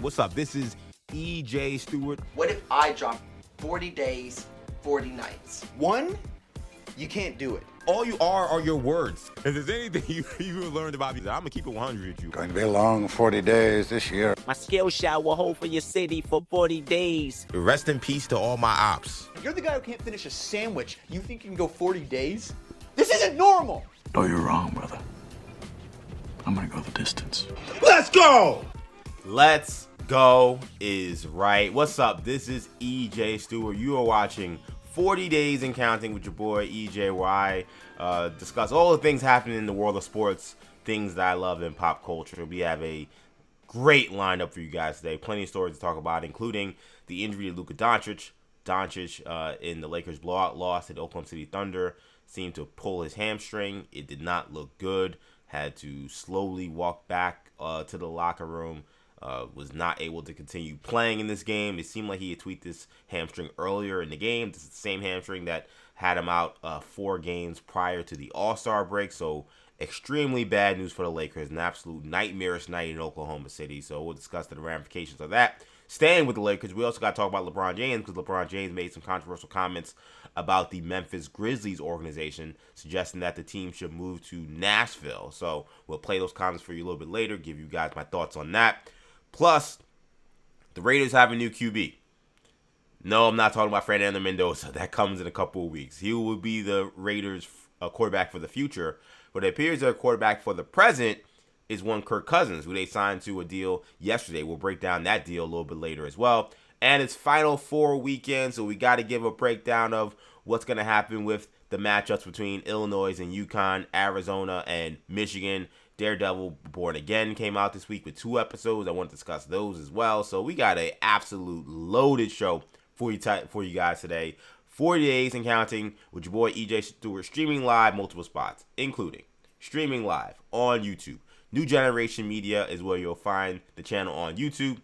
What's up? This is EJ Stewart. What if I dropped 40 days, 40 nights? One, you can't do it. All you are your words. If there's anything you learned about me, I'm going to keep it 100 with you. Going to be a long 40 days this year. My skill shot will hold for your city for 40 days. Rest in peace to all my ops. You're the guy who can't finish a sandwich. You think you can go 40 days? This isn't normal! No, you're wrong, brother. I'm gonna go the distance. Let's go! Let's go is right. What's up? This is EJ Stewart. You are watching 40 Days and Counting with your boy EJ, where I discuss all the things happening in the world of sports, things that I love in pop culture. We have a great lineup for you guys today. Plenty of stories to talk about, including the injury to Luka Doncic. Doncic in the Lakers blowout loss at Oklahoma City Thunder seemed to pull his hamstring. It did not look good. Had to slowly walk back to the locker room. Was not able to continue playing in this game. It seemed like he had tweaked this hamstring earlier in the game. This is the same hamstring that had him out 4 games prior to the All-Star break. So extremely bad news for the Lakers. An absolute nightmarish night in Oklahoma City. So we'll discuss the ramifications of that. Staying with the Lakers, we also got to talk about LeBron James, because LeBron James made some controversial comments about the Memphis Grizzlies organization, suggesting that the team should move to Nashville. So we'll play those comments for you a little bit later, give you guys my thoughts on that. Plus, the Raiders have a new QB. No, I'm not talking about Fernando Mendoza. That comes in a couple of weeks. He will be the Raiders' quarterback for the future, but it appears their quarterback for the present is one Kirk Cousins, who they signed to a deal yesterday. We'll break down that deal a little bit later as well. And it's Final Four weekend, so we got to give a breakdown of what's going to happen with the matchups between Illinois and UConn, Arizona and Michigan. Daredevil Born Again came out this week with 2 episodes. I want to discuss those as well. So we got an absolute loaded show for you guys today. 40 Days and Counting with your boy EJ Stewart, streaming live multiple spots, including streaming live on YouTube. New Generation Media is where you'll find the channel on YouTube.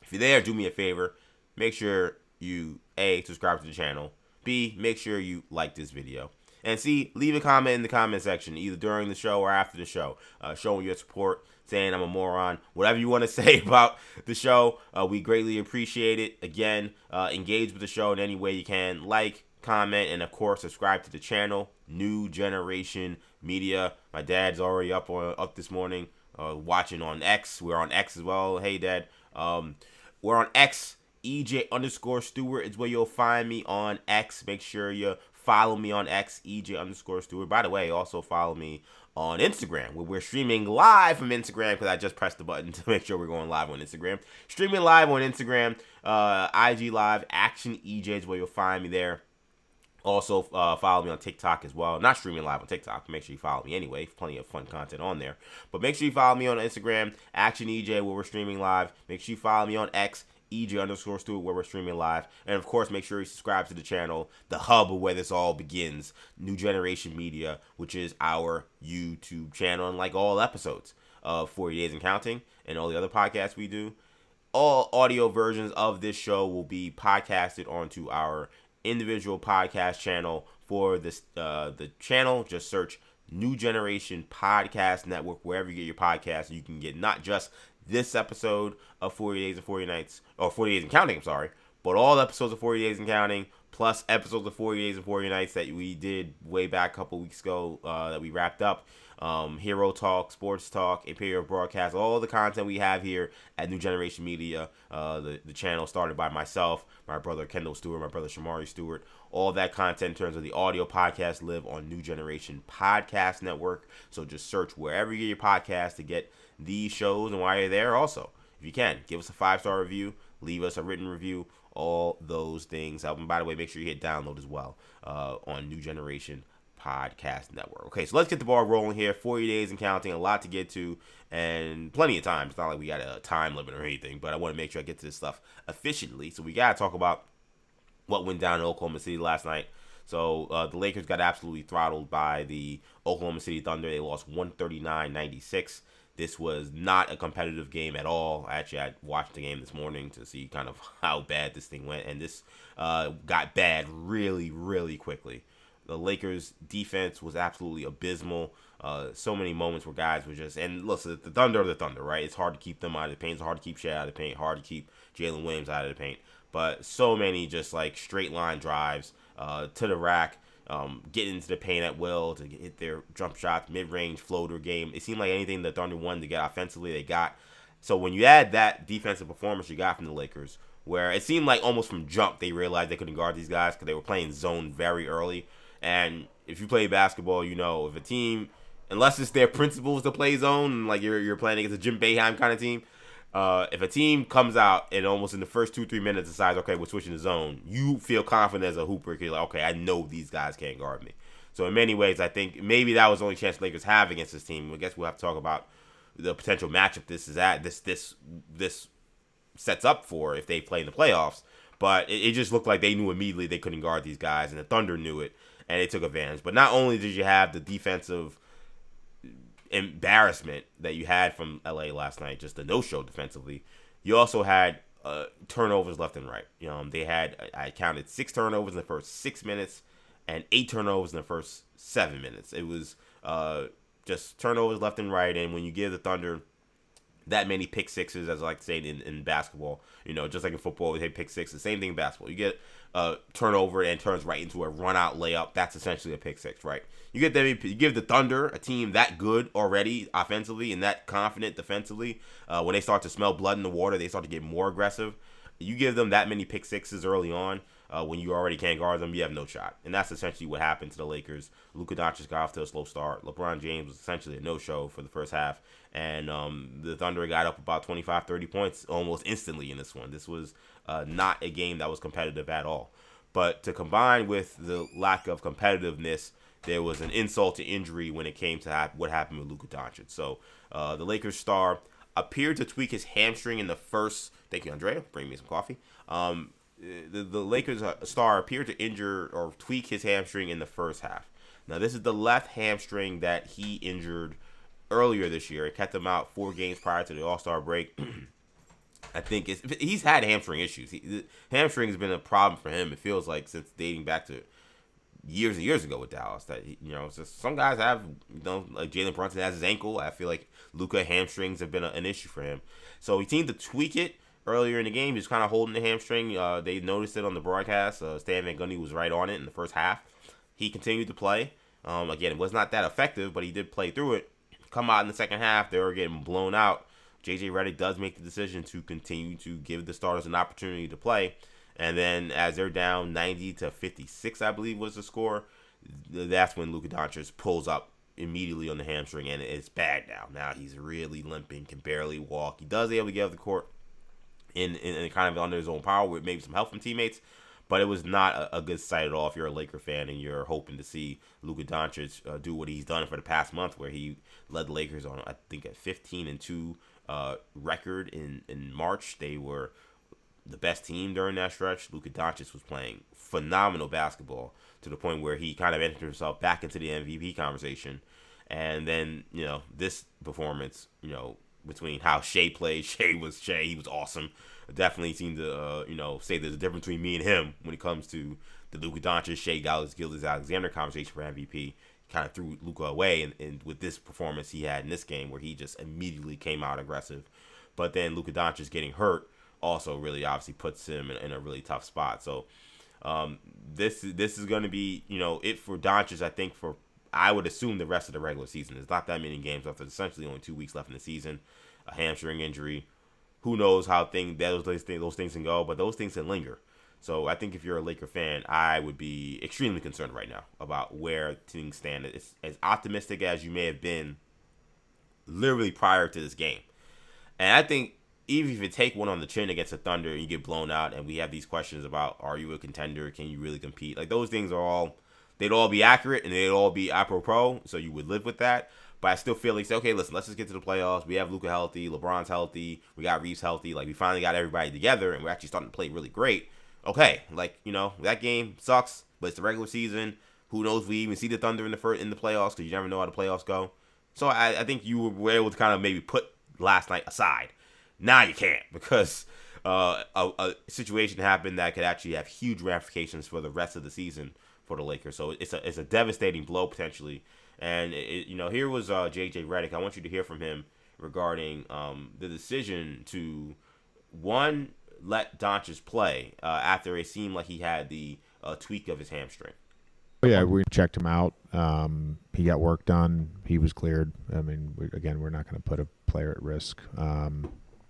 If you're there, do me a favor. Make sure you, A, subscribe to the channel. B, make sure you like this video. And C, leave a comment in the comment section, either during the show or after the show, showing your support, saying I'm a moron, whatever you want to say about the show. We greatly appreciate it. Again, engage with the show in any way you can. Like, comment, and of course, subscribe to the channel, New Generation Media. My dad's already up this morning, watching on X. We're on X as well. Hey, Dad. We're on X. EJ_Stewart is where you'll find me on X. Make sure you follow me on X, EJ_Stewart. By the way, also follow me on Instagram, where we're streaming live from Instagram, because I just pressed the button to make sure we're going live on Instagram. Streaming live on Instagram, IG Live, Action EJ is where you'll find me there. Also, follow me on TikTok as well. Not streaming live on TikTok. Make sure you follow me anyway. Plenty of fun content on there. But make sure you follow me on Instagram, Action EJ, where we're streaming live. Make sure you follow me on X, EJ_Stewart, where we're streaming live. And of course, make sure you subscribe to the channel, the hub of where this all begins, New Generation Media, which is our YouTube channel. And like all episodes of 40 Days and Counting and all the other podcasts we do, all audio versions of this show will be podcasted onto our individual podcast channel. For this the channel, just search New Generation Podcast Network wherever you get your podcasts. You can get not just this episode of 40 Days and 40 Nights, or 40 Days and Counting, I'm sorry, but all episodes of 40 Days and Counting, plus episodes of 40 Days and 40 Nights that we did way back a couple weeks ago, that we wrapped up. Hero Talk, Sports Talk, Imperial Broadcast, all the content we have here at New Generation Media. The channel started by myself, my brother Kendall Stewart, my brother Shamari Stewart. All that content in terms of the audio podcast live on New Generation Podcast Network. So just search wherever you get your podcast to get these shows. And while you're there, also, if you can, give us a 5-star review, leave us a written review, all those things. And by the way, make sure you hit download as well on New Generation Podcast Network. Okay, so let's get the ball rolling here. 40 Days and Counting, a lot to get to, and plenty of time. It's not like we got a time limit or anything, but I want to make sure I get to this stuff efficiently. So we got to talk about what went down in Oklahoma City last night. So the Lakers got absolutely throttled by the Oklahoma City Thunder. They lost 139-96. This was not a competitive game at all. Actually, I watched the game this morning to see kind of how bad this thing went, and this got bad really, really quickly. The Lakers' defense was absolutely abysmal. So many moments where guys were just, and listen, the Thunder are the Thunder, right? It's hard to keep them out of the paint. It's hard to keep Shea out of the paint. Hard to keep Jalen Williams out of the paint. But so many just like straight line drives to the rack, getting into the paint at will to hit their jump shots, mid-range floater game. It seemed like anything the Thunder wanted to get offensively, they got. So when you add that defensive performance you got from the Lakers, where it seemed like almost from jump they realized they couldn't guard these guys because they were playing zone very early. And if you play basketball, you know if a team, unless it's their principles to play zone, like you're playing against a Jim Boeheim kind of team, if a team comes out and almost in the first 2-3 minutes decides, okay, we're switching to zone, you feel confident as a hooper because you're like, okay, I know these guys can't guard me. So in many ways, I think maybe that was the only chance the Lakers have against this team. I guess we'll have to talk about the potential matchup this sets up for if they play in the playoffs. But it just looked like they knew immediately they couldn't guard these guys, and the Thunder knew it, and they took advantage. But not only did you have the defensive embarrassment that you had from LA last night, just the no-show defensively, you also had turnovers left and right. They had, I counted 6 turnovers in the first 6 minutes and 8 turnovers in the first 7 minutes. It was just turnovers left and right, and when you give the Thunder that many pick sixes, as I like to say in basketball, just like in football, we say pick six, the same thing in basketball. You get a turnover and turns right into a run-out layup. That's essentially a pick six, right? You give the Thunder, a team that good already offensively and that confident defensively, when they start to smell blood in the water, they start to get more aggressive. You give them that many pick sixes early on, when you already can't guard them, you have no shot. And that's essentially what happened to the Lakers. Luka Doncic got off to a slow start. LeBron James was essentially a no-show for the first half. And the Thunder got up about 25, 30 points almost instantly in this one. This was not a game that was competitive at all. But to combine with the lack of competitiveness, there was an insult to injury when it came to what happened with Luka Doncic. So the Lakers star appeared to tweak his hamstring in the first. Thank you, Andrea. Bring me some coffee. The Lakers star appeared to injure or tweak his hamstring in the first half. Now, this is the left hamstring that he injured earlier this year. It kept him out 4 games prior to the All-Star break. I think he's had hamstring issues. Hamstring has been a problem for him, it feels like, since dating back to years and years ago with Dallas. That some guys have, like Jalen Brunson has his ankle. I feel like Luka hamstrings have been an issue for him. So he seemed to tweak it earlier in the game. He was kind of holding the hamstring. They noticed it on the broadcast. Stan Van Gundy was right on it in the first half. He continued to play. Again, it was not that effective, but he did play through it. Come out in the second half, they were getting blown out. JJ Redick does make the decision to continue to give the starters an opportunity to play. And then as they're down 90-56, I believe was the score, that's when Luka Doncic pulls up immediately on the hamstring, and it's bad now. Now he's really limping, can barely walk. He does able to get off the court in kind of under his own power with maybe some help from teammates, but it was not a good sight at all if you're a Laker fan and you're hoping to see Luka Doncic do what he's done for the past month, where he led the Lakers on, I think, a 15-2 record in March. They were the best team during that stretch. Luka Doncic was playing phenomenal basketball to the point where he kind of entered himself back into the MVP conversation. And then, this performance, between how Shea played, Shea, he was awesome. Definitely seemed to, say there's a difference between me and him when it comes to the Luka Doncic, Shea Gilgeous-Alexander conversation for MVP. Kind of threw Luka away, and with this performance he had in this game where he just immediately came out aggressive. But then Luka Doncic getting hurt also really obviously puts him in a really tough spot. So this is going to be, it for Doncic, I think, for, I would assume, the rest of the regular season. There's not that many games left. There's essentially only 2 weeks left in the season. A hamstring injury. Who knows how those things can go, but those things can linger. So I think if you're a Laker fan, I would be extremely concerned right now about where things stand. It's as optimistic as you may have been literally prior to this game. And I think even if you take one on the chin against the Thunder and you get blown out, and we have these questions about, are you a contender? Can you really compete? Like, those things they'd all be accurate and they'd all be apropos, so you would live with that. But I still feel like, okay, listen, let's just get to the playoffs. We have Luka healthy, LeBron's healthy, we got Reeves healthy. Like, we finally got everybody together, and we're actually starting to play really great. Okay, that game sucks, but it's the regular season. Who knows if we even see the Thunder in the playoffs, because you never know how the playoffs go. So I think you were able to kind of maybe put last night aside. Now you can't, because a situation happened that could actually have huge ramifications for the rest of the season for the Lakers. So it's a devastating blow potentially. And here was JJ Redick. I want you to hear from him regarding the decision to let Doncic play after it seemed like he had the tweak of his hamstring. Yeah, we checked him out. He got work done. He was cleared. I mean, we're not going to put a player at risk.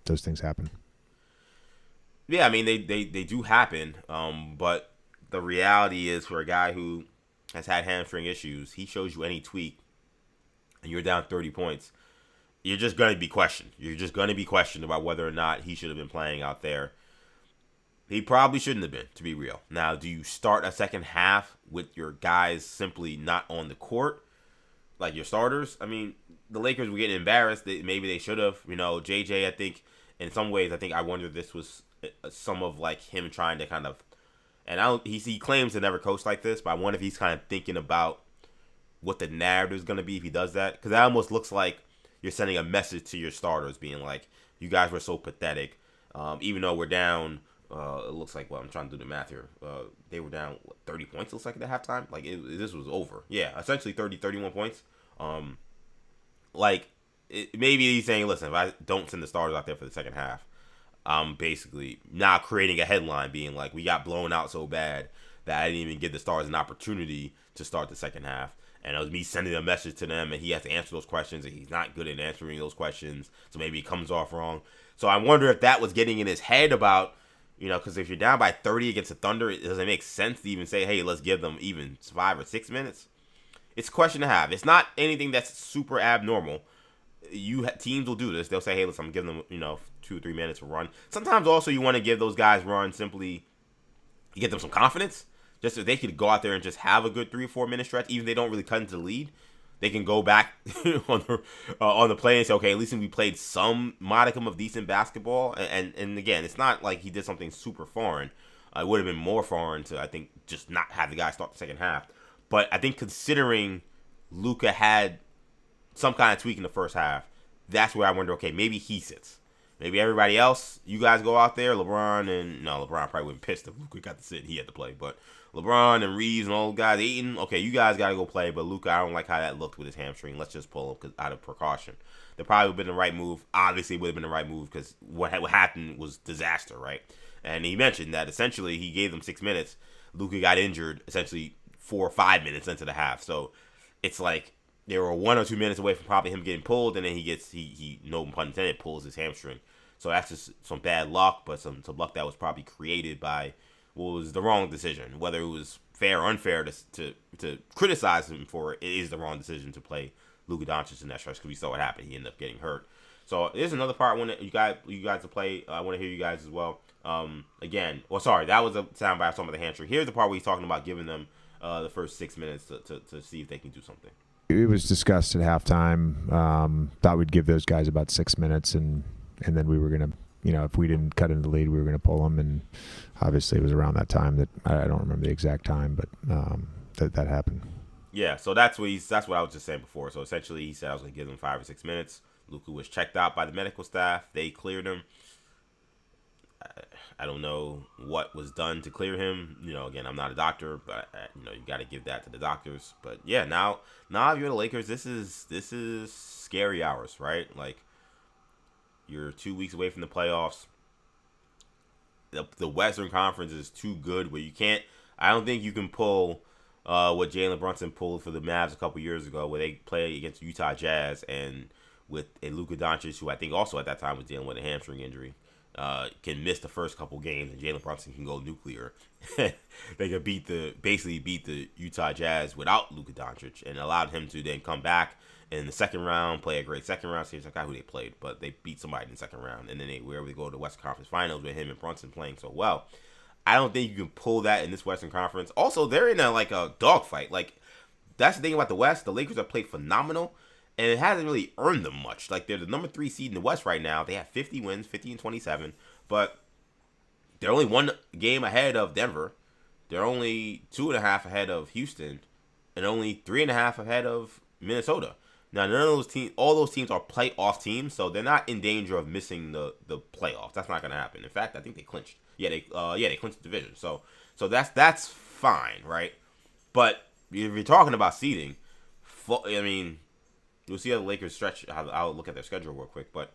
Those things happen. Yeah, I mean, they do happen. But the reality is, for a guy who has had hamstring issues, he shows you any tweak, and you're down 30 points, you're just going to be questioned. You're just going to be questioned about whether or not he should have been playing out there. He probably shouldn't have been, to be real. Now, do you start a second half with your guys simply not on the court, like your starters? I mean, the Lakers were getting embarrassed. Maybe they should have. JJ, I think, in some ways, I wonder if this was some of like him trying to kind of, and he claims to never coach like this, but I wonder if he's kind of thinking about what the narrative is going to be if he does that. Because that almost looks like you're sending a message to your starters being like, you guys were so pathetic. Even though we're down, it looks like, I'm trying to do the math here. They were down 30 points, it looks like, at the halftime. Like, this was over. Yeah, essentially 31 points. Maybe he's saying, listen, if I don't send the starters out there for the second half, I'm basically now creating a headline being like, we got blown out so bad that I didn't even give the stars an opportunity to start the second half. And it was me sending a message to them, and he has to answer those questions, and he's not good at answering those questions, so maybe it comes off wrong. So I wonder if that was getting in his head about, because if you're down by 30 against the Thunder, it doesn't make sense to even say, hey, let's give them even 5 or 6 minutes. It's a question to have. It's not anything that's super abnormal. Teams will do this. They'll say, hey, listen, I'm giving them, 2 or 3 minutes to run. Sometimes also you want to give those guys run simply to get them some confidence. Just so they could go out there and just have a good 3 or 4 minute stretch, even if they don't really cut into the lead. They can go back on the play and say, okay, at least we played some modicum of decent basketball. And again, it's not like he did something super foreign. It would have been more foreign to, I think, just not have the guy start the second half. But I think considering Luka had some kind of tweak in the first half, that's where I wonder, okay, maybe he sits. Maybe everybody else, you guys go out there, LeBron probably wouldn't pissed if Luka got to sit. He had to play. But LeBron and Reeves and all the guys, Ayton, okay, you guys got to go play. But Luka, I don't like how that looked with his hamstring. Let's just pull him out of precaution. That probably would have been the right move. Obviously, it would have been the right move because what happened was disaster, right? And he mentioned that essentially he gave them 6 minutes. Luka got injured essentially 4 or 5 minutes into the half. So it's like they were 1 or 2 minutes away from probably him getting pulled, and then he no pun intended, pulls his hamstring. So that's just some bad luck, but some luck that was probably created by what was the wrong decision. Whether it was fair or unfair to criticize him for it, it is the wrong decision to play Luka Doncic in that stretch because we saw what happened. He ended up getting hurt. So there's another part I want you guys to play. I want to hear you guys as well. That was a soundbite of some of the hamstring. Here's the part where he's talking about giving them the first 6 minutes to see if they can do something. It was discussed at halftime. Thought we'd give those guys about 6 minutes, and then we were going to, if we didn't cut into the lead, we were going to pull them. And obviously it was around that time that I don't remember the exact time, but that happened. Yeah, so that's what I was just saying before. So essentially he said I was going to give them 5 or 6 minutes. Luka was checked out by the medical staff. They cleared him. I don't know what was done to clear him. Again, I'm not a doctor, but you got to give that to the doctors. But yeah, now if you're the Lakers, this is scary hours, right? Like, you're 2 weeks away from the playoffs. The Western Conference is too good where you can't. I don't think you can pull what Jalen Brunson pulled for the Mavs a couple years ago, where they played against Utah Jazz and with a Luka Doncic, who I think also at that time was dealing with a hamstring injury, can miss the first couple games, and Jalen Brunson can go nuclear. They could basically beat the Utah Jazz without Luka Doncic, and allowed him to then come back in the second round, play a great second round series. I forgot who they played, but they beat somebody in the second round, and then they were able to go to the Western Conference Finals with him and Brunson playing so well. I don't think you can pull that in this Western Conference. Also, they're in a dogfight. Like, that's the thing about the West. The Lakers have played phenomenal, and it hasn't really earned them much. Like, they're the number 3 seed in the West right now. They have 50 wins, 50-27, but they're only 1 game ahead of Denver. They're only 2.5 ahead of Houston, and only 3.5 ahead of Minnesota. Now, none of those teams, all those teams are playoff teams, so they're not in danger of missing the playoffs. That's not going to happen. In fact, I think they clinched. They clinched the division. So that's fine, right? But if you're talking about seeding, I mean, you'll see how the Lakers stretch. I'll look at their schedule real quick, but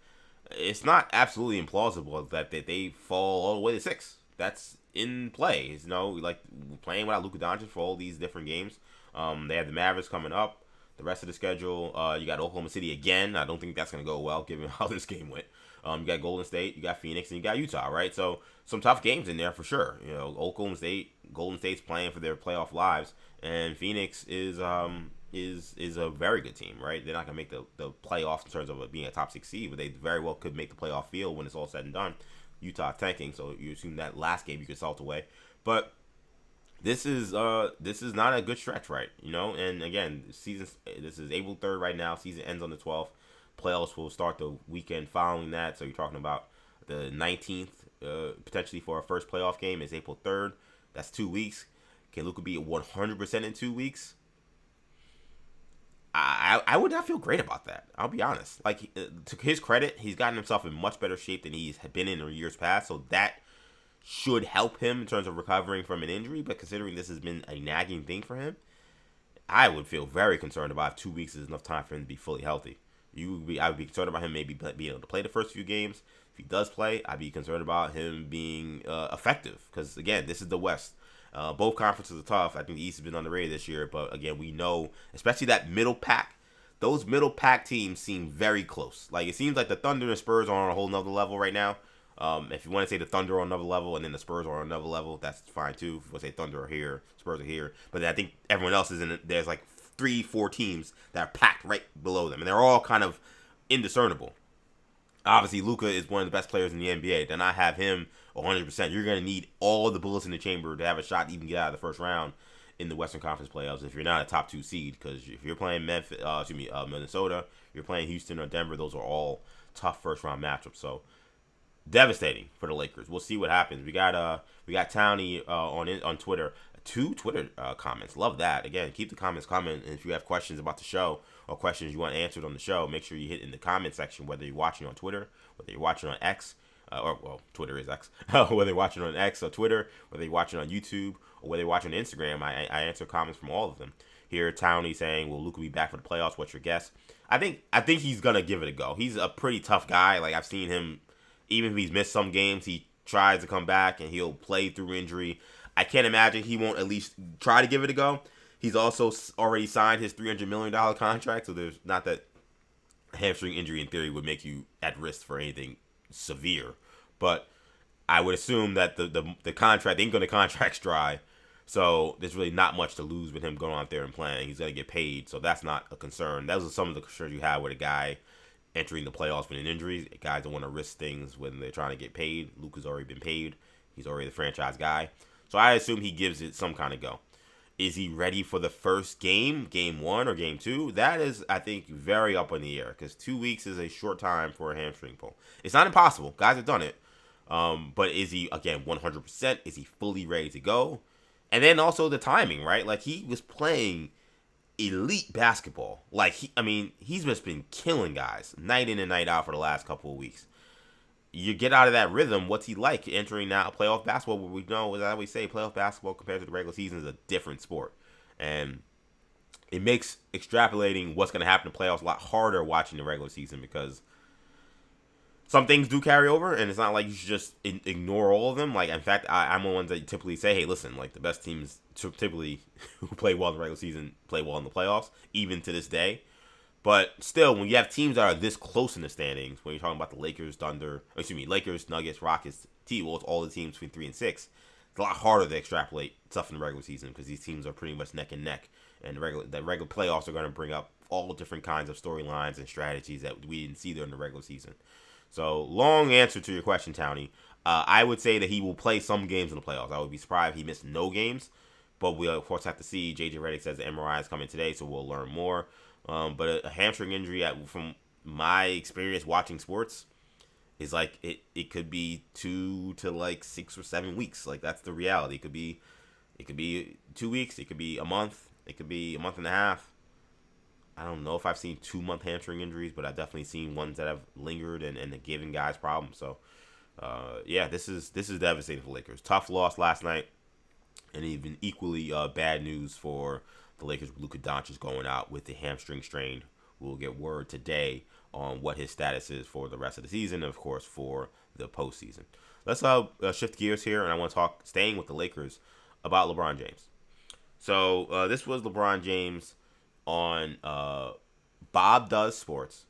it's not absolutely implausible that they fall all the way to 6. That's in play. You know, like playing without Luka Doncic for all these different games. They have the Mavericks coming up. The rest of the schedule, you got Oklahoma City again. I don't think that's going to go well given how this game went. You got Golden State, you got Phoenix, and you got Utah, right? So some tough games in there for sure. You know, Oklahoma State, Golden State's playing for their playoff lives, and Phoenix is a very good team, right? They're not going to make the playoffs in terms of it being a top 6 seed, but they very well could make the playoff field when it's all said and done. Utah tanking, so you assume that last game you could salt away, but this is not a good stretch, right? You know, and again, this is April 3rd right now. Season ends on the 12th. Playoffs will start the weekend following that. So you're talking about the 19th, potentially for our first playoff game is April 3rd. That's 2 weeks. Can Luka be at 100% in 2 weeks? I would not feel great about that. I'll be honest. Like, to his credit, he's gotten himself in much better shape than he's been in years past. So that should help him in terms of recovering from an injury. But considering this has been a nagging thing for him, I would feel very concerned about if 2 weeks is enough time for him to be fully healthy. I would be concerned about him maybe being able to play the first few games. If he does play, I'd be concerned about him being effective. Because, again, this is the West. Both conferences are tough. I think the East has been underrated this year. But, again, we know, especially that middle pack, those middle pack teams seem very close. Like, it seems like the Thunder and Spurs are on a whole nother level right now. If you want to say the Thunder are on another level and then the Spurs are on another level, that's fine, too. If you want to say Thunder are here, Spurs are here. But I think everyone else is in it. There's, like, 3-4 teams that are packed right below them, and they're all kind of indiscernible. Obviously, Luka is one of the best players in the NBA. Then I have him 100%. You're going to need all the bullets in the chamber to have a shot to even get out of the first round in the Western Conference playoffs if you're not a top 2 seed. Because if you're playing Minnesota, you're playing Houston or Denver, those are all tough first round matchups. So devastating for the Lakers. We'll see what happens. We got Townie on Twitter. 2 Twitter comments. Love that. Again, keep the comments coming. And if you have questions about the show or questions you want answered on the show, make sure you hit in the comment section, whether you're watching on Twitter, whether you're watching on X, Twitter is X, whether you're watching on X or Twitter, whether you're watching on YouTube, or whether you're watching on Instagram. I answer comments from all of them. Here, Townie saying, will Luka be back for the playoffs? What's your guess? I think he's going to give it a go. He's a pretty tough guy. Like, I've seen him, even if he's missed some games, he tries to come back and he'll play through injury. I can't imagine he won't at least try to give it a go. He's also already signed his $300 million contract, so there's not that hamstring injury in theory would make you at risk for anything severe. But I would assume that the contract ain't going to contract's dry, so there's really not much to lose with him going out there and playing. He's going to get paid, so that's not a concern. Those are some of the concerns you have with a guy entering the playoffs with an injury. Guys don't want to risk things when they're trying to get paid. Luka's already been paid. He's already the franchise guy. So I assume he gives it some kind of go. Is he ready for the first game 1 or game 2? That is, I think, very up in the air because 2 weeks is a short time for a hamstring pull. It's not impossible. Guys have done it. But is he, again, 100%? Is he fully ready to go? And then also the timing, right? Like, he was playing elite basketball. Like, he's just been killing guys night in and night out for the last couple of weeks. You get out of that rhythm, what's he like entering now playoff basketball? Where we know, as I always say, playoff basketball compared to the regular season is a different sport. And it makes extrapolating what's going to happen in playoffs a lot harder watching the regular season because some things do carry over, and it's not like you should just ignore all of them. Like, in fact, I'm the ones that typically say, hey, listen, like, the best teams typically who play well in the regular season play well in the playoffs, even to this day. But still, when you have teams that are this close in the standings, when you're talking about the Lakers, Lakers, Nuggets, Rockets, T-Wolves, all the teams between 3 and 6, it's a lot harder to extrapolate stuff in the regular season because these teams are pretty much neck and neck. And the regular playoffs are going to bring up all different kinds of storylines and strategies that we didn't see during the regular season. So, long answer to your question, Townie. I would say that he will play some games in the playoffs. I would be surprised if he missed no games. But we'll, of course, have to see. J.J. Redick says the MRI is coming today, so we'll learn more. But a hamstring injury, from my experience watching sports, is like it could be 2 to like 6 or 7 weeks. Like, that's the reality. It could be 2 weeks. It could be a month. It could be a month and a half. I don't know if I've seen 2-month hamstring injuries, but I've definitely seen ones that have lingered and given guys problems. So, this is devastating for the Lakers. Tough loss last night. And even equally bad news for the Lakers. Luka Doncic going out with the hamstring strain. We'll get word today on what his status is for the rest of the season, and of course for the postseason. Let's shift gears here, and I want to talk, staying with the Lakers, about LeBron James. So this was LeBron James on Bob Does Sports.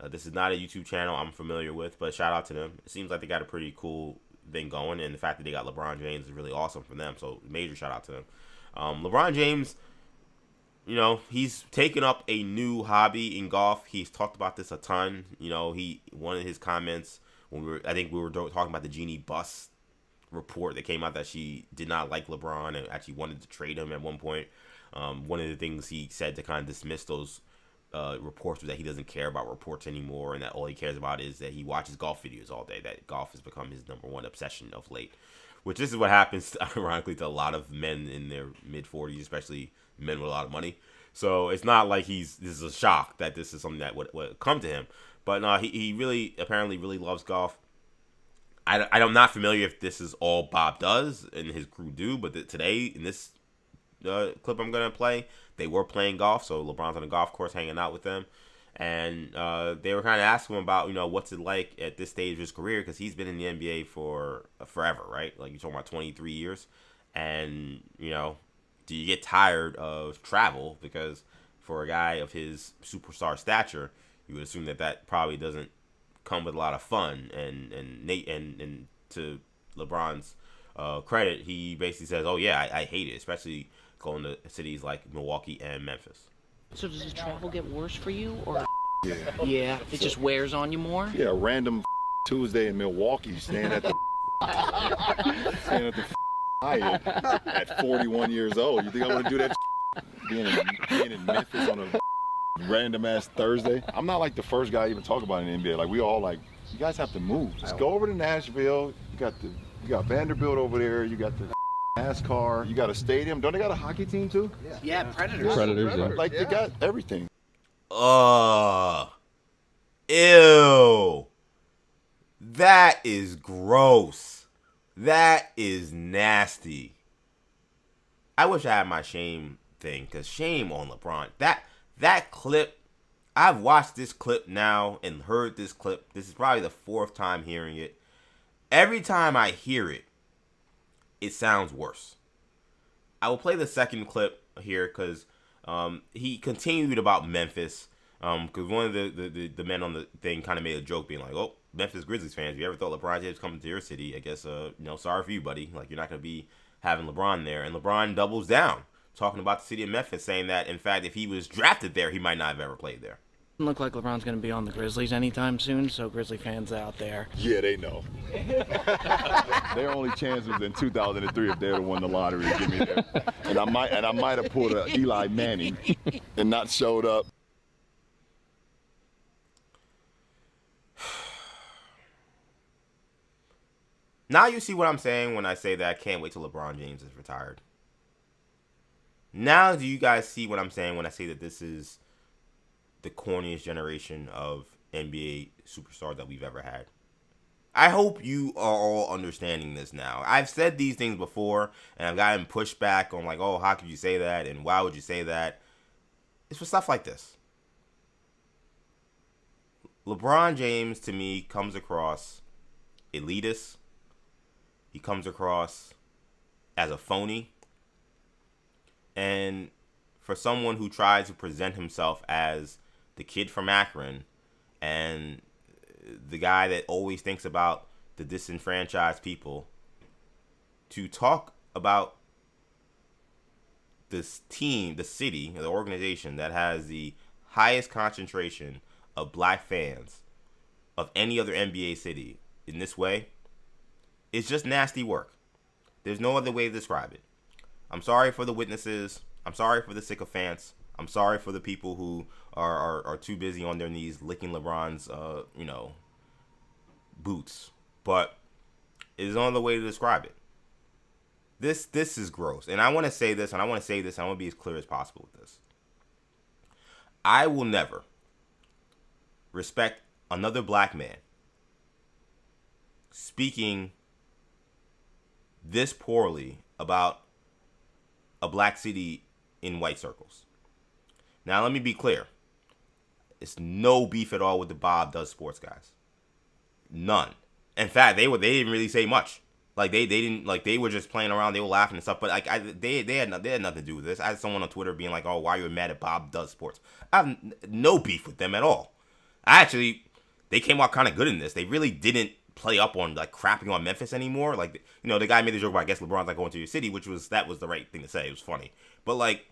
This is not a YouTube channel I'm familiar with, but shout out to them. It seems like they got a pretty cool thing going, and the fact that they got LeBron James is really awesome for them. So major shout out to them. LeBron James, you know, he's taken up a new hobby in golf. He's talked about this a ton. You know, one of his comments when we were talking about the Jeannie Buss report that came out that she did not like LeBron and actually wanted to trade him at one point. One of the things he said to kind of dismiss those reports was that he doesn't care about reports anymore, and that all he cares about is that he watches golf videos all day. That golf has become his number one obsession of late. Which this is what happens, ironically, to a lot of men in their mid-40s, especially men with a lot of money. So it's not like this is a shock that this is something that would come to him. But no, he really, apparently really loves golf. I'm not familiar if this is all Bob does and his crew do, but today, in this clip I'm going to play, they were playing golf. So LeBron's on the golf course hanging out with them. And they were kind of asking him about, you know, what's it like at this stage of his career, because he's been in the NBA for forever, right? Like, you're talking about 23 years. And, you know, do you get tired of travel? Because for a guy of his superstar stature, you would assume that probably doesn't come with a lot of fun. And to LeBron's credit, he basically says, oh, yeah, I hate it, especially going to cities like Milwaukee and Memphis. So does the travel get worse for you, or? Yeah. Yeah, it just wears on you more? Yeah, random Tuesday in Milwaukee, staying at the Hyatt at 41 years old. You think I want to do that? Being in Memphis on a random ass Thursday. I'm not like the first guy to even talk about it in the NBA. Like, we all like, you guys have to move. Just go over to Nashville. You got Vanderbilt over there. You got the NASCAR. You got a stadium. Don't they got a hockey team too? Yeah, Predators. Predators, yeah. Like, they got everything. Ew. That is gross. That is nasty. I wish I had my shame thing, because shame on LeBron. That clip, I've watched this clip now and heard this clip. This is probably the fourth time hearing it. Every time I hear it, it sounds worse. I will play the second clip here because he continued about Memphis. Because one of the men on the thing kind of made a joke being like, oh, Memphis Grizzlies fans, if you ever thought LeBron James coming to your city, I guess, sorry for you, buddy. Like, you're not going to be having LeBron there. And LeBron doubles down, talking about the city of Memphis, saying that, in fact, if he was drafted there, he might not have ever played there. Doesn't look like LeBron's going to be on the Grizzlies anytime soon, so Grizzly fans out there. Yeah, they know. Their only chance was in 2003 if they would have won the lottery to get me there. And I might have pulled a Eli Manning and not showed up. Now you see what I'm saying when I say that I can't wait till LeBron James is retired. Now do you guys see what I'm saying when I say that this is the corniest generation of NBA superstars that we've ever had? I hope you are all understanding this now. I've said these things before, and I've gotten pushback on like, oh, how could you say that, and why would you say that? It's for stuff like this. LeBron James, to me, comes across elitist. He comes across as a phony. And for someone who tries to present himself as the kid from Akron and the guy that always thinks about the disenfranchised people, to talk about this team, the city, the organization that has the highest concentration of black fans of any other NBA city in this way, it's just nasty work. There's no other way to describe it. I'm sorry for the witnesses. I'm sorry for the sycophants. I'm sorry for the people who are too busy on their knees licking LeBron's, boots. But there's no other way to describe it. This is gross. And I want to say this, and I want to be as clear as possible with this. I will never respect another black man speaking this poorly about a black city in white circles. Now, let me be clear. It's no beef at all with the Bob Does Sports guys. None. In fact, they didn't really say much. Like they didn't, like, they were just playing around. They were laughing and stuff. But like they had nothing to do with this. I had someone on Twitter being like, "Oh, why are you mad at Bob Does Sports?" I have no beef with them at all. They came out kind of good in this. They really didn't play up on like crapping on Memphis anymore. Like, you know, the guy made the joke about, I guess LeBron's like going to your city, that was the right thing to say. It was funny. But like,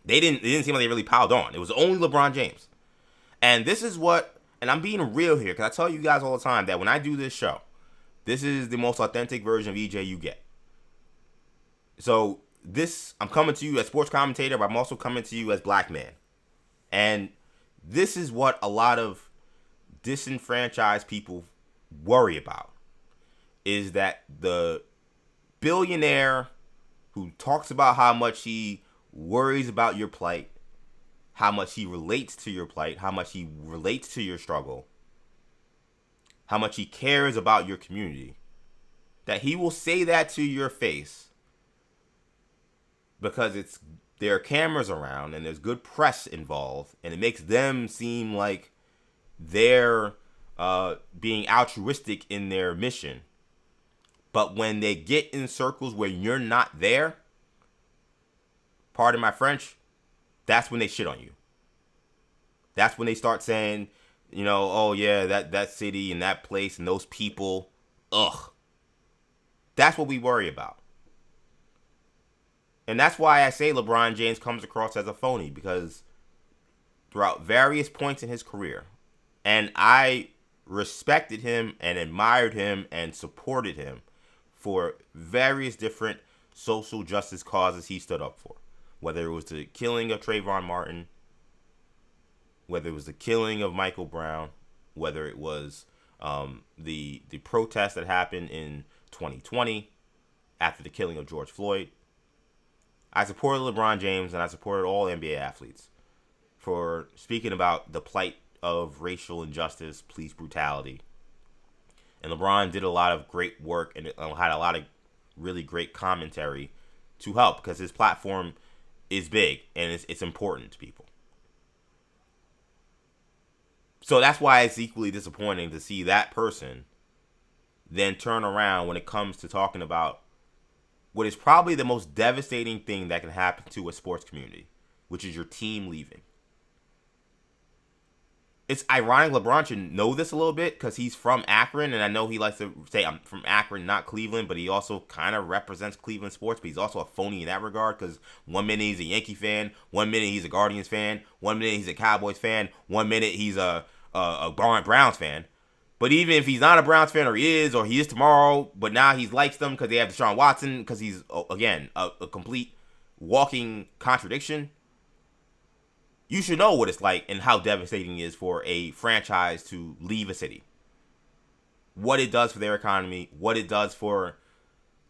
it didn't seem like they really piled on. It was only LeBron James. And this is what, and I'm being real here, because I tell you guys all the time that when I do this show, this is the most authentic version of EJ you get. So I'm coming to you as sports commentator, but I'm also coming to you as black man. And this is what a lot of disenfranchised people worry about, is that the billionaire who talks about how much he worries about your plight, how much he relates to your plight, how much he relates to your struggle, how much he cares about your community, that he will say that to your face because there are cameras around and there's good press involved, and it makes them seem like they're being altruistic in their mission. But when they get in circles where you're not there, pardon my French, that's when they shit on you. That's when they start saying, you know, oh yeah, that city and that place and those people, ugh. That's what we worry about. And that's why I say LeBron James comes across as a phony, because throughout various points in his career, and I respected him and admired him and supported him for various different social justice causes he stood up for. Whether it was the killing of Trayvon Martin, whether it was the killing of Michael Brown, whether it was the protest that happened in 2020 after the killing of George Floyd. I supported LeBron James and I supported all NBA athletes for speaking about the plight of racial injustice, police brutality. And LeBron did a lot of great work and had a lot of really great commentary to help, because his platform is big and it's important to people. So that's why it's equally disappointing to see that person then turn around when it comes to talking about what is probably the most devastating thing that can happen to a sports community, which is your team leaving. It's ironic LeBron should know this a little bit because he's from Akron, and I know he likes to say, I'm from Akron, not Cleveland, but he also kind of represents Cleveland sports, but he's also a phony in that regard, because 1 minute he's a Yankee fan, 1 minute he's a Guardians fan, 1 minute he's a Cowboys fan, 1 minute he's a Browns fan. But even if he's not a Browns fan, or he is tomorrow, but now he likes them because they have Deshaun Watson, because he's, again, a complete walking contradiction. You should know what it's like and how devastating it is for a franchise to leave a city. What it does for their economy, what it does for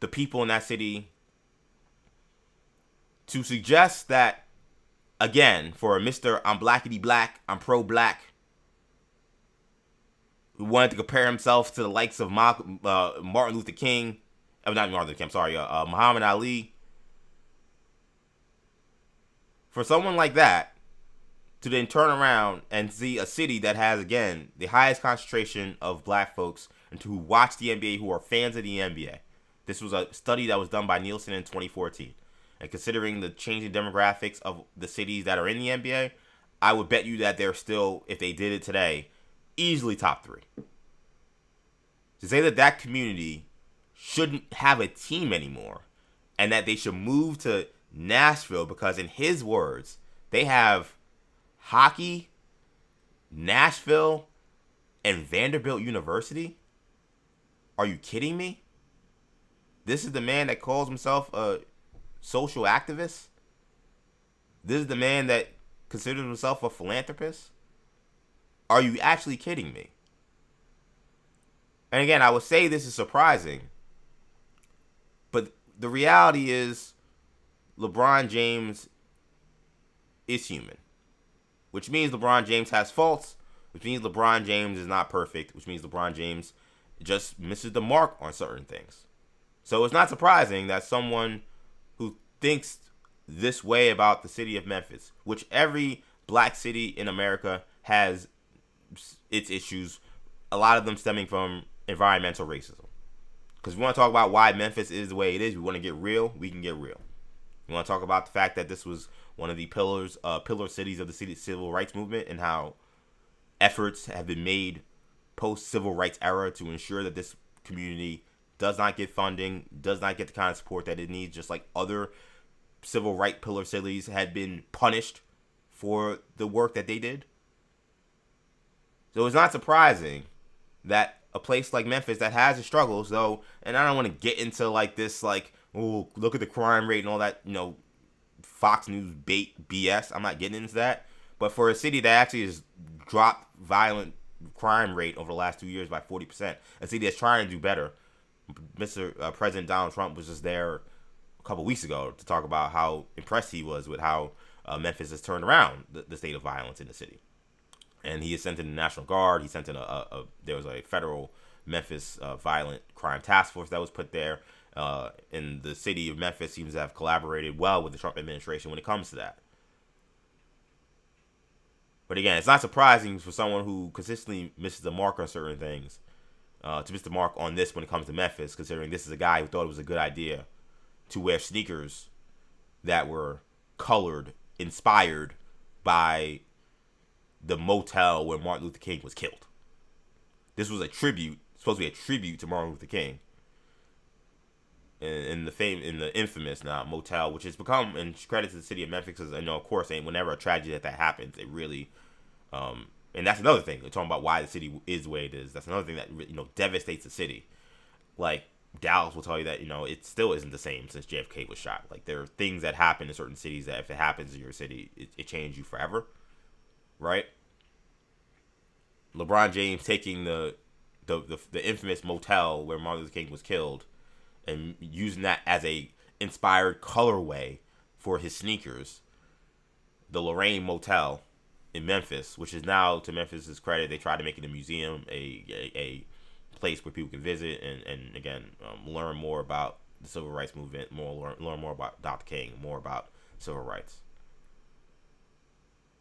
the people in that city. To suggest that, again, for Mr. I'm blackity black, I'm pro-black, who wanted to compare himself to the likes of Martin Luther King, not Martin Luther King, I'm sorry, Muhammad Ali. For someone like that to then turn around and see a city that has, again, the highest concentration of black folks and who watch the NBA, who are fans of the NBA. This was a study that was done by Nielsen in 2014. And considering the changing demographics of the cities that are in the NBA, I would bet you that they're still, if they did it today, easily top 3. To say that community shouldn't have a team anymore and that they should move to Nashville because, in his words, they have hockey, Nashville, and Vanderbilt University? Are you kidding me? This is the man that calls himself a social activist? This is the man that considers himself a philanthropist? Are you actually kidding me? And again, I would say this is surprising, but the reality is LeBron James is human. Which means LeBron James has faults, which means LeBron James is not perfect, which means LeBron James just misses the mark on certain things. So it's not surprising that someone who thinks this way about the city of Memphis, which every black city in America has its issues, a lot of them stemming from environmental racism. Because we want to talk about why Memphis is the way it is. We want to get real. We can get real. We want to talk about the fact that this was one of the pillar cities of the civil rights movement, and how efforts have been made post-civil rights era to ensure that this community does not get funding, does not get the kind of support that it needs, just like other civil rights pillar cities had been punished for the work that they did. So it's not surprising that a place like Memphis that has its struggles, though, and I don't want to get into like this, like, oh, look at the crime rate and all that, Fox News bait BS. I'm not getting into that. But for a city that actually has dropped violent crime rate over the last 2 years by 40%, a city that's trying to do better. Mr. President Donald Trump was just there a couple weeks ago to talk about how impressed he was with how Memphis has turned around the state of violence in the city. And he has sent in the National Guard. He sent in there was a federal Memphis violent crime task force that was put there. And the city of Memphis seems to have collaborated well with the Trump administration when it comes to that. But again, it's not surprising for someone who consistently misses the mark on certain things to miss the mark on this when it comes to Memphis, considering this is a guy who thought it was a good idea to wear sneakers that were colored, inspired by the motel where Martin Luther King was killed. This was supposed to be a tribute to Martin Luther King. In the infamous now motel, which has become, and credit to the city of Memphis, because of course, whenever a tragedy that happens, it really, and that's another thing. We're talking about why the city is the way it is. That's another thing that devastates the city. Like Dallas will tell you that it still isn't the same since JFK was shot. Like there are things that happen in certain cities that if it happens in your city, it changes you forever, right? LeBron James taking the infamous motel where Martin Luther King was killed and using that as a inspired colorway for his sneakers, the Lorraine Motel in Memphis, which is now, to Memphis's credit, they tried to make it a museum, a place where people can visit and again, learn more about the civil rights movement, learn more about Dr. King, more about civil rights.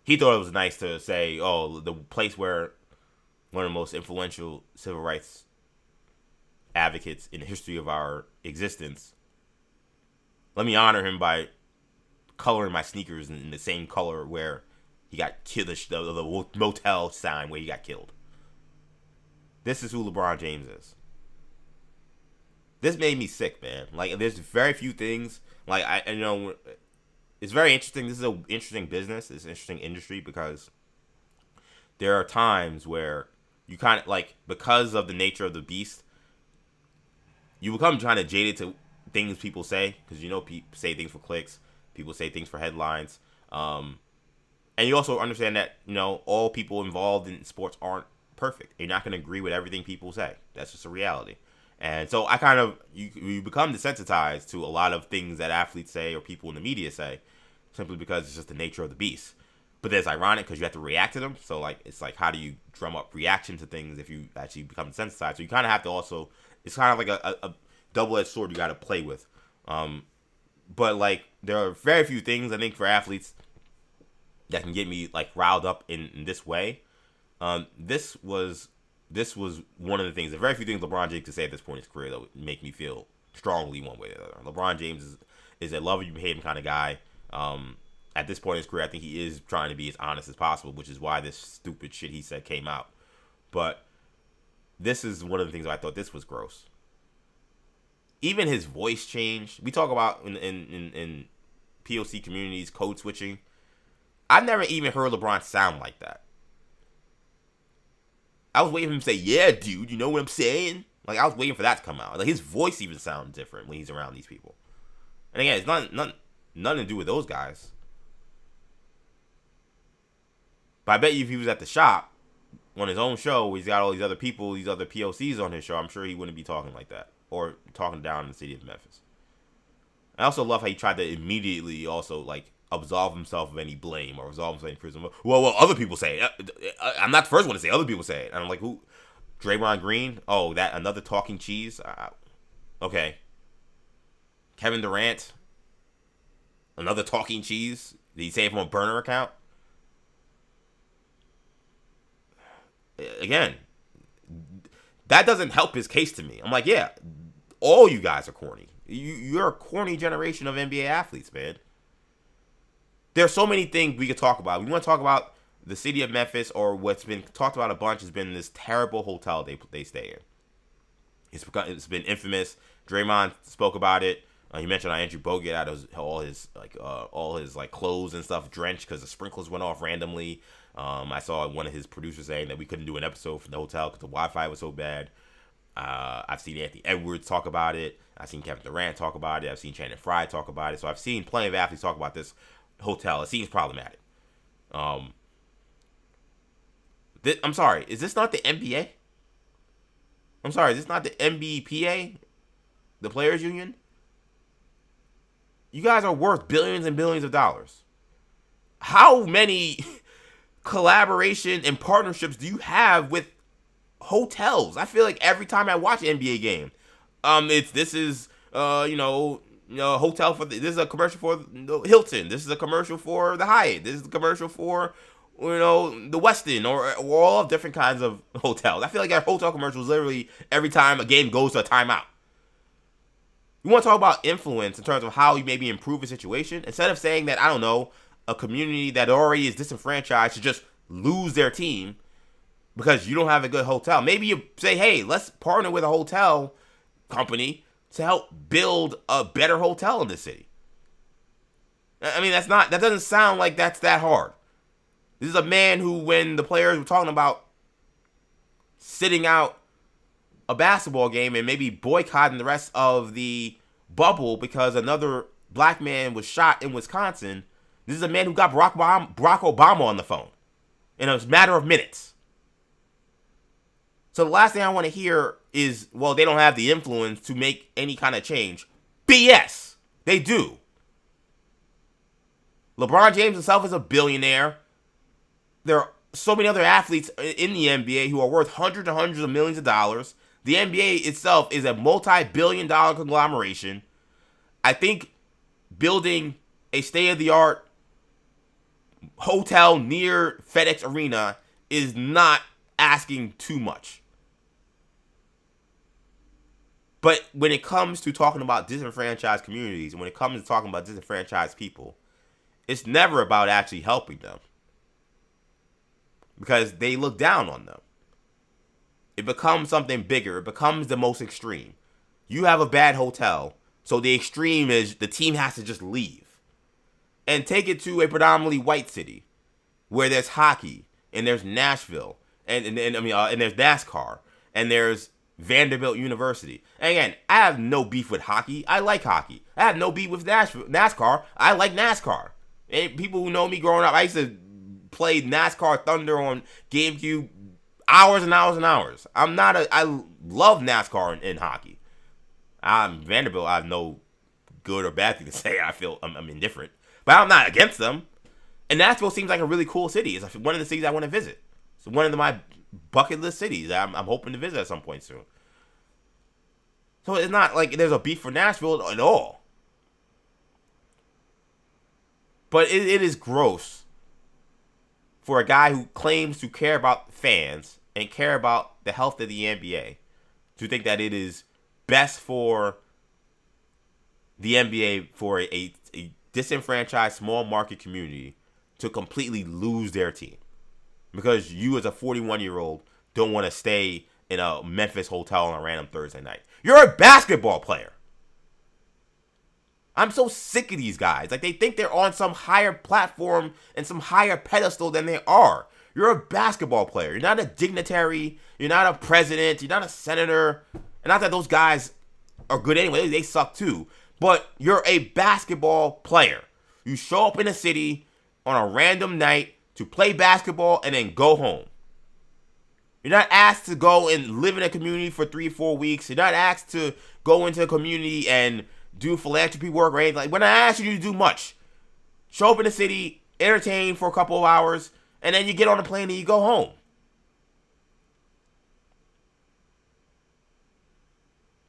He thought it was nice to say, oh, the place where one of the most influential civil rights advocates in the history of our existence, let me honor him by coloring my sneakers in the same color where he got killed, the motel sign where he got killed. This is who LeBron James is. This made me sick, man. Like, there's very few things, like, it's very interesting. This is an interesting business. It's an interesting industry because there are times where you kind of, like, because of the nature of the beast, you become kind of jaded to things people say, because people say things for clicks, people say things for headlines, and you also understand that all people involved in sports aren't perfect. You're not going to agree with everything people say. That's just a reality. And so I kind of you become desensitized to a lot of things that athletes say or people in the media say, simply because it's just the nature of the beast. But then it's ironic because you have to react to them. So like it's like, how do you drum up reaction to things if you actually become desensitized? So you kind of have to also. It's kind of like a double-edged sword you got to play with. But, like, there are very few things, I think, for athletes that can get me, like, riled up in this way. This was one of the things. There are very few things LeBron James could say at this point in his career that would make me feel strongly one way or the other. LeBron James is a love-you-hate him kind of guy. At this point in his career, I think he is trying to be as honest as possible, which is why this stupid shit he said came out. But this is one of the things that I thought this was gross. Even his voice changed. We talk about in POC communities code switching. I've never even heard LeBron sound like that. I was waiting for him to say, "Yeah, dude, you know what I'm saying?" Like I was waiting for that to come out. Like his voice even sounds different when he's around these people. And again, it's nothing to do with those guys. But I bet you if he was at the shop on his own show, where he's got all these other people, these other POCs on his show, I'm sure he wouldn't be talking like that or talking down in the city of Memphis. I also love how he tried to immediately also like absolve himself of any blame or absolve himself of any criticism. Well, other people say it. I'm not the first one to say it. Other people say it. And I'm like, who? Draymond Green? Oh, that another talking cheese? Okay. Kevin Durant? Another talking cheese? Did he say it from a burner account? Again, that doesn't help his case to me. I'm like, yeah, all you guys are corny. You're a corny generation of NBA athletes, man. There's so many things we could talk about. We want to talk about the city of Memphis, or what's been talked about a bunch has been this terrible hotel they stay in. It's been infamous. Draymond spoke about it. He mentioned how Andrew Bogut had all his clothes and stuff drenched because the sprinklers went off randomly. I saw one of his producers saying that we couldn't do an episode from the hotel because the Wi-Fi was so bad. I've seen Anthony Edwards talk about it. I've seen Kevin Durant talk about it. I've seen Channing Frye talk about it. So I've seen plenty of athletes talk about this hotel. It seems problematic. I'm sorry. Is this not the NBA? I'm sorry. Is this not the NBPA? The Players Union? You guys are worth billions and billions of dollars. How many collaboration and partnerships do you have with hotels? I feel like every time I watch an NBA game, this is hotel for this is a commercial for the Hilton. This is a commercial for the Hyatt. This is a commercial for the Westin or all of different kinds of hotels. I feel like a hotel commercial is literally every time a game goes to a timeout. You want to talk about influence in terms of how you maybe improve a situation? Instead of saying that, I don't know, a community that already is disenfranchised should just lose their team because you don't have a good hotel. Maybe you say, hey, let's partner with a hotel company to help build a better hotel in the city. I mean, that doesn't sound like that's that hard. This is a man who, when the players were talking about sitting out a basketball game and maybe boycotting the rest of the bubble because another black man was shot in Wisconsin, this is a man who got Barack Obama on the phone in a matter of minutes. So the last thing I want to hear is, well, they don't have the influence to make any kind of change. BS. They do. LeBron James himself is a billionaire. There are so many other athletes in the NBA who are worth hundreds and hundreds of millions of dollars. The NBA itself is a multi-billion-dollar conglomeration. I think building a state-of-the-art hotel near FedEx Arena is not asking too much. But when it comes to talking about disenfranchised communities, and when it comes to talking about disenfranchised people, it's never about actually helping them. Because they look down on them. It becomes something bigger. It becomes the most extreme. You have a bad hotel, so the extreme is the team has to just leave. And take it to a predominantly white city where there's hockey, and there's Nashville, and there's NASCAR, and there's Vanderbilt University. And again, I have no beef with hockey. I like hockey. I have no beef with NASCAR. I like NASCAR. And people who know me growing up, I used to play NASCAR Thunder on GameCube hours and hours and hours. I love NASCAR in hockey. Vanderbilt, I have no good or bad thing to say. I feel I'm indifferent. But I'm not against them. And Nashville seems like a really cool city. It's one of the cities I want to visit. It's one of my bucket list cities I'm hoping to visit at some point soon. So it's not like there's a beef for Nashville at all. But it is gross for a guy who claims to care about fans and care about the health of the NBA to think that it is best for the NBA for a disenfranchised small market community to completely lose their team because you as a 41-year-old don't want to stay in a Memphis hotel on a random Thursday night. You're a basketball player. I'm so sick of these guys. Like, they think they're on some higher platform and some higher pedestal than they are. You're a basketball player. You're not a dignitary. You're not a president. You're not a senator. And not that those guys are good anyway. They suck too. But you're a basketball player. You show up in a city on a random night to play basketball and then go home. You're not asked to go and live in a community for 3-4 weeks. You're not asked to go into a community and do philanthropy work or anything. Like, we're not asking you to do much. Show up in the city, entertain for a couple of hours, and then you get on the plane and you go home.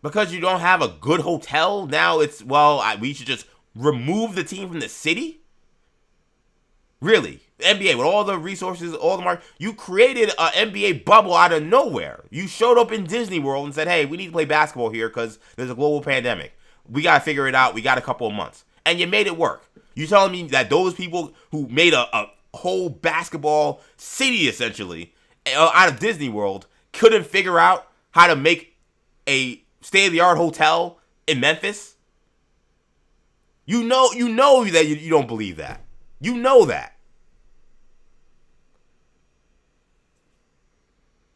Because you don't have a good hotel, now it's, we should just remove the team from the city? Really? The NBA, with all the resources, all the market, you created an NBA bubble out of nowhere. You showed up in Disney World and said, hey, we need to play basketball here because there's a global pandemic. We got to figure it out. We got a couple of months. And you made it work. You telling me that those people who made a whole basketball city, essentially, out of Disney World, couldn't figure out how to make a state-of-the-art hotel in Memphis? You know that you don't believe that. You know that.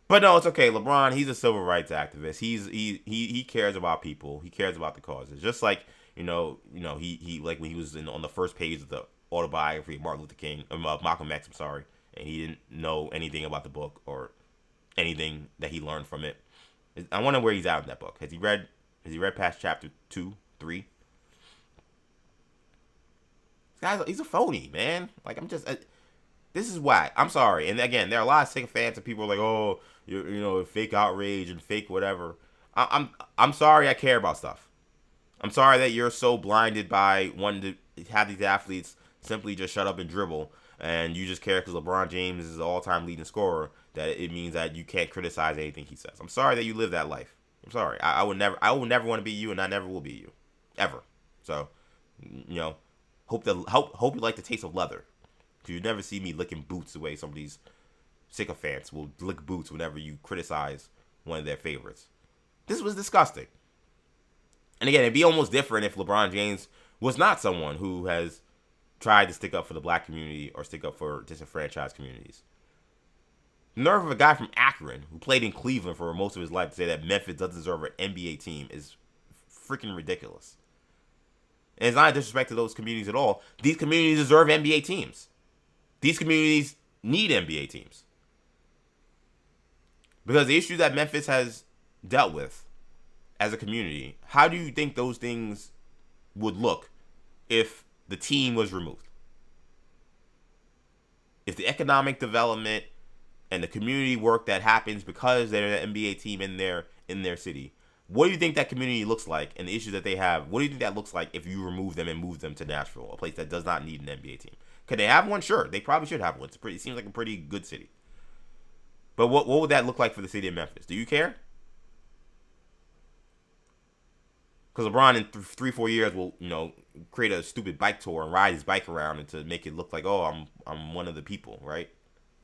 But no, it's okay. LeBron, he's a civil rights activist. He cares about people. He cares about the causes. Just like, he like when he was on the first page of the autobiography of Martin Luther King, Malcolm X, and he didn't know anything about the book or anything that he learned from it. I wonder where he's at in that book. Has he read past chapter 2, 3? He's a phony, man. Like, this is why. I'm sorry. And again, there are a lot of sycophants and people are like, oh, fake outrage and fake whatever. I'm sorry I care about stuff. I'm sorry that you're so blinded by wanting to have these athletes simply just shut up and dribble, and you just care because LeBron James is the all-time leading scorer, that it means that you can't criticize anything he says. I'm sorry that you live that life. I'm sorry. I will never want to be you, and I never will be you. Ever. So, hope you like the taste of leather. You never see me licking boots the way some of these sycophants will lick boots whenever you criticize one of their favorites. This was disgusting. And again, it'd be almost different if LeBron James was not someone who has tried to stick up for the black community or stick up for disenfranchised communities. The nerve of a guy from Akron who played in Cleveland for most of his life to say that Memphis doesn't deserve an NBA team is freaking ridiculous. And it's not a disrespect to those communities at all. These communities deserve NBA teams. These communities need NBA teams. Because the issue that Memphis has dealt with as a community, how do you think those things would look if the team was removed? If the economic development and the community work that happens because they're an NBA team in their city, what do you think that community looks like and the issues that they have? What do you think that looks like if you remove them and move them to Nashville, a place that does not need an NBA team? Could they have one? Sure, they probably should have one. It seems like a pretty good city. But what would that look like for the city of Memphis? Do you care? Because LeBron in 3-4 years will, create a stupid bike tour and ride his bike around and to make it look like, oh, I'm one of the people, right?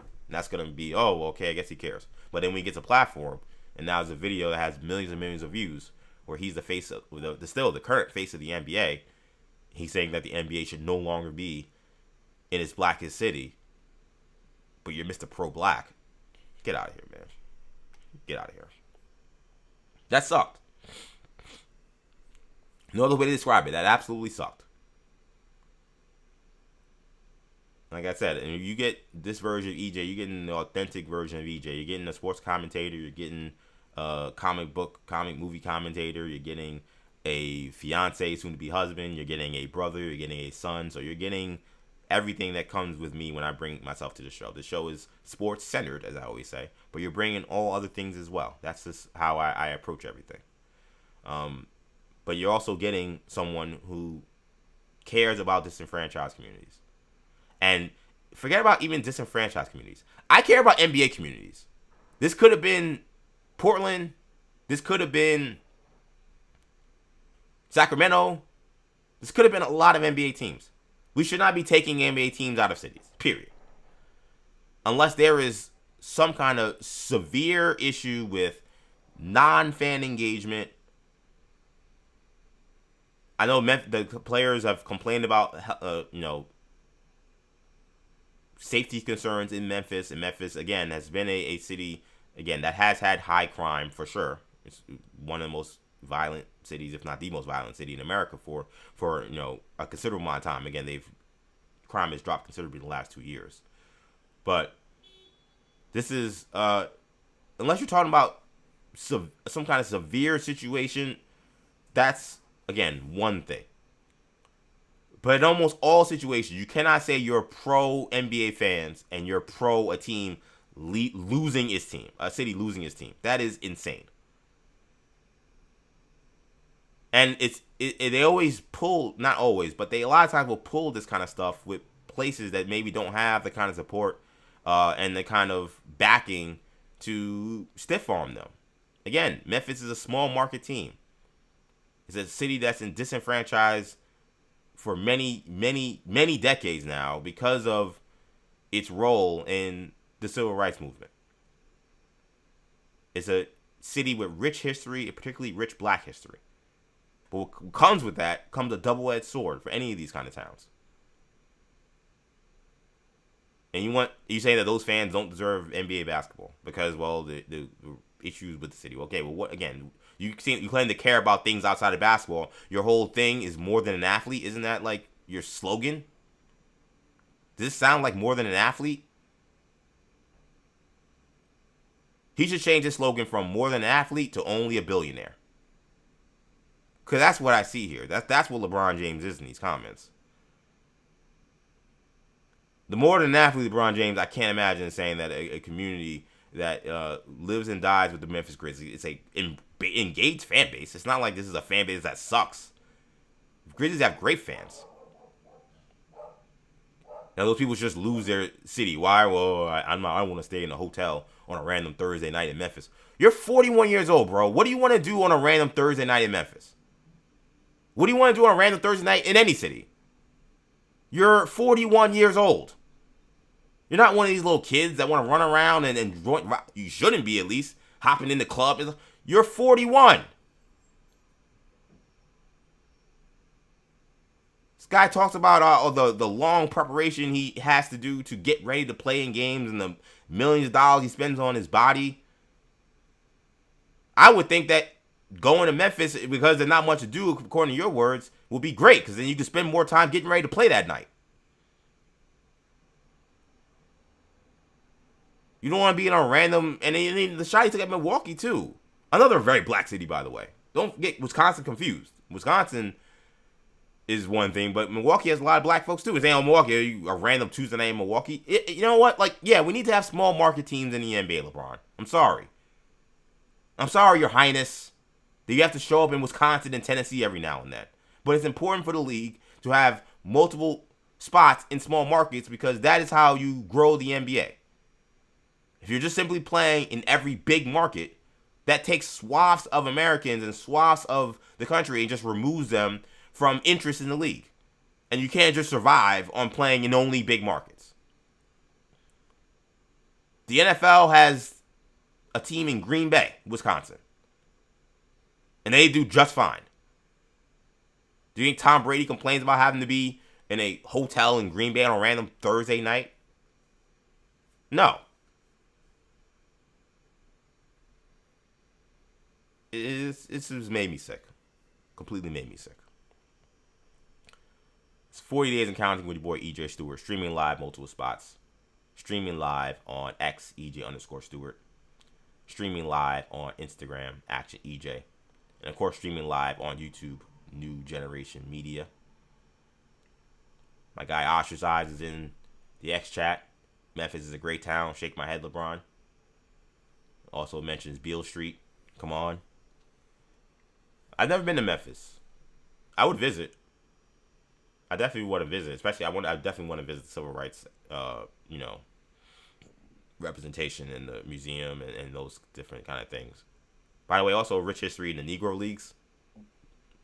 And that's gonna be, oh, okay, I guess he cares. But then when he gets a platform, and now there's a video that has millions and millions of views, where he's the face of the current face of the NBA, he's saying that the NBA should no longer be in its blackest city, but you're Mr. Pro-Black. Get out of here, man. Get out of here. That sucked. No other way to describe it. That absolutely sucked. Like I said, and you get this version of EJ, you're getting the authentic version of EJ. You're getting a sports commentator. You're getting a comic movie commentator. You're getting a fiance, soon-to-be husband. You're getting a brother. You're getting a son. So you're getting everything that comes with me when I bring myself to the show. The show is sports-centered, as I always say. But you're bringing all other things as well. That's just how I approach everything. But you're also getting someone who cares about disenfranchised communities. And forget about even disenfranchised communities. I care about NBA communities. This could have been Portland. This could have been Sacramento. This could have been a lot of NBA teams. We should not be taking NBA teams out of cities, period. Unless there is some kind of severe issue with non-fan engagement. I know the players have complained about, safety concerns in Memphis. And Memphis, again, has been a city, again, that has had high crime for sure. It's one of the most violent cities, if not the most violent city in America for a considerable amount of time. Again, crime has dropped considerably in the last 2 years. But this is, unless you're talking about some kind of severe situation, that's, again, one thing. But in almost all situations, you cannot say you're pro NBA fans and you're pro a team losing its team, a city losing its team. That is insane. And they always pull, not always, but they a lot of times will pull this kind of stuff with places that maybe don't have the kind of support and the kind of backing to stiff arm them. Again, Memphis is a small market team. It's a city that's in disenfranchised for many, many, many decades now because of its role in the civil rights movement. It's a city with rich history, particularly rich black history. But what comes with that comes a double-edged sword for any of these kind of towns. And you saying that those fans don't deserve NBA basketball because, well, the issues with the city. Okay, well, what again? You claim to care about things outside of basketball. Your whole thing is more than an athlete. Isn't that like your slogan? Does this sound like more than an athlete? He should change his slogan from more than an athlete to only a billionaire. Because that's what I see here. That's what LeBron James is in these comments. The more than an athlete LeBron James, I can't imagine saying that a community that lives and dies with the Memphis Grizzlies, it's a engaged fan base. It's not like this is a fan base that sucks. Grizzlies have great fans. Now those people just lose their city. Why? Well, I don't want to stay in a hotel on a random Thursday night in Memphis. You're 41 years old, bro. What do you want to do on a random Thursday night in Memphis? What do you want to do on a random Thursday night in any city? You're 41 years old. You're not one of these little kids that want to run around and you shouldn't be, at least, hopping in the club. You're 41. This guy talks about the long preparation he has to do to get ready to play in games and the millions of dollars he spends on his body. I would think that going to Memphis, because there's not much to do, according to your words, would be great, because then you can spend more time getting ready to play that night. You don't want to be in a random, and the shot he took at Milwaukee too. Another very black city, by the way. Don't get Wisconsin confused. Wisconsin is one thing, but Milwaukee has a lot of black folks too. It's ain't Milwaukee, a random Tuesday night in Milwaukee. You know what? Like, yeah, we need to have small market teams in the NBA, LeBron. I'm sorry, Your Highness, that you have to show up in Wisconsin and Tennessee every now and then. But it's important for the league to have multiple spots in small markets because that is how you grow the NBA. If you're just simply playing in every big market, that takes swaths of Americans and swaths of the country and just removes them from interest in the league. And you can't just survive on playing in only big markets. The NFL has a team in Green Bay, Wisconsin. And they do just fine. Do you think Tom Brady complains about having to be in a hotel in Green Bay on a random Thursday night? No. It's just made me sick. Completely made me sick. It's 40 Days and Counting with your boy EJ Stewart. Streaming live multiple spots. Streaming live on X, EJ_Stewart. Streaming live on Instagram, Action EJ. And of course, streaming live on YouTube, New Generation Media. My guy Ostracized is in the X chat. Memphis is a great town. Shake my head, LeBron. Also mentions Beale Street. Come on. I've never been to Memphis. I would visit. I definitely want to visit. Especially, I definitely want to visit the civil rights, representation in the museum and those different kind of things. By the way, also rich history in the Negro Leagues.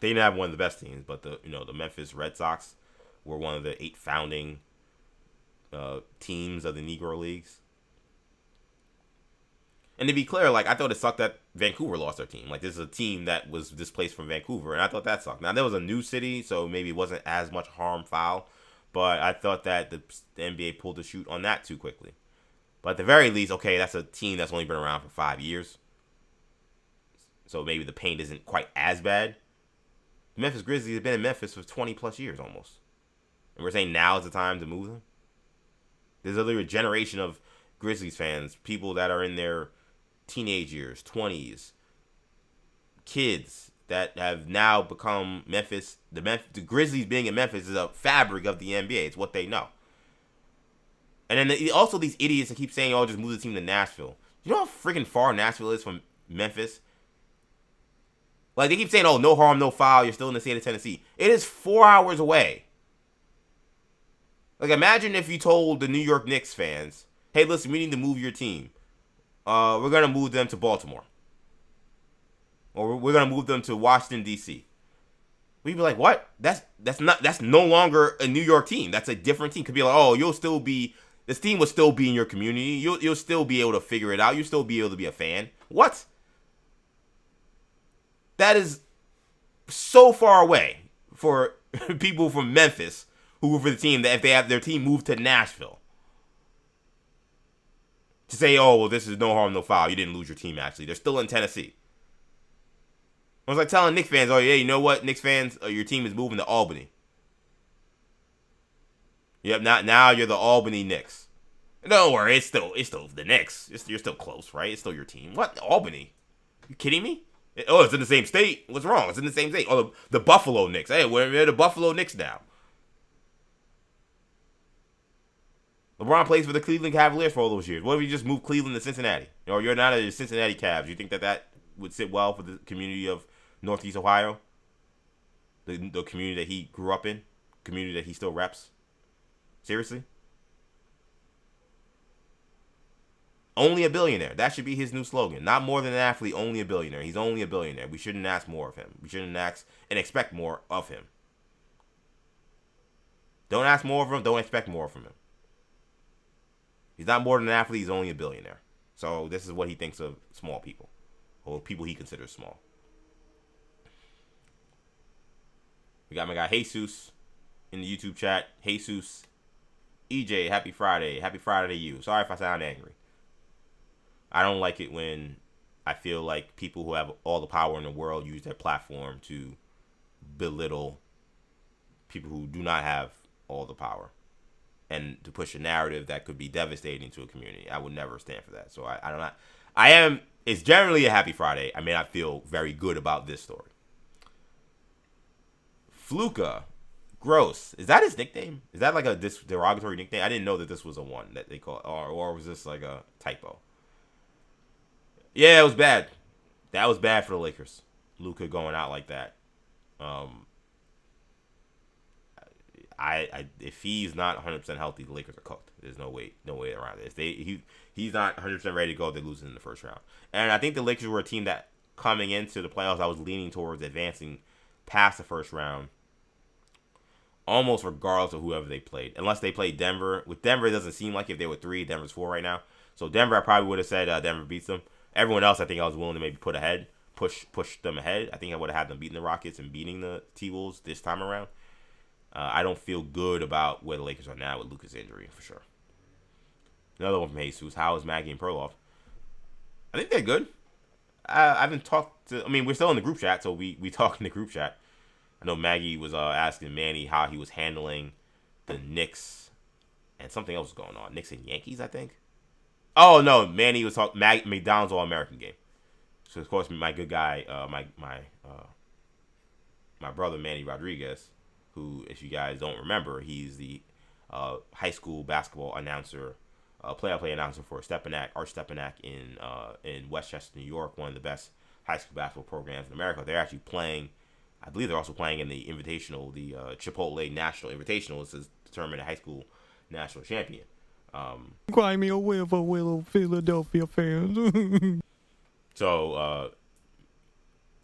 They didn't have one of the best teams, but the Memphis Red Sox were one of the 8 founding teams of the Negro Leagues. And to be clear, like, I thought it sucked that Vancouver lost their team. Like, this is a team that was displaced from Vancouver, and I thought that sucked. Now, there was a new city, so maybe it wasn't as much harm foul, but I thought that the NBA pulled the chute on that too quickly. But at the very least, okay, that's a team that's only been around for 5 years, so maybe the pain isn't quite as bad. The Memphis Grizzlies have been in Memphis for 20-plus years almost. And we're saying now is the time to move them? There's literally a generation of Grizzlies fans, people that are in their teenage years, 20s, kids that have now become Memphis. The Grizzlies being in Memphis is a fabric of the NBA. It's what they know. And then also these idiots that keep saying, oh, just move the team to Nashville. You know how freaking far Nashville is from Memphis? Like, they keep saying, oh, no harm, no foul. You're still in the state of Tennessee. It is 4 hours away. Like, imagine if you told the New York Knicks fans, hey, listen, we need to move your team. We're going to move them to Baltimore. Or we're going to move them to Washington, D.C. We'd be like, what? That's no longer a New York team. That's a different team. Could be like, oh, this team will still be in your community. You'll still be able to figure it out. You'll still be able to be a fan. What? That is so far away for people from Memphis who were for the team that if they have their team moved to Nashville. To say, oh, well, this is no harm, no foul. You didn't lose your team, actually. They're still in Tennessee. I was like telling Knicks fans, oh, yeah, you know what, Knicks fans, your team is moving to Albany. Yep, now you're the Albany Knicks. Don't worry, it's still the Knicks. You're still close, right? It's still your team. What? Albany? You kidding me? Oh, it's in the same state. What's wrong? It's in the same state. Oh, the Buffalo Knicks. Hey, we're the Buffalo Knicks now. LeBron plays for the Cleveland Cavaliers for all those years. What if you just moved Cleveland to Cincinnati? Or you're not a Cincinnati Cavs. You think that would sit well for the community of Northeast Ohio? The community that he grew up in? Community that he still reps? Seriously? Only a billionaire. That should be his new slogan. Not more than an athlete, only a billionaire. He's only a billionaire. We shouldn't ask more of him. We shouldn't ask and expect more of him. Don't ask more of him. Don't expect more from him. He's not more than an athlete. He's only a billionaire. So this is what he thinks of small people. Or people he considers small. We got my guy Jesus in the YouTube chat. Jesus. EJ, happy Friday. Happy Friday to you. Sorry if I sound angry. I don't like it when I feel like people who have all the power in the world use their platform to belittle people who do not have all the power and to push a narrative that could be devastating to a community. I would never stand for that. So it's generally a happy Friday. I may not feel very good about this story. Fluka, gross. Is that his nickname? Is that like a derogatory nickname? I didn't know that this was a one that they call it, or was this like a typo? Yeah, it was bad. That was bad for the Lakers. Luka going out like that. If he's not 100% healthy, the Lakers are cooked. There's no way around this. He's not 100% ready to go. They're losing in the first round. And I think the Lakers were a team that coming into the playoffs, I was leaning towards advancing past the first round, almost regardless of whoever they played, unless they played Denver. With Denver, it doesn't seem like if they were 3, Denver's 4 right now. So Denver, I probably would have said Denver beats them. Everyone else, I think I was willing to maybe push them ahead. I think I would have had them beating the Rockets and beating the T-Wolves this time around. I don't feel good about where the Lakers are now with Luka's injury, for sure. Another one from Jesus. How is Maggie and Perloff? I think they're good. I haven't talked to... I mean, we're still in the group chat, so we talk in the group chat. I know Maggie was asking Manny how he was handling the Knicks and something else was going on. Knicks and Yankees, I think. Oh, no. Manny was talking... McDonald's All-American game. So, of course, my good guy, my brother, Manny Rodriguez, who, if you guys don't remember, he's the high school basketball announcer, play-by-play announcer for Arch Stepanak in Westchester, New York, one of the best high school basketball programs in America. They're actually playing, I believe they're also playing in the Invitational, the Chipotle National Invitational. This is to determine a high school national champion. Cry me a river, willow, Philadelphia fans. So,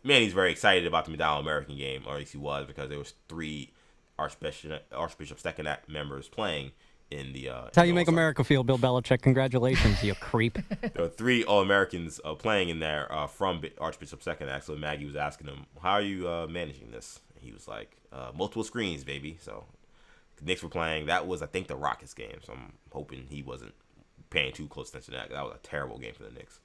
Manny's very excited about the McDonald American game, or at least he was, because there was 3 Archbishop Stepanak members playing in the... That's how you make America feel, Bill Belichick. Congratulations, you creep. There were 3 All-Americans playing in there from Archbishop Stepanak, so Maggie was asking him, how are you managing this? And he was like, multiple screens, baby. So the Knicks were playing. That was, I think, the Rockets game, so I'm hoping he wasn't paying too close attention to that. That was a terrible game for the Knicks.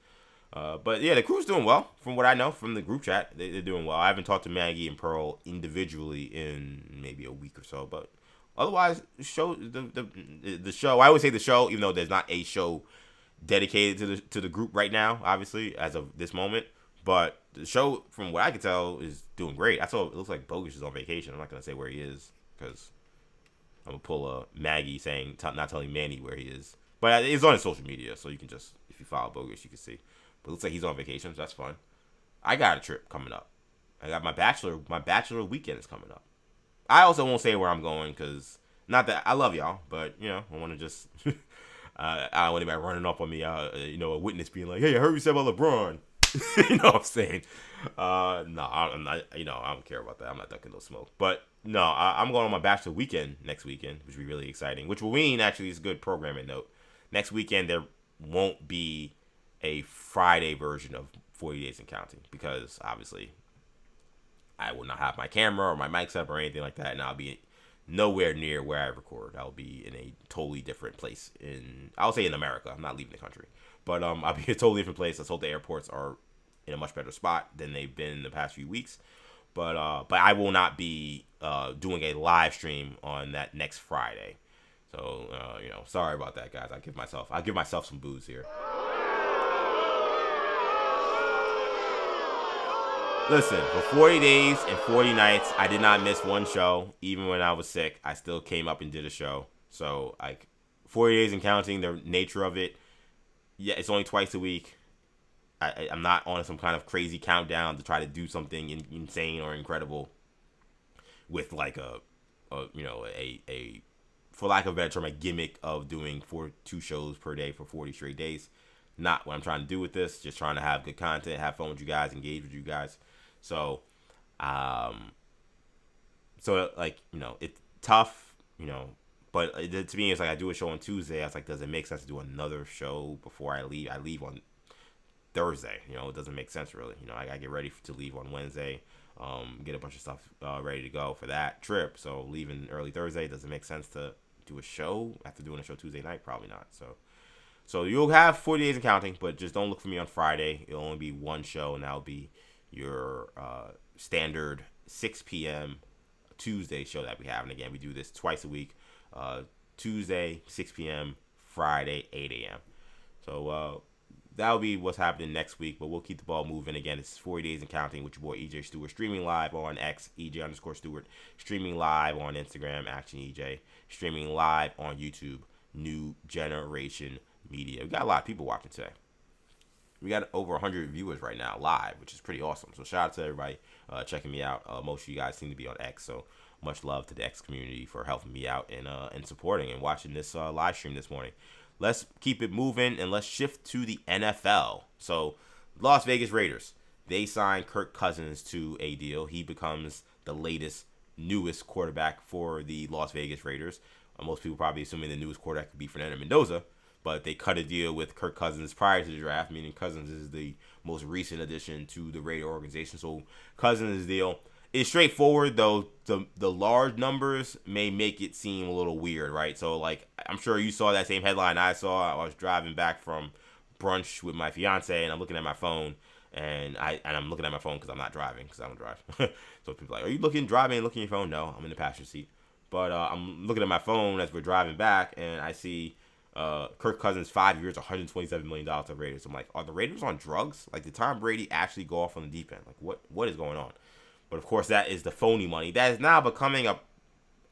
But yeah, the crew's doing well. From what I know from the group chat, they're doing well. I haven't talked to Maggie and Pearl individually in maybe a week or so, but otherwise, the show. I always say the show, even though there's not a show dedicated to the group right now, obviously as of this moment. But the show, from what I can tell, is doing great. I saw it looks like Bogus is on vacation. I'm not gonna say where he is because I'm gonna pull a Maggie saying not telling Manny where he is, but it's on his social media, so you can just, if you follow Bogus, you can see. But it looks like he's on vacation, so that's fun. I got a trip coming up. I got my bachelor weekend is coming up. I also won't say where I'm going because not that I love y'all, but I want to just I don't want anybody running up on me. A witness being like, "Hey, I heard you said about LeBron." You know what I'm saying? No, I'm not. I don't care about that. I'm not ducking no smoke. But no, I'm going on my bachelor weekend next weekend, which will be really exciting. Which will mean actually is a good programming note. Next weekend there won't be a Friday version of 40 Days and Counting because obviously I will not have my camera or my mic set up or anything like that, and I'll be nowhere near where I record. I'll be in a totally different place I'll say in America. I'm not leaving the country. But I'll be a totally different place. Let's hope the airports are in a much better spot than they've been in the past few weeks. But I will not be doing a live stream on that next Friday. So sorry about that, guys. I'll give myself some booze here. Listen, for 40 days and 40 nights, I did not miss one show. Even when I was sick, I still came up and did a show. So, 40 days and counting, the nature of it, yeah, it's only twice a week. I'm not on some kind of crazy countdown to try to do something insane or incredible with a for lack of a better term, a gimmick of doing 2 shows per day for 40 straight days. Not what I'm trying to do with this. Just trying to have good content, have fun with you guys, engage with you guys. So, it's tough, but to me, it's like I do a show on Tuesday. I was like, does it make sense to do another show before I leave? I leave on Thursday. It doesn't make sense really. I get ready to leave on Wednesday, get a bunch of stuff ready to go for that trip. So leaving early Thursday, does it make sense to do a show after doing a show Tuesday night? Probably not. So you'll have 40 days and counting, but just don't look for me on Friday. It'll only be one show, and that'll be your standard 6 p.m. Tuesday show that we have. And again, we do this twice a week. Tuesday, 6 p.m., Friday, 8 a.m. So that'll be what's happening next week, but we'll keep the ball moving. Again, it's 40 Days and Counting with your boy EJ Stewart, streaming live on X, EJ_Stewart, streaming live on Instagram, Action EJ, streaming live on YouTube, New Generation Media. We got a lot of people watching today. We got over 100 viewers right now live, which is pretty awesome. So shout out to everybody checking me out. Most of you guys seem to be on X, so much love to the X community for helping me out and supporting and watching this live stream this morning. Let's keep it moving and let's shift to the NFL. So Las Vegas Raiders, they signed Kirk Cousins to a deal. He becomes the newest quarterback for the Las Vegas Raiders. Most people probably assuming the newest quarterback could be Fernando Mendoza. But they cut a deal with Kirk Cousins prior to the draft, meaning Cousins is the most recent addition to the Raider organization. So Cousins' deal is straightforward, though the large numbers may make it seem a little weird, right? So, I'm sure you saw that same headline I saw. I was driving back from brunch with my fiance, and I'm looking at my phone, and I'm looking at my phone because I'm not driving, because I don't drive. So people are like, are you driving and looking at your phone? No, I'm in the passenger seat. But I'm looking at my phone as we're driving back, and I see Kirk Cousins 5 years, $127 million to the Raiders. I'm like, are the Raiders on drugs? Did Tom Brady actually go off on the deep end? What is going on? But of course, that is the phony money. That is now becoming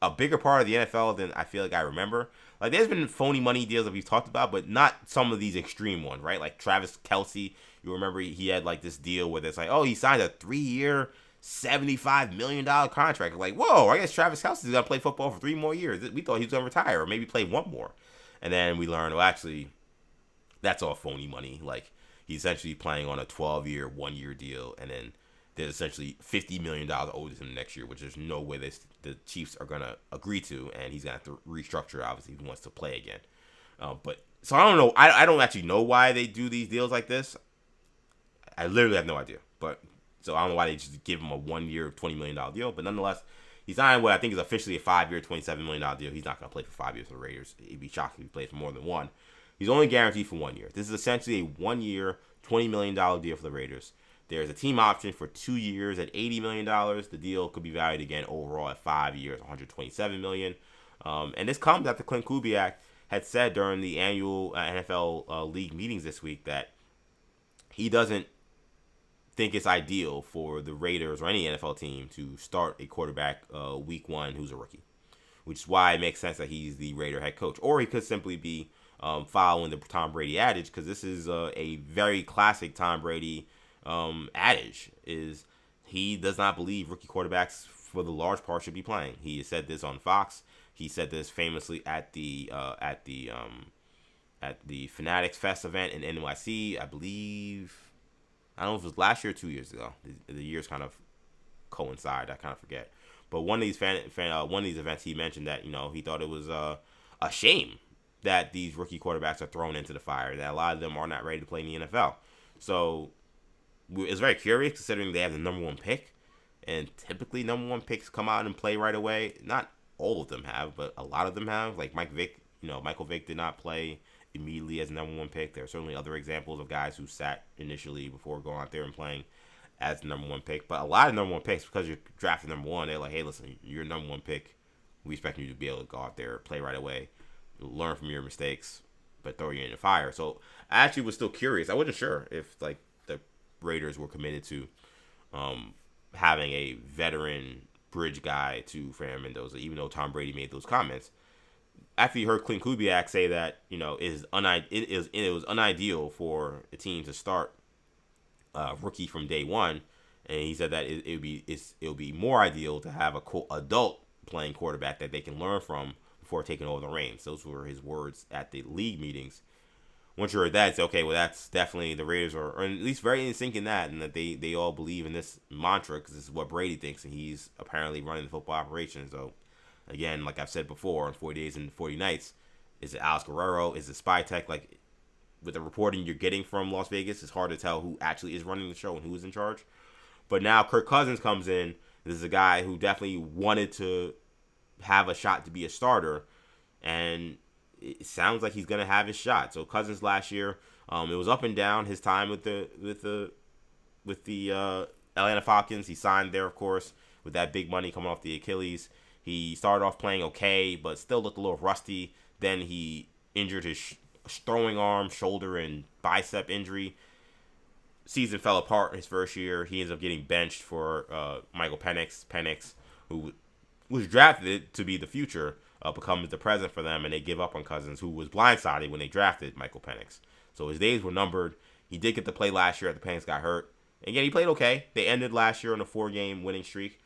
a bigger part of the NFL than I feel like I remember. There's been phony money deals that we've talked about, but not some of these extreme ones, right? Like Travis Kelce, you remember he had this deal where it's he signed a 3-year, $75 million contract. Whoa, I guess Travis Kelce is going to play football for 3 more years. We thought he was going to retire or maybe play 1 more. And then we learned, well, actually, that's all phony money. He's essentially playing on a 12-year, 1-year deal, and then there's essentially $50 million owed to him next year, which there's no way the Chiefs are going to agree to, and he's going to have to restructure, obviously, if he wants to play again. So I don't know. I don't actually know why they do these deals like this. I literally have no idea. So I don't know why they just give him a 1-year, $20 million deal, but nonetheless, he signed what I think is officially a 5-year, $27 million deal. He's not going to play for 5 years for the Raiders. It'd be shocking if he plays for more than 1. He's only guaranteed for 1 year. This is essentially a 1-year, $20 million deal for the Raiders. There's a team option for 2 years at $80 million. The deal could be valued again overall at 5 years, $127 million. And this comes after Clint Kubiak had said during the annual NFL league meetings this week that he doesn't think it's ideal for the Raiders or any NFL team to start a quarterback week 1 who's a rookie, which is why it makes sense that he's the Raider head coach. Or he could simply be following the Tom Brady adage, because this is a very classic Tom Brady adage, is he does not believe rookie quarterbacks for the large part should be playing. He has said this on Fox. He said this famously at the Fanatics Fest event in NYC. I believe, I don't know if it was last year or 2 years ago. The years kind of coincide. I kind of forget. But one of these one of these events, he mentioned that he thought it was a shame that these rookie quarterbacks are thrown into the fire. That a lot of them are not ready to play in the NFL. So it's very curious considering they have the number 1 pick, and typically number 1 picks come out and play right away. Not all of them have, but a lot of them have. Like Michael Vick did not play immediately as the number 1 pick. There are certainly other examples of guys who sat initially before going out there and playing as the number 1 pick. But a lot of number 1 picks, because you're drafted number 1, they're like, hey, listen, you're number 1 pick. We expect you to be able to go out there, play right away, learn from your mistakes, but throw you in the fire. So I actually was still curious. I wasn't sure if the Raiders were committed to having a veteran bridge guy to Fernando Mendoza, even though Tom Brady made those comments. After you heard Clint Kubiak say that, it was unideal for the team to start rookie from day one, and he said that it would be more ideal to have a quote adult playing quarterback that they can learn from before taking over the reins. Those were his words at the league meetings. Once you heard that, it's okay. Well, that's definitely the Raiders are, or at least very in sync in that, and that they all believe in this mantra because this is what Brady thinks, and he's apparently running the football operation. So, again, like I've said before, on 40 Days and 40 Nights, is it Alex Guerrero? Is it Spy Tech? Like, with the reporting you're getting from Las Vegas, it's hard to tell who actually is running the show and who is in charge. But now Kirk Cousins comes in. This is a guy who definitely wanted to have a shot to be a starter, and it sounds like he's gonna have his shot. So Cousins last year, it was up and down his time with the Atlanta Falcons. He signed there, of course, with that big money coming off the Achilles. He started off playing okay, but still looked a little rusty. Then he injured his throwing arm, shoulder, and bicep injury. Season fell apart his first year. He ends up getting benched for Michael Penix, who was drafted to be the future, becomes the present for them, and they give up on Cousins, who was blindsided when they drafted Michael Penix. So his days were numbered. He did get to play last year after Penix got hurt. Again, he played okay. They ended last year on a 4-game winning streak.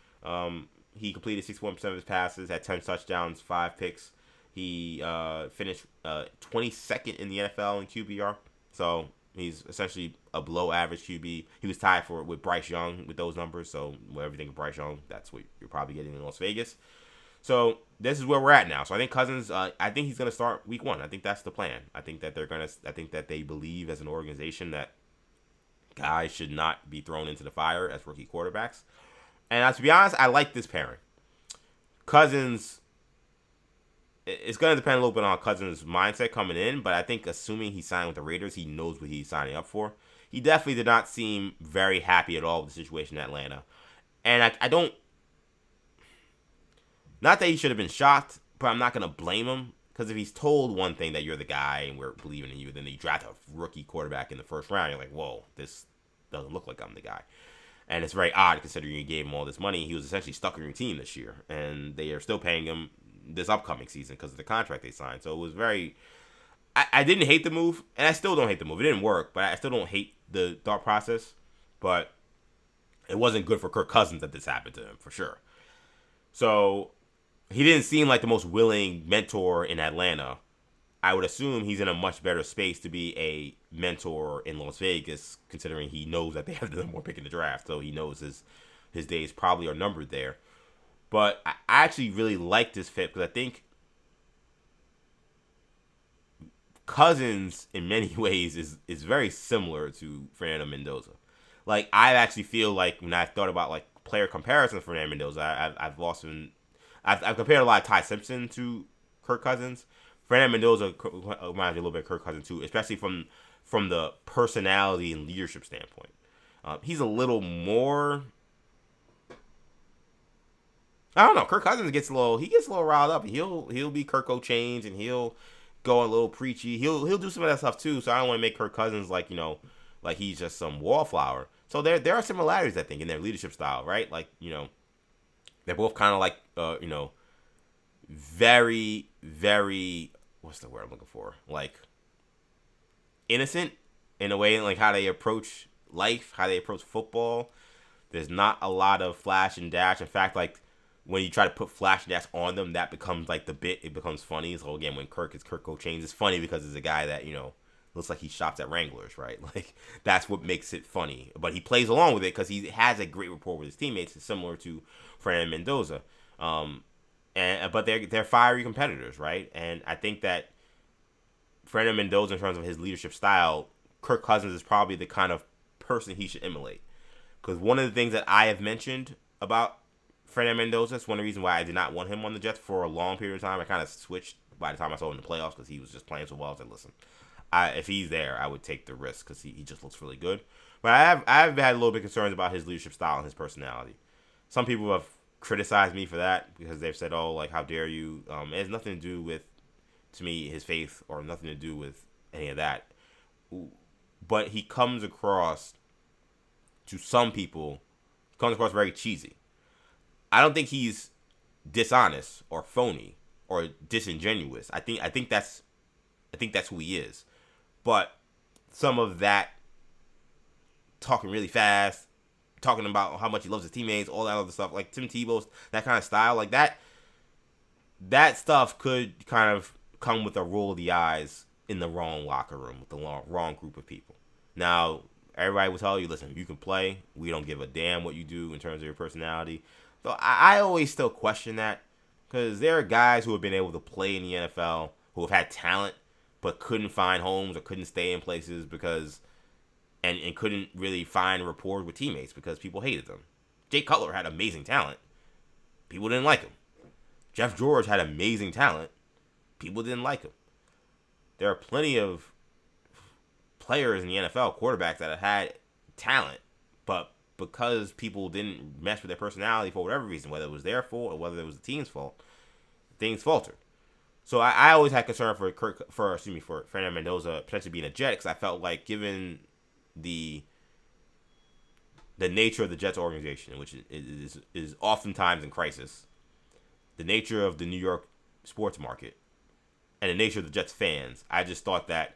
He completed 61% of his passes, had 10 touchdowns, 5 picks. He finished 22nd in the NFL in QBR. So he's essentially a below-average QB. He was tied with Bryce Young with those numbers. So whatever you think of Bryce Young, that's what you're probably getting in Las Vegas. So this is where we're at now. So I think Cousins, I think he's going to start week 1. I think that's the plan. I think that they believe as an organization that guys should not be thrown into the fire as rookie quarterbacks. And to be honest, I like this pairing. Cousins, it's going to depend a little bit on Cousins' mindset coming in, but I think assuming he signed with the Raiders, he knows what he's signing up for. He definitely did not seem very happy at all with the situation in Atlanta. And I don't, not that he should have been shocked, but I'm not going to blame him, because if he's told one thing, that you're the guy and we're believing in you, then you draft a rookie quarterback in the first round, you're like, whoa, this doesn't look like I'm the guy. And it's very odd considering you gave him all this money. He was essentially stuck on your team this year, and they are still paying him this upcoming season because of the contract they signed. So it was very, I didn't hate the move, and I still don't hate the move. It didn't work, but I still don't hate the thought process. But it wasn't good for Kirk Cousins that this happened to him, for sure. So he didn't seem like the most willing mentor in Atlanta. I would assume he's in a much better space to be a mentor in Las Vegas, considering he knows that they have the number 1 pick in the draft. So he knows his days probably are numbered there. But I actually really like this fit because I think Cousins, in many ways, is very similar to Fernando Mendoza. Like, I actually feel like when I thought about like player comparisons for Fernando Mendoza, I've compared a lot of Ty Simpson to Kirk Cousins. Fernando Mendoza reminds me a little bit of Kirk Cousins too, especially from the personality and leadership standpoint. He's a little more, I don't know. Kirk Cousins gets a little riled up. He'll be Kirk O'Change, and he'll go a little preachy. He'll do some of that stuff too. So I don't want to make Kirk Cousins like he's just some wallflower. So there are similarities, I think, in their leadership style, right? Like, they're both kind of like very, very, what's the word I'm looking for? Like, innocent in a way, like how they approach life, how they approach football. There's not a lot of flash and dash. In fact, like when you try to put flash and dash on them, that becomes like the bit. It becomes funny. So again, when Kirk James, it's funny because it's a guy that looks like he shops at Wranglers, right? Like that's what makes it funny. But he plays along with it because he has a great rapport with his teammates. It's similar to Fernando Mendoza. But they're fiery competitors, right? And I think that Fernando Mendoza, in terms of his leadership style, Kirk Cousins is probably the kind of person he should emulate. Because one of the things that I have mentioned about Fernando Mendoza, it's one of the reasons why I did not want him on the Jets for a long period of time. I kind of switched by the time I saw him in the playoffs because he was just playing so well. I was like, listen, if he's there, I would take the risk because he just looks really good. But I've had a little bit of concerns about his leadership style and his personality. Some people have criticized me for that because they've said, oh, like, how dare you? It has nothing to do with, to me, his faith or nothing to do with any of that. But he comes across, to some people, very cheesy. I don't think he's dishonest or phony or disingenuous. I think that's who he is. But some of that talking really fast, talking about how much he loves his teammates, all that other stuff, like Tim Tebow's, that kind of style, like that stuff could kind of come with a roll of the eyes in the wrong locker room with the wrong group of people. Now, everybody will tell you, listen, you can play. We don't give a damn what you do in terms of your personality. So I always still question that because there are guys who have been able to play in the NFL who have had talent but couldn't find homes or couldn't stay in places because and couldn't really find rapport with teammates because people hated them. Jay Cutler had amazing talent. People didn't like him. Jeff George had amazing talent. People didn't like him. There are plenty of players in the NFL, quarterbacks, that have had talent, but because people didn't mess with their personality for whatever reason, whether it was their fault or whether it was the team's fault, things faltered. So I always had concern for Fernando Mendoza potentially being a Jet because I felt like given the nature of the Jets organization, which is oftentimes in crisis, the nature of the New York sports market, and the nature of the Jets fans, I just thought that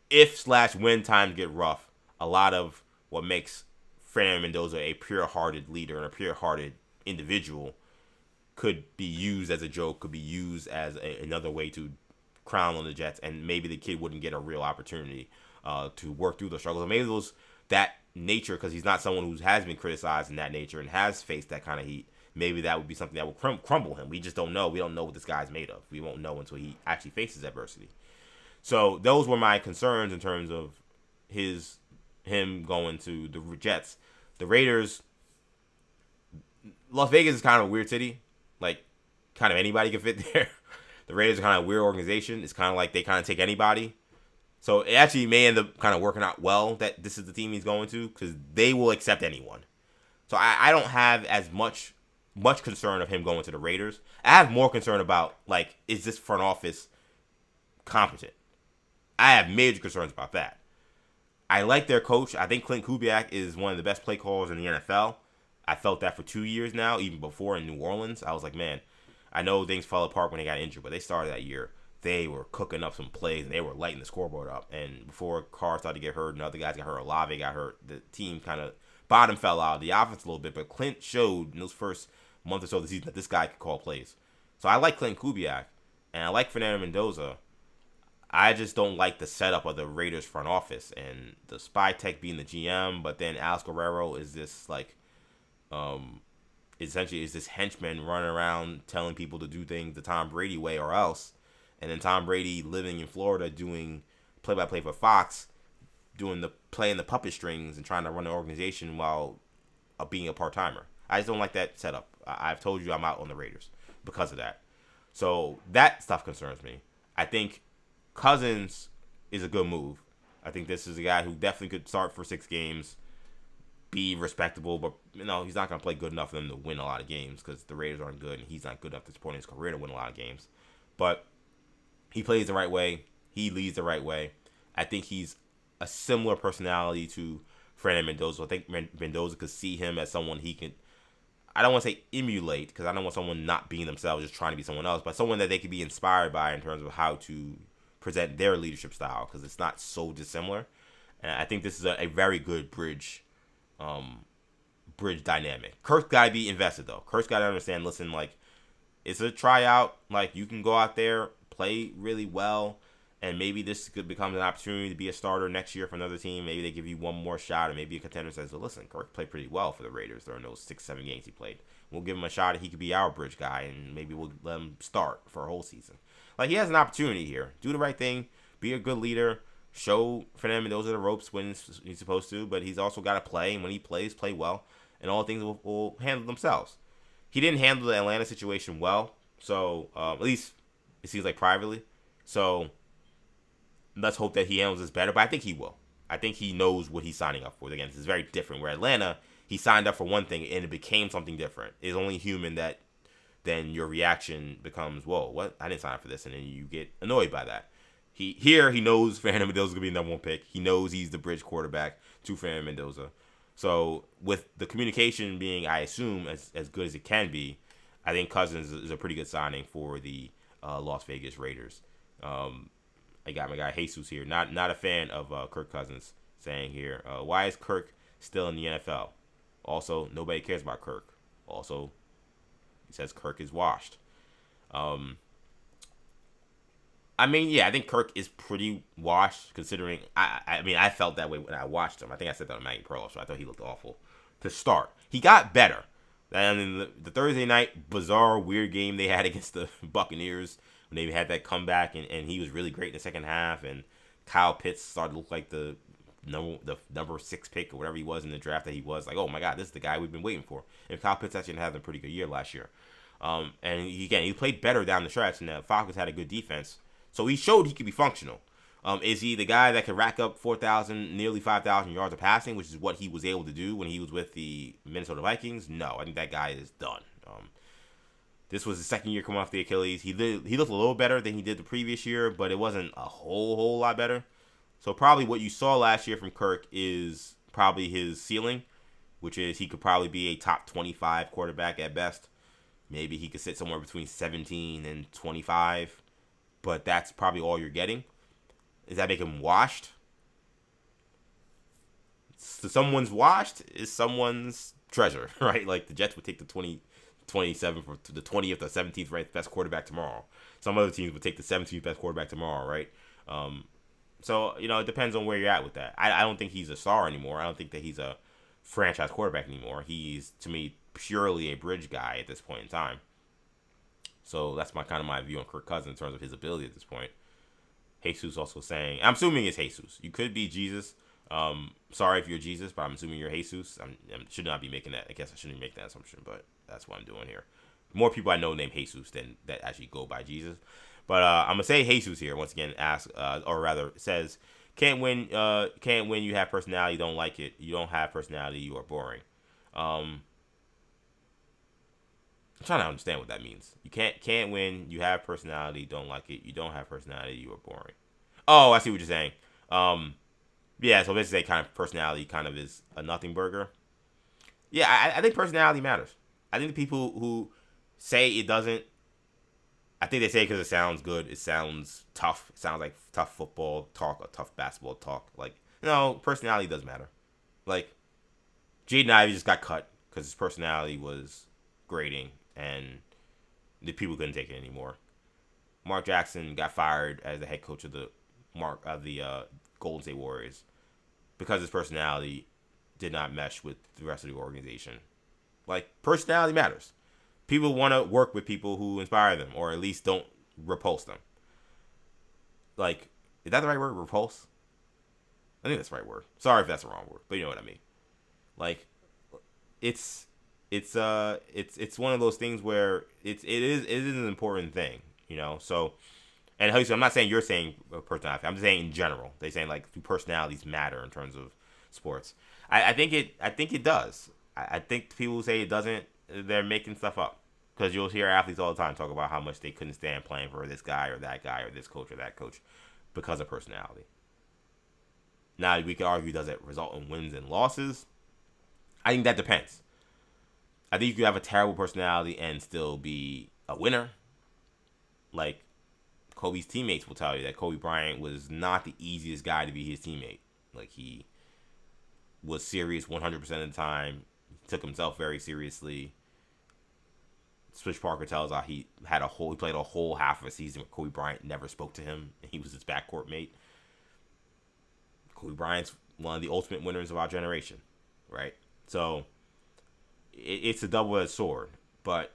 if/when times get rough, a lot of what makes Fernando Mendoza a pure-hearted leader and a pure-hearted individual could be used as a joke, could be used as another way to crown on the Jets, and maybe the kid wouldn't get a real opportunity to work through the struggles. Or maybe that nature, because he's not someone who has been criticized in that nature and has faced that kind of heat, maybe that would be something that would crumble him. We just don't know. We don't know what this guy's made of. We won't know until he actually faces adversity. So those were my concerns in terms of him going to the Jets. The Raiders, Las Vegas is kind of a weird city. Like, kind of anybody can fit there. The Raiders are kind of a weird organization. It's kind of like they kind of take anybody. So it actually may end up kind of working out well that this is the team he's going to because they will accept anyone. So I don't have as much concern of him going to the Raiders. I have more concern about, like, is this front office competent? I have major concerns about that. I like their coach. I think Clint Kubiak is one of the best play callers in the NFL. I felt that for 2 years now, even before in New Orleans. I was like, man, I know things fell apart when they got injured, but they started that year. They were cooking up some plays, and they were lighting the scoreboard up. And before Carr started to get hurt and other guys got hurt, Olave got hurt, the team kind of bottom fell out, the offense a little bit. But Clint showed in those first month or so of the season that this guy could call plays. So I like Clint Kubiak, and I like Fernando Mendoza. I just don't like the setup of the Raiders front office and the spy tech being the GM, but then Alex Guerrero is this like, essentially is this henchman running around telling people to do things the Tom Brady way or else, and then Tom Brady living in Florida doing play-by-play for Fox, playing the puppet strings and trying to run an organization while being a part-timer. I just don't like that setup. I've told you I'm out on the Raiders because of that. So that stuff concerns me. I think Cousins is a good move. I think this is a guy who definitely could start for 6 games, be respectable, but he's not going to play good enough for them to win a lot of games because the Raiders aren't good, and he's not good enough at this point in his career to win a lot of games. But he plays the right way. He leads the right way. I think he's a similar personality to Fernando Mendoza. I think Mendoza could see him as someone he can, I don't want to say emulate, because I don't want someone not being themselves, just trying to be someone else, but someone that they could be inspired by in terms of how to present their leadership style, because it's not so dissimilar. And I think this is a very good bridge bridge dynamic. Kirk's got to be invested, though. Kirk's got to understand, listen, like, it's a tryout. Like, you can go out there, play really well, and maybe this could become an opportunity to be a starter next year for another team. Maybe they give you one more shot, or maybe a contender says, well, listen, Kirk played pretty well for the Raiders during those 6-7 games he played. We'll give him a shot, and he could be our bridge guy, and maybe we'll let him start for a whole season. Like, he has an opportunity here. Do the right thing. Be a good leader. Show Fernando Mendoza the ropes when he's supposed to, but he's also got to play, and when he plays, play well, and all things will handle themselves. He didn't handle the Atlanta situation well, so at least it seems like privately. So let's hope that he handles this better, but I think he will. I think he knows what he's signing up for. Again, this is very different. Where Atlanta, he signed up for one thing, and it became something different. It's only human that then your reaction becomes, whoa, what? I didn't sign up for this, and then you get annoyed by that. He knows Fernando Mendoza is going to be the number one pick. He knows he's the bridge quarterback to Fernando Mendoza. So with the communication being, I assume, as good as it can be, I think Cousins is a pretty good signing for the Las Vegas Raiders. I got my guy Jesus here. Not a fan of Kirk Cousins, saying here, why is Kirk still in the NFL? Also, nobody cares about Kirk. Also, he says Kirk is washed. I mean, yeah, I think Kirk is pretty washed, considering, I mean, I felt that way when I watched him. I think I said that on Maggie Pearl, so I thought he looked awful to start. He got better. And in the Thursday night, bizarre, weird game they had against the Buccaneers, when they had that comeback, and he was really great in the second half, and Kyle Pitts started to look like the number 6 pick or whatever he was in the draft that he was. Like, oh my God, this is the guy we've been waiting for. And Kyle Pitts actually had a pretty good year last year. And he played better down the stretch, and the Falcons had a good defense. So he showed he could be functional. Is he the guy that could rack up 4,000, nearly 5,000 yards of passing, which is what he was able to do when he was with the Minnesota Vikings? No, I think that guy is done. This was his second year coming off the Achilles. He looked a little better than he did the previous year, but it wasn't a whole lot better. So probably what you saw last year from Kirk is probably his ceiling, which is he could probably be a top 25 quarterback at best. Maybe he could sit somewhere between 17 and 25. But that's probably all you're getting. Does that make him washed? So someone's washed is someone's treasure, right? Like the Jets would take the 27th or the 20th or 17th right best quarterback tomorrow. Some other teams would take the 17th best quarterback tomorrow, right? So, it depends on where you're at with that. I don't think he's a star anymore. I don't think that he's a franchise quarterback anymore. He's, to me, purely a bridge guy at this point in time. So that's my view on Kirk Cousins in terms of his ability at this point. Jesus also saying, I'm assuming it's Jesus. You could be Jesus. Sorry if you're Jesus, but I'm assuming you're Jesus. I should not be making that. I guess I shouldn't make that assumption, but that's what I'm doing here. More people I know named Jesus than that actually go by Jesus. But I'm gonna say Jesus here once again. Says, can't win. You have personality. You don't like it. You don't have personality. You are boring. I'm trying to understand what that means. You can't win. You have personality. Don't like it. You don't have personality. You are boring. Oh, I see what you're saying. Yeah. So basically, kind of personality kind of is a nothing burger. Yeah, I think personality matters. I think the people who say it doesn't, I think they say it because it sounds good. It sounds tough. It sounds like tough football talk or tough basketball talk. Like, no, personality does matter. Like, Jaden Ivey just got cut because his personality was grating. And the people couldn't take it anymore. Mark Jackson got fired as the head coach of the Golden State Warriors because his personality did not mesh with the rest of the organization. Like, personality matters. People want to work with people who inspire them, or at least don't repulse them. Like, is that the right word? Repulse? I think that's the right word. Sorry if that's the wrong word, but you know what I mean. Like, it's one of those things where it is an important thing, So, and I'm not saying you're saying personality. I'm just saying in general. They're saying like do personalities matter in terms of sports. I think it does. I think people who say it doesn't, they're making stuff up, because you'll hear athletes all the time talk about how much they couldn't stand playing for this guy or this coach or that coach because of personality. Now we could argue, does it result in wins and losses? I think that depends. I think you could have a terrible personality and still be a winner. Like, Kobe's teammates will tell you that Kobe Bryant was not the easiest guy to be his teammate. Like, he was serious 100% of the time. took himself very seriously. Swish Parker tells us he played a whole half of a season where Kobe Bryant never spoke to him, and he was his backcourt mate. Kobe Bryant's one of the ultimate winners of our generation, right? So it's a double-edged sword, but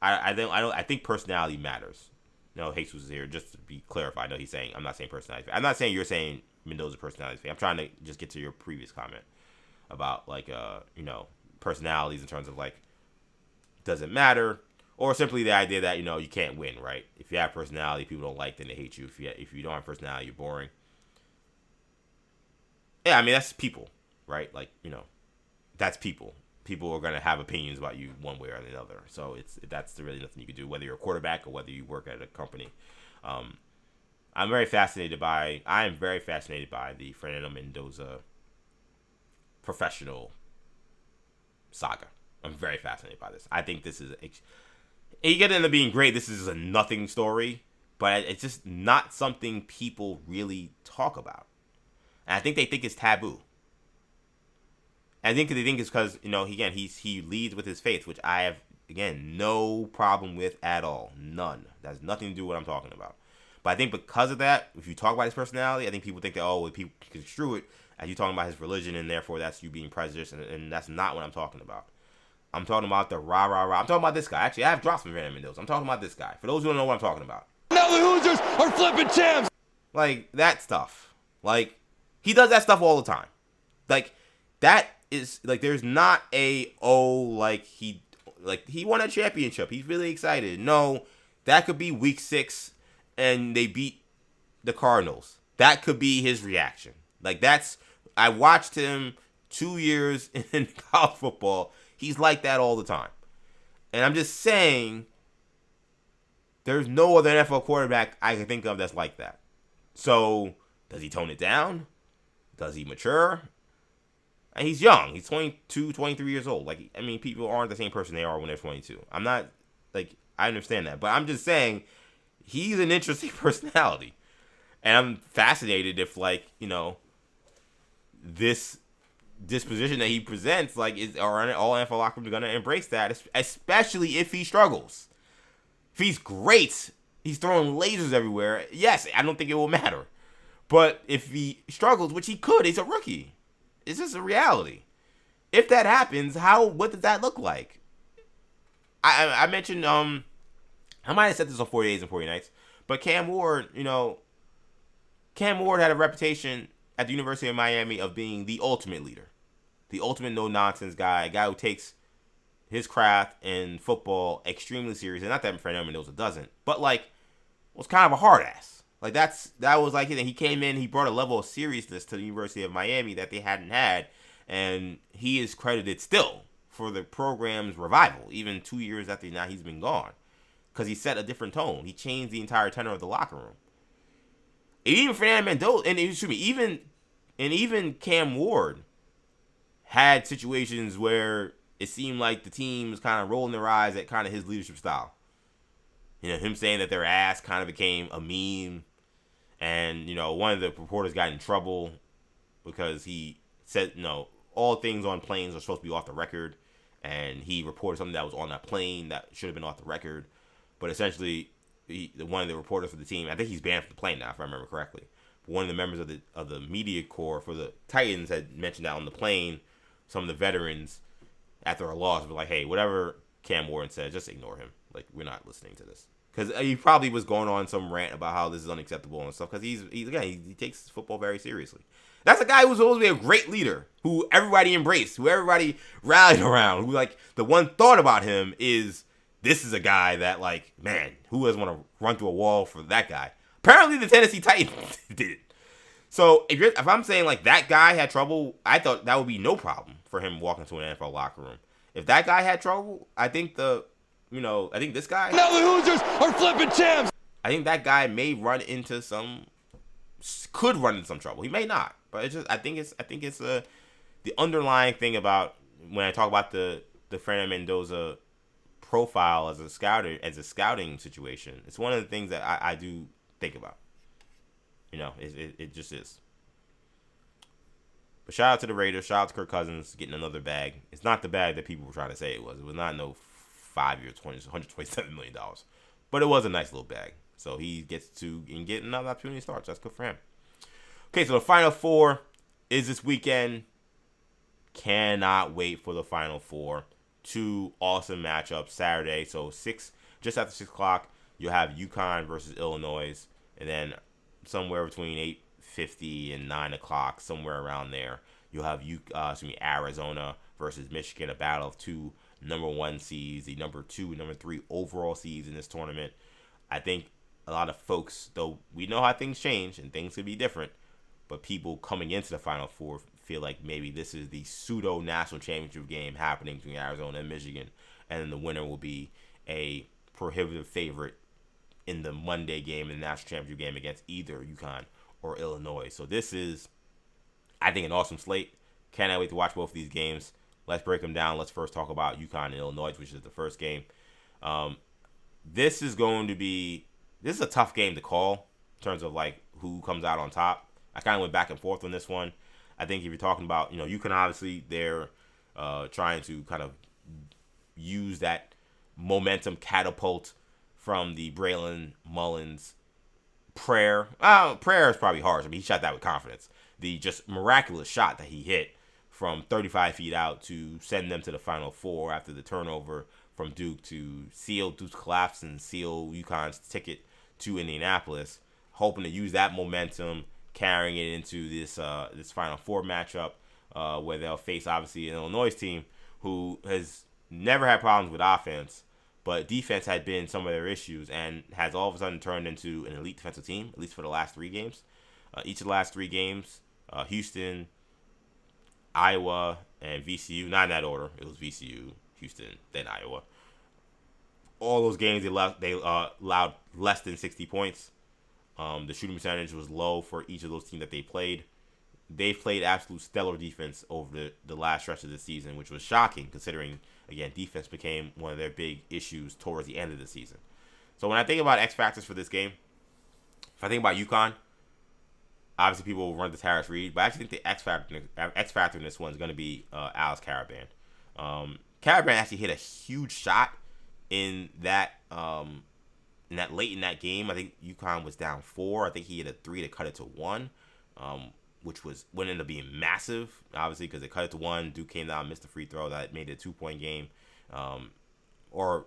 I think personality matters. No, Jesus is here just to be clarified. No, he's saying I'm not saying personality. I'm not saying you're saying Mendoza personality. I'm trying to just get to your previous comment about like personalities in terms of like does it matter, or simply the idea that you can't win, right? If you have personality, people don't like, then they hate you. If you don't have personality, you're boring. Yeah, I mean that's people, right? Like that's people. People are gonna have opinions about you one way or the other. So that's really nothing you can do, whether you're a quarterback or whether you work at a company. I am very fascinated by the Fernando Mendoza professional saga. I'm very fascinated by this. I think this is you get into being great. This is a nothing story, but it's just not something people really talk about. And I think they think it's taboo. I think they think it's because again he leads with his faith, which I have no problem with at all. None. That has nothing to do with what I'm talking about. But I think because of that, if you talk about his personality, I think people think that people construe it as you talking about his religion, and therefore that's you being prejudiced, and that's not what I'm talking about. I'm talking about the rah rah rah. I'm talking about this guy. Actually, I have drops from Fernando Mendoza. I'm talking about this guy. For those who don't know what I'm talking about. Now the Hoosiers are flipping champs. Like that stuff. Like he does that stuff all the time. Like that is like there's not he won a championship. He's really excited. No, that could be week 6 and they beat the Cardinals. That could be his reaction. Like I watched him 2 years in college football. He's like that all the time. And I'm just saying there's no other NFL quarterback I can think of that's like that. So does he tone it down? Does he mature? And he's young. He's 22, 23 years old. Like, I mean, people aren't the same person they are when they're 22. I'm not, like, I understand that. But I'm just saying, he's an interesting personality. And I'm fascinated if, like, this disposition that he presents, like, are all NFL locker rooms going to embrace that, especially if he struggles. If he's great, he's throwing lasers everywhere, yes, I don't think it will matter. But if he struggles, which he could, he's a rookie. It's just a reality. If that happens, what does that look like? I mentioned, I might have said this on 40 Days and 40 Nights, but Cam Ward had a reputation at the University of Miami of being the ultimate leader. The ultimate no-nonsense guy, a guy who takes his craft and football extremely serious. And not that Fernando Mendoza doesn't, but, like, was kind of a hard ass. Like, that was like, he came in, he brought a level of seriousness to the University of Miami that they hadn't had, and he is credited still for the program's revival, even 2 years after now he's been gone, because he set a different tone. He changed the entire tenor of the locker room. And even Fernando Mendoza, even Cam Ward had situations where it seemed like the team was kind of rolling their eyes at kind of his leadership style. Him saying that their ass kind of became a meme. And, one of the reporters got in trouble because he said, all things on planes are supposed to be off the record. And he reported something that was on that plane that should have been off the record. But essentially, one of the reporters for the team, I think he's banned from the plane now, if I remember correctly. But one of the members of the media corps for the Titans had mentioned that on the plane. Some of the veterans, after a loss, were like, hey, whatever Cam Warren said, just ignore him. Like, we're not listening to this. Because he probably was going on some rant about how this is unacceptable and stuff. Because he takes football very seriously. That's a guy who's supposed to be a great leader, who everybody embraced, who everybody rallied around, who, like, the one thought about him is, this is a guy that, like, man, who doesn't want to run through a wall for that guy? Apparently the Tennessee Titans did it. So if I'm saying, like, that guy had trouble, I thought that would be no problem for him walking into an NFL locker room. If that guy had trouble, I think this guy. Now the Hoosiers are flipping champs. I think that guy may could run into some trouble. He may not, but it's just I think it's the underlying thing about when I talk about the Fernando Mendoza profile as a scouting situation. It's one of the things that I do think about. It just is. But shout out to the Raiders. Shout out to Kirk Cousins getting another bag. It's not the bag that people were trying to say it was. It was not no 5-year, $127 million. But it was a nice little bag. So he gets to get another opportunity to start. So that's good for him. Okay, so the Final Four is this weekend. Cannot wait for the Final Four. 2 awesome matchups Saturday. So just after 6 o'clock, you'll have UConn versus Illinois. And then somewhere between 8:50 and 9 o'clock, somewhere around there, you'll have Arizona versus Michigan, a battle of 2 number 1 seeds, the number 2 and number 3 overall seeds in this tournament. I think a lot of folks, though we know how things change and things could be different, but people coming into the Final Four feel like maybe this is the pseudo national championship game happening between Arizona and Michigan, and then the winner will be a prohibitive favorite in the Monday game, in the national championship game against either UConn or Illinois. So this is, I think, an awesome slate. Cannot wait to watch both of these games. Let's break them down. Let's first talk about UConn and Illinois, which is the first game. This is a tough game to call in terms of like who comes out on top. I kind of went back and forth on this one. I think if you're talking about, UConn, obviously they're trying to kind of use that momentum catapult from the Braylon Mullins prayer. Prayer is probably harsh. I mean, he shot that with confidence. The just miraculous shot that he hit from 35 feet out to send them to the Final Four after the turnover from Duke to seal Duke's collapse and seal UConn's ticket to Indianapolis, hoping to use that momentum, carrying it into this Final Four matchup where they'll face, obviously, an Illinois team who has never had problems with offense, but defense had been some of their issues and has all of a sudden turned into an elite defensive team, at least for the last 3 games. Each of the last 3 games, Houston, Iowa, and VCU, not in that order. It was VCU, Houston, then Iowa. All those games, they allowed less than 60 points. The shooting percentage was low for each of those teams that they played. They've played absolute stellar defense over the last stretch of the season, which was shocking considering, again, defense became one of their big issues towards the end of the season. So when I think about X factors for this game, if I think about UConn, obviously people will run to Harris Reed, but I actually think the X factor in this one is going to be Alex Karaban. Karaban actually hit a huge shot in that late in that game. I think UConn was down 4. I think he hit a 3 to cut it to 1, which would end up being massive, obviously, because it cut it to 1. Duke came down, missed the free throw that made it a 2-point game. Or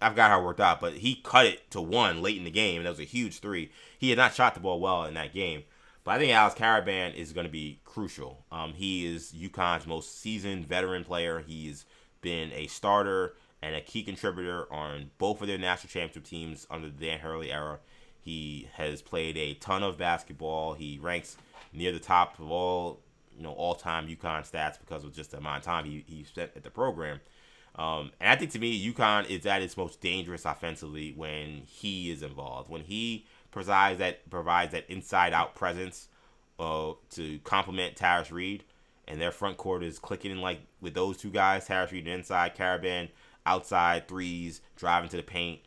I forgot how it worked out, but he cut it to 1 late in the game, and that was a huge 3. He had not shot the ball well in that game. But I think Alex Karaban is going to be crucial. He is UConn's most seasoned veteran player. He's been a starter and a key contributor on both of their national championship teams under the Dan Hurley era. He has played a ton of basketball. He ranks near the top of all-time UConn stats because of just the amount of time he spent at the program. And I think, to me, UConn is at its most dangerous offensively when he is involved. When he provides that inside-out presence to complement Harris Reed, and their front court is clicking like with those 2 guys, Harris Reed inside, Karaban outside, threes, driving to the paint,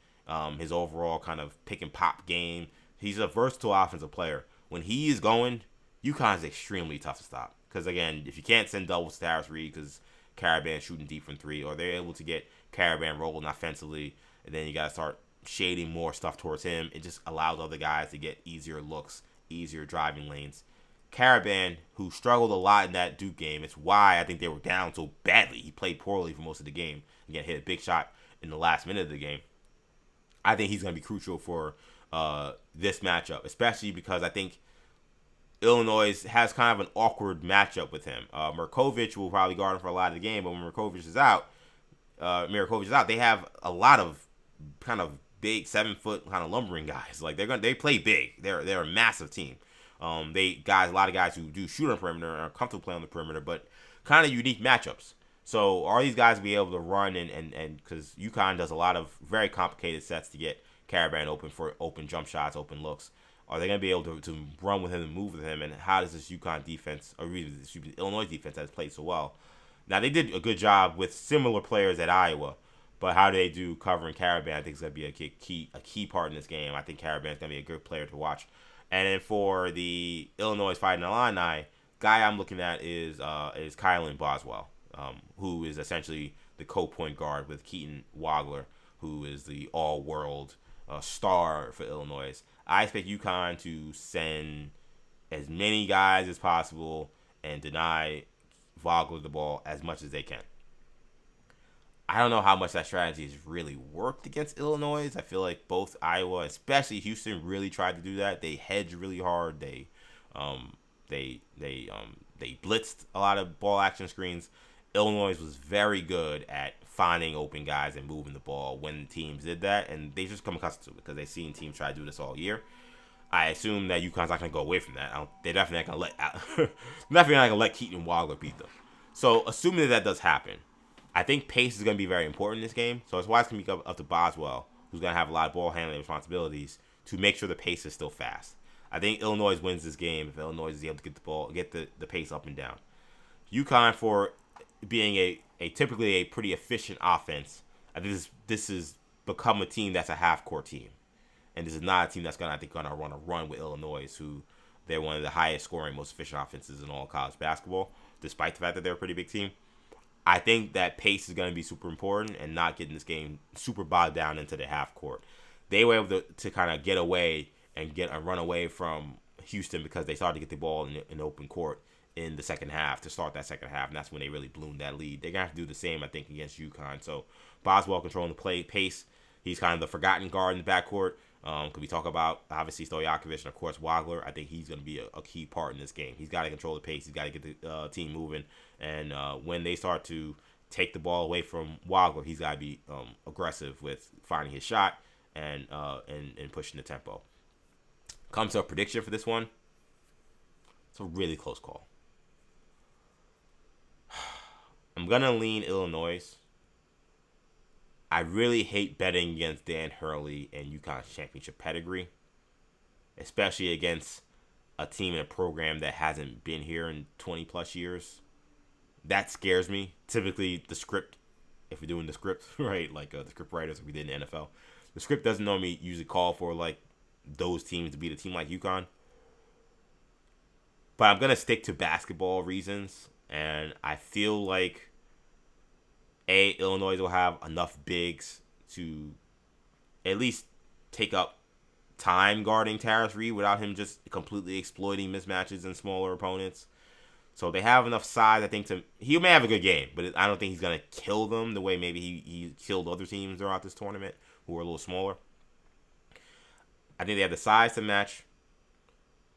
his overall kind of pick-and-pop game. He's a versatile offensive player. When he is going, UConn is extremely tough to stop. Because, again, if you can't send doubles to Harris Reed because Karaban shooting deep from 3, or they're able to get Karaban rolling offensively, and then you got to start shading more stuff towards him. It just allows other guys to get easier looks, easier driving lanes. Karaban, who struggled a lot in that Duke game, it's why I think they were down so badly. He played poorly for most of the game. Again, hit a big shot in the last minute of the game. I think he's going to be crucial for this matchup, especially because I think Illinois has kind of an awkward matchup with him. Mirkovic will probably guard him for a lot of the game, but when Mirkovic is out, they have a lot of kind of big 7-foot kind of lumbering guys. Like they play big. They're a massive team. A lot of guys who do shoot on the perimeter and are comfortable playing on the perimeter, but kind of unique matchups. So are these guys be able to run and because UConn does a lot of very complicated sets to get Karaban open for open jump shots, open looks. Are they going to be able to run with him and move with him? And how does this UConn defense, or really this Illinois defense that has played so well? Now, they did a good job with similar players at Iowa, but how do they do covering Karaban? I think is going to be a key part in this game. I think Karaban is going to be a good player to watch. And then for the Illinois Fighting Illini, guy I'm looking at is Kylan Boswell, who is essentially the co-point guard with Keaton Wagler, who is the all-world star for Illinois. I expect UConn to send as many guys as possible and deny Wagler the ball as much as they can. I don't know how much that strategy has really worked against Illinois. I feel like both Iowa, especially Houston, really tried to do that. They hedged really hard. They blitzed a lot of ball action screens. Illinois was very good at finding open guys and moving the ball when teams did that, and they just come accustomed to it because they've seen teams try to do this all year. I assume that UConn's not going to go away from that. They're definitely not going to let Keaton Wagler beat them. So assuming that does happen, I think pace is going to be very important in this game. So it's why it's going to be up to Boswell, who's going to have a lot of ball handling responsibilities, to make sure the pace is still fast. I think Illinois wins this game if Illinois is able to get the pace up and down. UConn, for being a typically a pretty efficient offense, I think this has become a team that's a half-court team. And this is not a team that's going to run a run with Illinois, who they're one of the highest scoring, most efficient offenses in all college basketball, despite the fact that they're a pretty big team. I think that pace is going to be super important and not getting this game super bogged down into the half court. They were able to kind of get away and run away from Houston because they started to get the ball in open court in the second half to start that second half, and that's when they really bloomed that lead. They're going to have to do the same, I think, against UConn. So Boswell controlling the pace. He's kind of the forgotten guard in the backcourt. Could we talk about, obviously, Stojakovic and, of course, Wagler? I think he's going to be a key part in this game. He's got to control the pace. He's got to get the team moving. And when they start to take the ball away from Wagler, he's got to be aggressive with finding his shot and pushing the tempo. Comes to a prediction for this one. It's a really close call. I'm going to lean Illinois. I really hate betting against Dan Hurley and UConn's championship pedigree, especially against a team and a program that hasn't been here in 20 plus years. That scares me. Typically, the script, if we're doing the script, right, like the script writers we did in the NFL, the script doesn't normally usually call for like those teams to beat a team like UConn. But I'm going to stick to basketball reasons, and I feel like Illinois will have enough bigs to at least take up time guarding Tarris Reed without him just completely exploiting mismatches and smaller opponents. So they have enough size, I think, he may have a good game, but I don't think he's going to kill them the way maybe he killed other teams throughout this tournament who are a little smaller. I think they have the size to match,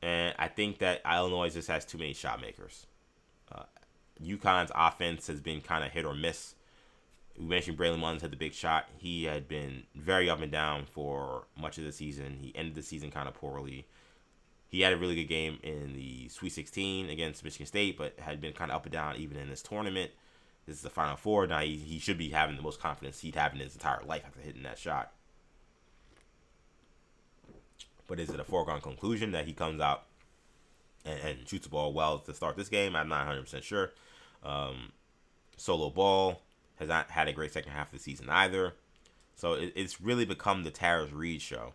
and I think that Illinois just has too many shot makers. UConn's offense has been kind of hit or miss. We mentioned Braylon Mullins had the big shot. He had been very up and down for much of the season. He ended the season kind of poorly. He had a really good game in the Sweet 16 against Michigan State, but had been kind of up and down even in this tournament. This is the Final Four. Now he should be having the most confidence he'd have in his entire life after hitting that shot. But is it a foregone conclusion that he comes out and shoots the ball well to start this game? I'm not 100% sure. Solo ball has not had a great second half of the season either. So it's really become the Tarris Reed show.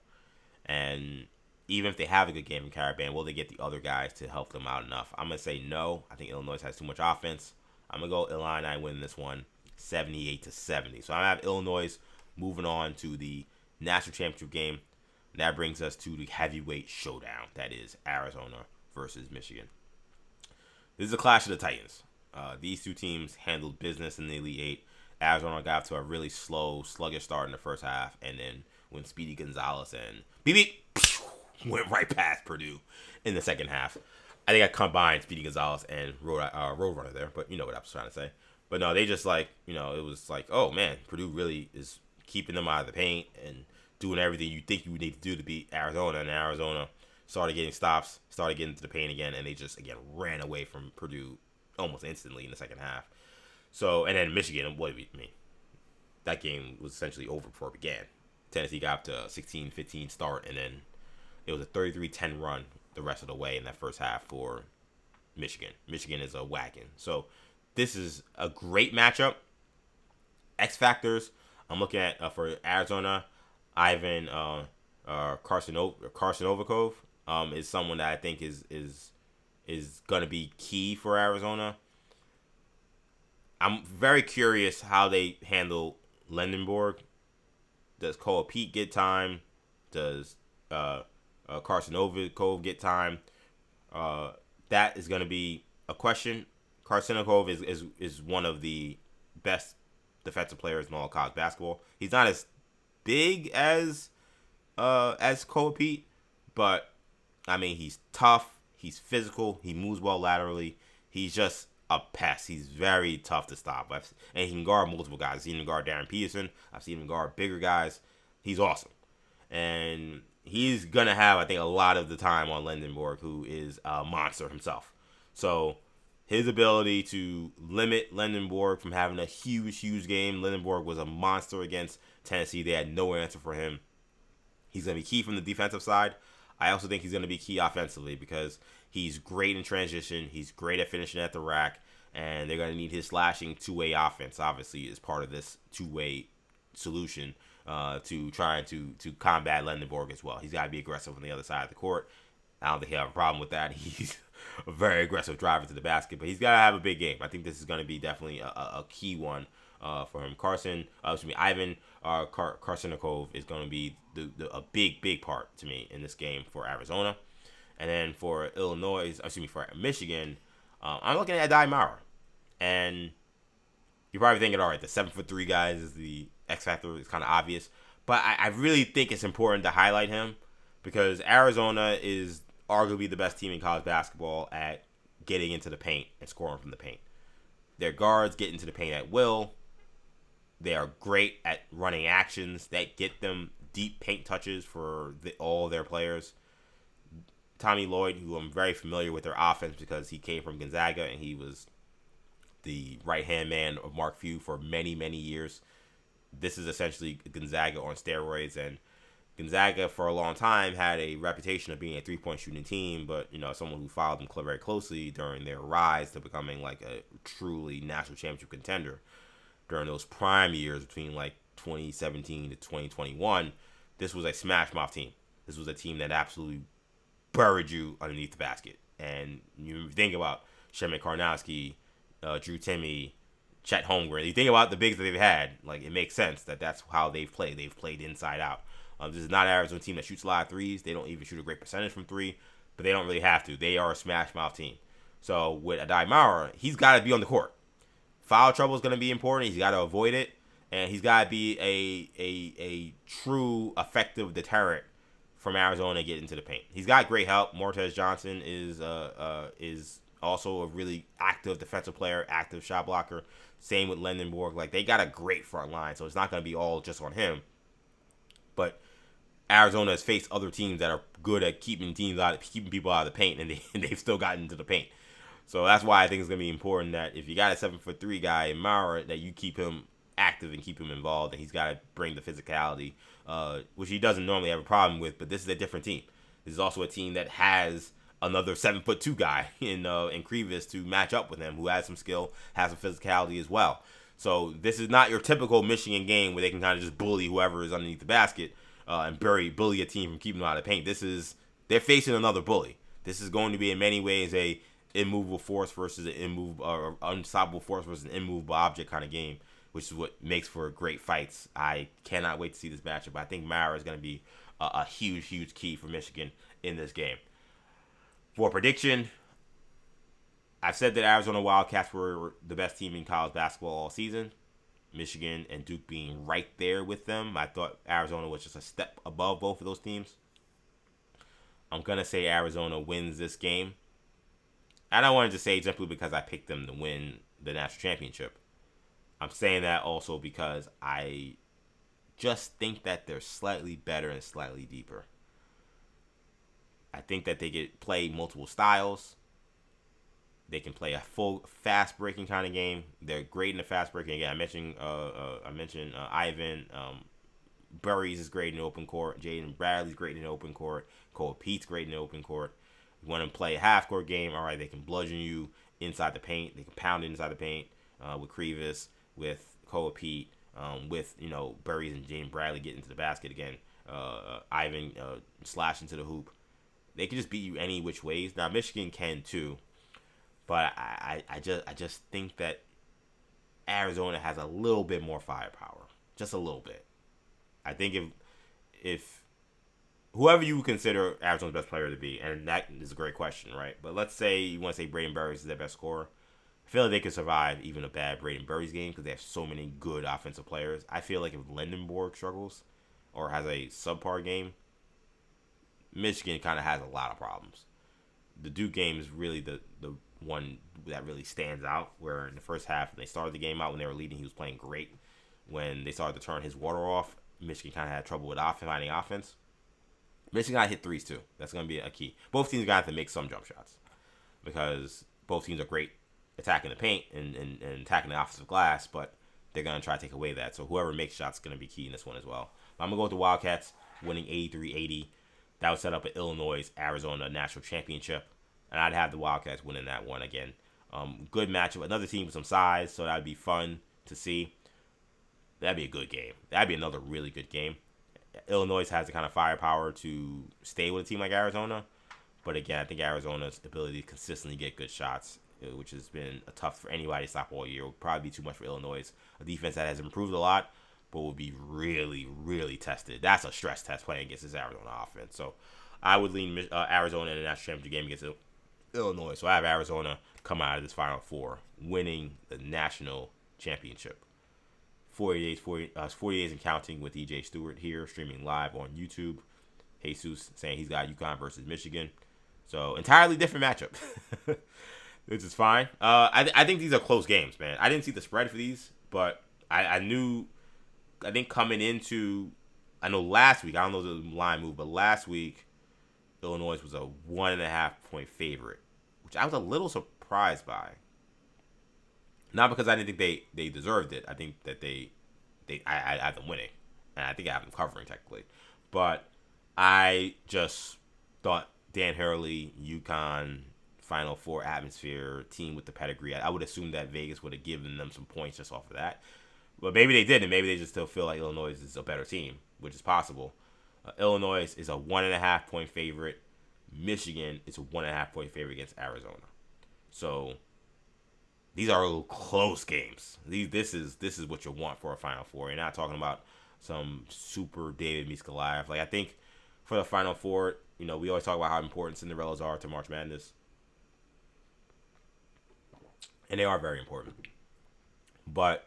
And even if they have a good game in Caribbean, will they get the other guys to help them out enough? I'm going to say no. I think Illinois has too much offense. I'm going to go Illini winning this one 78-70. So I have Illinois moving on to the national championship game. And that brings us to the heavyweight showdown. That is Arizona versus Michigan. This is a clash of the Titans. These two teams handled business in the Elite Eight. Arizona got to a really slow, sluggish start in the first half, and then when Speedy Gonzalez and went right past Purdue in the second half. I think I combined Speedy Gonzalez and Roadrunner there, but you know what I was trying to say. But no, they just it was like, oh man, Purdue really is keeping them out of the paint and doing everything you think you would need to do to beat Arizona, and Arizona started getting stops, started getting to the paint again, and they just, again, ran away from Purdue almost instantly in the second half. So, and then Michigan, that game was essentially over before it began. Tennessee got up to a 16-15 start, and then it was a 33-10 run the rest of the way in that first half for Michigan. Michigan is a wagon. So this is a great matchup. X factors, I'm looking at for Arizona, Ivan Karsenovnikov is someone that I think is is going to be key for Arizona. I'm very curious how they handle Lindenborg. Does Cole Pete get time? Does Karsinikov get time? That is going to be a question. Karsinikov is one of the best defensive players in all of college basketball. He's not as big as Cole Pete, but I mean, he's tough. He's physical. He moves well laterally. He's just a pest. He's very tough to stop. And he can guard multiple guys. I've seen him guard Darren Peterson. I've seen him guard bigger guys. He's awesome. And he's going to have, I think, a lot of the time on Lindenborg, who is a monster himself. So his ability to limit Lindenborg from having a huge game. Lindenborg was a monster against Tennessee. They had no answer for him. He's going to be key from the defensive side. I also think he's going to be key offensively because he's great in transition. He's great at finishing at the rack. And they're going to need his slashing two-way offense, obviously, as part of this two-way solution to trying to combat Lindenborg as well. He's got to be aggressive on the other side of the court. I don't think he'll have a problem with that. He's a very aggressive driver to the basket, but he's got to have a big game. I think this is going to be definitely a key one for him. Ivan Karsinikov is going to be a big part to me in this game for Arizona. And then for for Michigan, I'm looking at Adai Maurer. And you're probably thinking, all right, the 7'3" guy is the X factor. It's kind of obvious. But I really think it's important to highlight him because Arizona is arguably the best team in college basketball at getting into the paint and scoring from the paint. Their guards get into the paint at will. They are great at running actions that get them deep paint touches for all their players. Tommy Lloyd, who I'm very familiar with their offense because he came from Gonzaga and he was the right-hand man of Mark Few for many years. This is essentially Gonzaga on steroids, and Gonzaga for a long time had a reputation of being a three-point shooting team, but someone who followed them very closely during their rise to becoming like a truly national championship contender during those prime years between like 2017 to 2021. This was a smash mouth team. This was a team that absolutely buried you underneath the basket. And you think about Shemin Karnowski, Drew Timme, Chet Holmgren. You think about the bigs that they've had, like it makes sense that that's how they've played. They've played inside out. This is not an Arizona team that shoots a lot of threes. They don't even shoot a great percentage from three, but they don't really have to. They are a smash mouth team. So with Adai Maurer, he's got to be on the court. Foul trouble is going to be important. He's got to avoid it, and he's got to be a true effective deterrent from Arizona getting into the paint. He's got great help. Mortez Johnson is also a really active defensive player, active shot blocker. Same with Lindenborg. Like, they got a great front line, so it's not going to be all just on him. But Arizona has faced other teams that are good at keeping people out of the paint, and they've still gotten into the paint. So that's why I think it's going to be important that if you got a 7'3" guy in Maurer, that you keep him active and keep him involved, and he's got to bring the physicality, which he doesn't normally have a problem with. But this is a different team. This is also a team that has another 7'2" guy in Krivas to match up with him, who has some skill, has some physicality as well. So this is not your typical Michigan game where they can kind of just bully whoever is underneath the basket and bully a team from keeping them out of the paint. They're facing another bully. This is going to be in many ways a immovable force versus an unstoppable force versus an immovable object kind of game, which is what makes for great fights. I cannot wait to see this matchup. I think Maurer is going to be a huge key for Michigan in this game. For prediction, I've said that Arizona Wildcats were the best team in college basketball all season. Michigan and Duke being right there with them. I thought Arizona was just a step above both of those teams. I'm going to say Arizona wins this game. And I wanted to say simply because I picked them to win the national championship. I'm saying that also because I just think that they're slightly better and slightly deeper. I think that they can play multiple styles. They can play a full fast breaking kind of game. They're great in the fast breaking. Again, I mentioned Ivan. Burries is great in the open court. Jaden Bradley's great in the open court. Cole Pete's great in the open court. You want to play a half court game? All right, they can bludgeon you inside the paint. They can pound it inside the paint with Krivas, with Cole Pete, with Burries and Jaden Bradley getting into the basket again. Ivan slash into the hoop. They can just beat you any which ways. Now Michigan can too, but I just think that Arizona has a little bit more firepower, just a little bit. I think if whoever you consider Arizona's best player to be, and that is a great question, right? But let's say you want to say Braden Burries is their best scorer. I feel like they could survive even a bad Braden Burries game because they have so many good offensive players. I feel like if Lindenborg struggles or has a subpar game, Michigan kind of has a lot of problems. The Duke game is really the one that really stands out, where in the first half, when they started the game out, when they were leading, he was playing great. When they started to turn his water off, Michigan kind of had trouble with finding offense. Michigan got to hit threes, too. That's going to be a key. Both teams got to make some jump shots because both teams are great attacking the paint and attacking the offensive glass, but they're going to try to take away that. So whoever makes shots is going to be key in this one as well. But I'm going to go with the Wildcats winning 83-80. That would set up an Illinois-Arizona national championship, and I'd have the Wildcats winning that one again. Good matchup. Another team with some size, so that would be fun to see. That'd be a good game. That'd be another really good game. Illinois has the kind of firepower to stay with a team like Arizona, but again, I think Arizona's ability to consistently get good shots, which has been a tough for anybody to stop all year, will probably be too much for Illinois. A defense that has improved a lot, but will be really, really tested. That's a stress test playing against this Arizona offense. So I would lean Arizona in the national championship game against Illinois. So I have Arizona come out of this Final Four, winning the national championship. 40 days and counting with EJ Stewart here, streaming live on YouTube. Jesus saying he's got UConn versus Michigan. So entirely different matchup. This is fine. I think these are close games, man. I didn't see the spread for these, but I think coming into, I know last week, I don't know the line move, but last week, Illinois was a 1.5 point favorite, which I was a little surprised by. Not because I didn't think they deserved it. I think that I have them winning, and I think I have them covering technically. But I just thought Dan Hurley, UConn, Final Four atmosphere, team with the pedigree. I would assume that Vegas would have given them some points just off of that. But maybe they didn't. Maybe they just still feel like Illinois is a better team, which is possible. Illinois is a 1.5 point favorite. Michigan is a 1.5 point favorite against Arizona. So these are little close games. This is what you want for a Final Four. You're not talking about some super David meets Goliath. Like, I think for the Final Four, we always talk about how important Cinderellas are to March Madness. And they are very important. But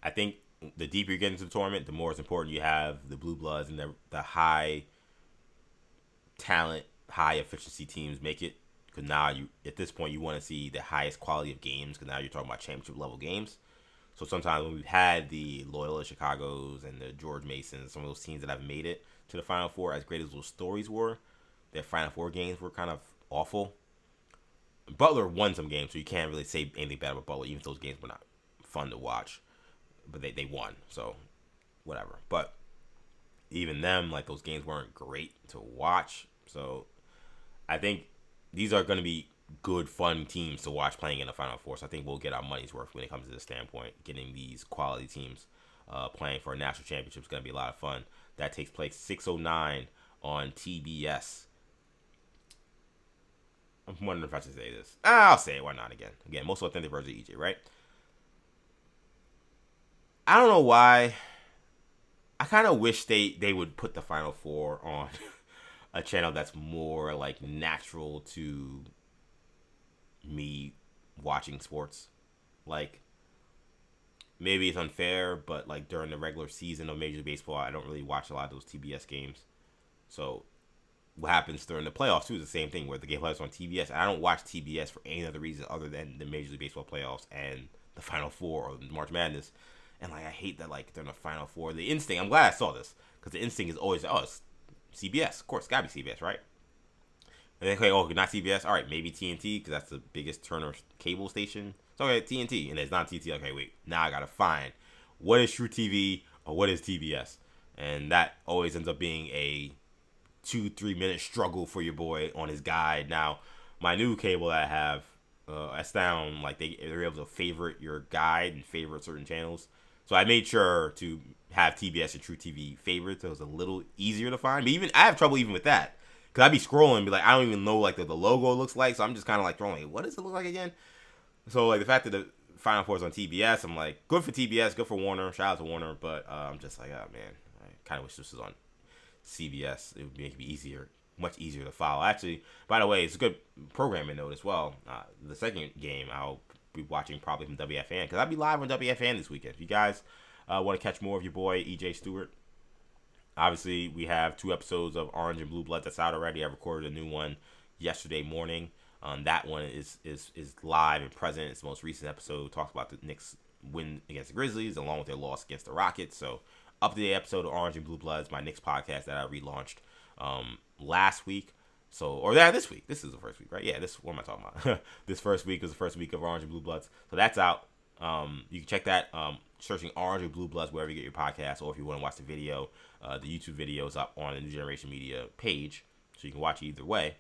I think the deeper you get into the tournament, the more it's important you have the blue bloods and the high talent, high efficiency teams make it. Because now at this point, you want to see the highest quality of games. Because now you're talking about championship level games. So sometimes when we've had the Loyola Chicagos and the George Masons, some of those teams that have made it to the Final Four, as great as those stories were, their Final Four games were kind of awful. Butler won some games, so you can't really say anything bad about Butler, even if those games were not fun to watch. But they won, so whatever. But even them, like, those games weren't great to watch. So I think these are going to be good, fun teams to watch playing in the Final Four. So I think we'll get our money's worth when it comes to this standpoint. Getting these quality teams playing for a national championship is going to be a lot of fun. That takes place 6:09 on TBS. I'm wondering if I should say this. I'll say it. Why not again? Again, most authentic version of EJ, right? I don't know why. I kind of wish they would put the Final Four on a channel that's more like natural to me watching sports. Like, maybe it's unfair, but like during the regular season of Major League Baseball, I don't really watch a lot of those TBS games. So what happens during the playoffs too is the same thing, where the game plays on TBS. And I don't watch TBS for any other reason other than the Major League Baseball playoffs and the Final Four or March Madness. And like, I hate that, like, during the Final Four, the instinct, I'm glad I saw this, because the instinct is always, it's CBS. Of course, it's gotta be CBS, right? And then, okay, not CBS. All right, maybe TNT, because that's the biggest Turner cable station. So, okay, TNT. And it's not TNT. Okay, wait. Now I got to find what is True TV or what is TBS. And that always ends up being a 2-3 minute struggle for your boy on his guide. Now, my new cable that I have, I found, like, they're able to favorite your guide and favorite certain channels. So I made sure to have TBS and True TV favorites. So it was a little easier to find. But even I have trouble even with that. Because I'd be scrolling and be like, I don't even know like the logo looks like. So I'm just kind of like throwing, what does it look like again? So like the fact that the Final Four is on TBS, I'm like, good for TBS, good for Warner. Shout out to Warner. But I'm just like, oh man, I kind of wish this was on CBS. It would make it easier, much easier to follow. Actually, by the way, it's a good programming note as well. The second game I'll be watching probably from WFAN because I'll be live on WFAN this weekend. If you guys want to catch more of your boy EJ Stewart, obviously we have 2 episodes of Orange and Blue Bloods that's out already. I recorded a new one yesterday morning. That one is live and present. It's the most recent episode. Talks about the Knicks win against the Grizzlies along with their loss against the Rockets. So up to the episode of Orange and Blue Bloods, my Knicks podcast that I relaunched last week. This week. This is the first week, right? Yeah, what am I talking about? This first week was the first week of Orange and Blue Bloods. So that's out. You can check that searching Orange and Blue Bloods wherever you get your podcast, or if you want to watch the video, the YouTube video is up on the New Generation Media page, so you can watch it either way.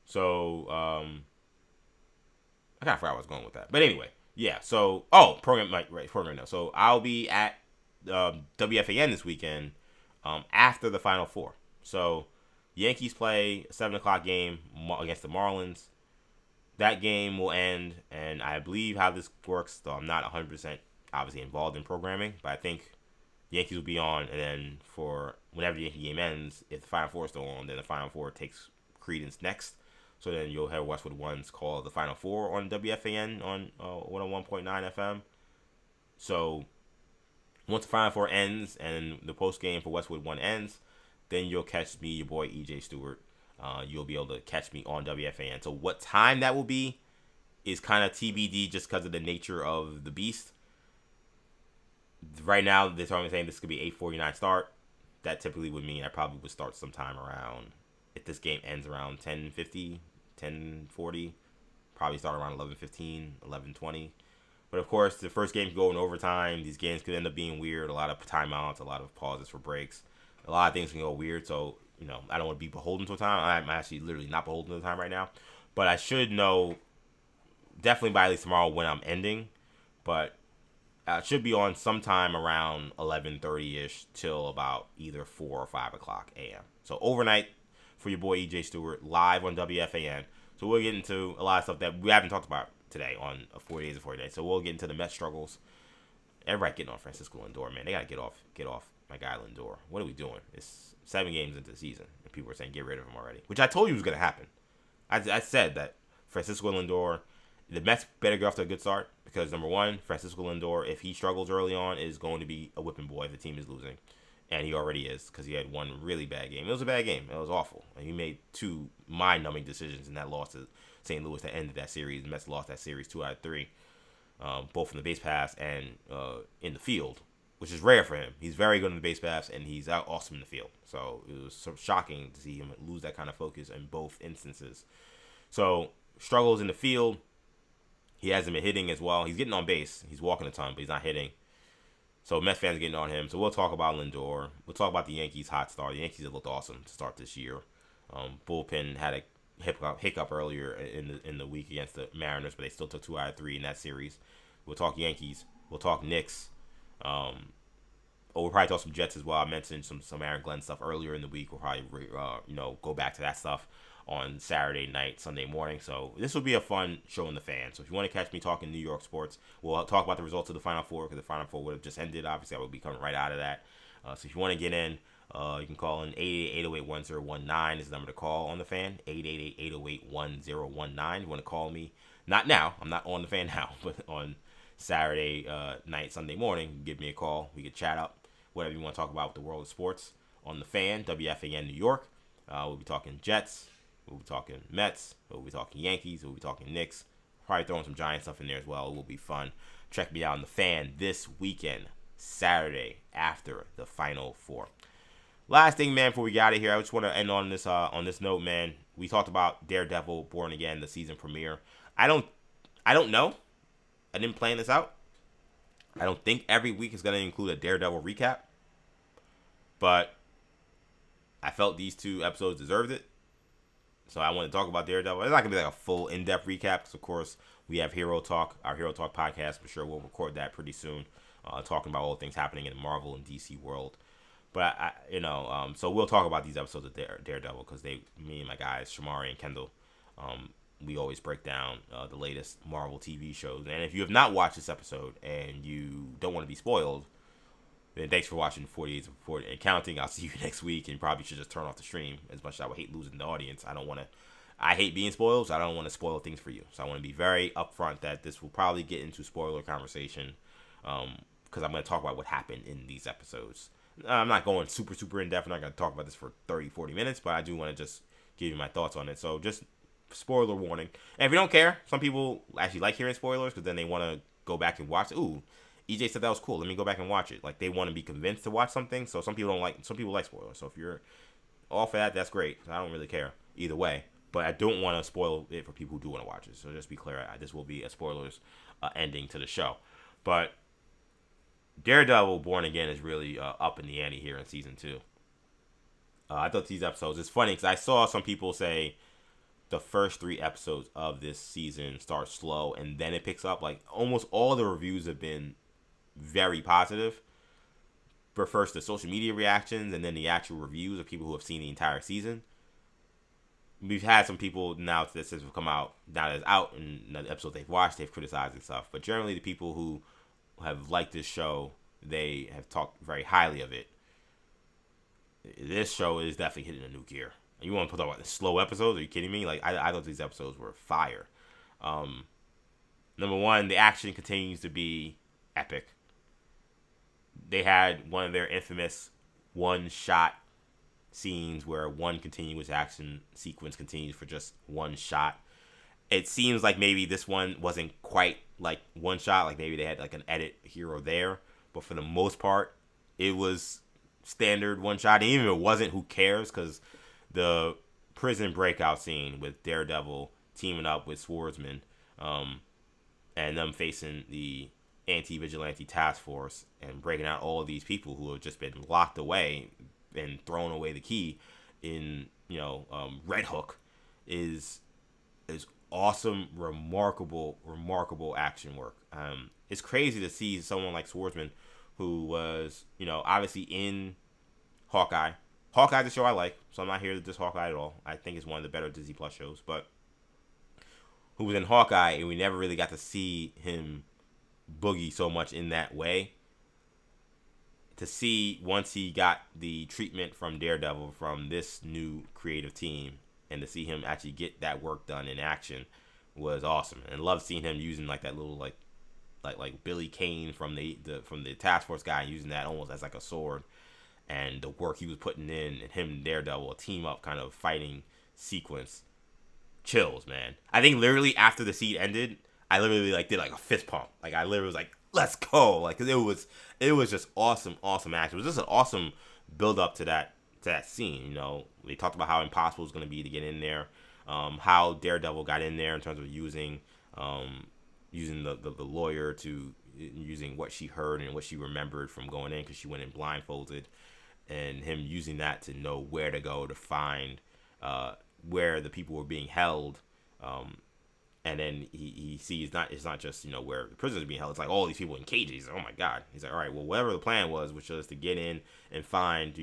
So, I kind of forgot where I was going with that. But anyway, yeah. So, program now. So, I'll be at WFAN this weekend after the Final Four. So, Yankees play a 7 o'clock game against the Marlins. That game will end, and I believe how this works, though I'm not 100% obviously involved in programming, but I think the Yankees will be on, and then for whenever the Yankee game ends, if the Final Four is still on, then the Final Four takes credence next. So then you'll have Westwood One's call the Final Four on WFAN on 101.9 FM. So once the Final Four ends and the post game for Westwood One ends, then you'll catch me, your boy EJ Stewart. You'll be able to catch me on WFAN. So what time that will be is kind of TBD just because of the nature of the beast. Right now, they're saying this could be 8:49 start. That typically would mean I probably would start sometime around, if this game ends around 10:50, 10:40, probably start around 11:15, 11:20. But of course, the first game could go in overtime. These games could end up being weird. A lot of timeouts, a lot of pauses for breaks. A lot of things can go weird. So, I don't want to be beholden to a time. I'm actually literally not beholden to the time right now. But I should know definitely by at least tomorrow when I'm ending. But it should be on sometime around 11:30-ish till about either 4 or 5 o'clock a.m. So overnight for your boy EJ Stewart, live on WFAN. So we'll get into a lot of stuff that we haven't talked about today on 40 Days of 40 Days. So we'll get into the Mets struggles. Everybody getting on Francisco Lindor, man. They got to get off my guy Lindor. What are we doing? It's 7 games into the season, and people are saying get rid of him already, which I told you was going to happen. I said that Francisco Lindor, the Mets better get off to a good start because, number one, Francisco Lindor, if he struggles early on, is going to be a whipping boy if the team is losing. And he already is because he had one really bad game. It was a bad game. It was awful. And he made 2 mind-numbing decisions in that loss to St. Louis that ended that series. The Mets lost that series 2 out of 3, both from the base pass and in the field, which is rare for him. He's very good in the base pass, and he's awesome in the field. So it was so shocking to see him lose that kind of focus in both instances. So struggles in the field. He hasn't been hitting as well. He's getting on base. He's walking a ton, but he's not hitting. So Mets fans are getting on him. So we'll talk about Lindor. We'll talk about the Yankees' hot start. The Yankees have looked awesome to start this year. Bullpen had a hiccup earlier in the week against the Mariners, but they still took 2 out of 3 in that series. We'll talk Yankees. We'll talk Knicks. We'll probably talk some Jets as well. I mentioned some Aaron Glenn stuff earlier in the week. We'll probably go back to that stuff on Saturday night, Sunday morning. So this will be a fun show in the fan. So if you want to catch me talking New York sports, we'll talk about the results of the Final Four because the Final Four would have just ended. Obviously, I will be coming right out of that. So if you want to get in, you can call in 888-808-1019 is the number to call on the fan. 888-808-1019. You want to call me? Not now. I'm not on the fan now, but on Saturday night, Sunday morning, give me a call. We can chat up whatever you want to talk about with the world of sports on the fan, WFAN New York. We'll be talking Jets. We'll be talking Mets. We'll be talking Yankees. We'll be talking Knicks. Probably throwing some Giant stuff in there as well. It will be fun. Check me out on the fan this weekend, Saturday, after the Final Four. Last thing, man, before we get out of here, I just want to end on this note, man. We talked about Daredevil Born Again, the season premiere. I don't know. I didn't plan this out. I don't think every week is going to include a Daredevil recap. But I felt these 2 episodes deserved it. So I want to talk about Daredevil. It's not going to be like a full in-depth recap because, of course, we have Hero Talk, our Hero Talk podcast. I'm sure we'll record that pretty soon, talking about all the things happening in the Marvel and DC world. But so we'll talk about these episodes of Daredevil because me and my guys Shamari and Kendall, we always break down the latest Marvel TV shows. And if you have not watched this episode and you don't want to be spoiled, then thanks for watching 48 and counting. I'll see you next week, and you probably should just turn off the stream. As much as I would hate losing the audience, I hate being spoiled, so I don't want to spoil things for you. So I want to be very upfront that this will probably get into spoiler conversation because I'm going to talk about what happened in these episodes. I'm not going super, super in-depth. I'm not going to talk about this for 30, 40 minutes, but I do want to just give you my thoughts on it. So just spoiler warning. And if you don't care, some people actually like hearing spoilers because then they want to go back and watch it. Ooh, EJ said that was cool. Let me go back and watch it. Like, they want to be convinced to watch something. So some people like spoilers. So if you're all for that, that's great. I don't really care either way. But I don't want to spoil it for people who do want to watch it. So just be clear, this will be a spoilers ending to the show. But Daredevil Born Again is really up in the ante here in season 2. I thought these episodes, it's funny because I saw some people say the first 3 episodes of this season start slow and then it picks up. Like, almost all the reviews have been very positive. But first the social media reactions and then the actual reviews of people who have seen the entire season. We've had some people now that since we've come out, now that it's out and the episode they've watched, they've criticized and stuff. But generally the people who have liked this show, they have talked very highly of it. This show is definitely hitting a new gear. You want to talk about the slow episodes? Are you kidding me? Like, I thought these episodes were fire. Number one, the action continues to be epic. They had one of their infamous one-shot scenes where one continuous action sequence continues for just one shot. It seems like maybe this one wasn't quite like one shot. Like, maybe they had like an edit here or there. But for the most part, it was standard one shot. And even if it wasn't, who cares? Because the prison breakout scene with Daredevil teaming up with Swordsman and them facing the anti-vigilante task force and breaking out all of these people who have just been locked away and thrown away the key in, Red Hook is awesome, remarkable action work. It's crazy to see someone like Swordsman, who was, obviously in Hawkeye. Hawkeye's a show I like, so I'm not here to diss Hawkeye at all. I think it's one of the better Disney Plus shows, but who was in Hawkeye, and we never really got to see him boogie so much in that way. To see once he got the treatment from Daredevil from this new creative team, and to see him actually get that work done in action was awesome. And love seeing him using like that little like Billy Kane from the task force guy, using that almost as like a sword, and the work he was putting in, and him and Daredevil, a team up kind of fighting sequence. Chills, man. I think literally after the scene ended, I literally did a fist pump. Like, I literally was like, let's go. Like, 'cause it was just awesome action. It was just an awesome build up to that scene. They talked about how impossible it's going to be to get in there, how Daredevil got in there in terms of using the lawyer to using what she heard and what she remembered from going in, because she went in blindfolded, and him using that to know where to go to find where the people were being held. And then he sees it's not just where the prisoners are being held. It's like all these people in cages. He's like, oh my god. He's like, all right, well, whatever the plan was, which was to get in and find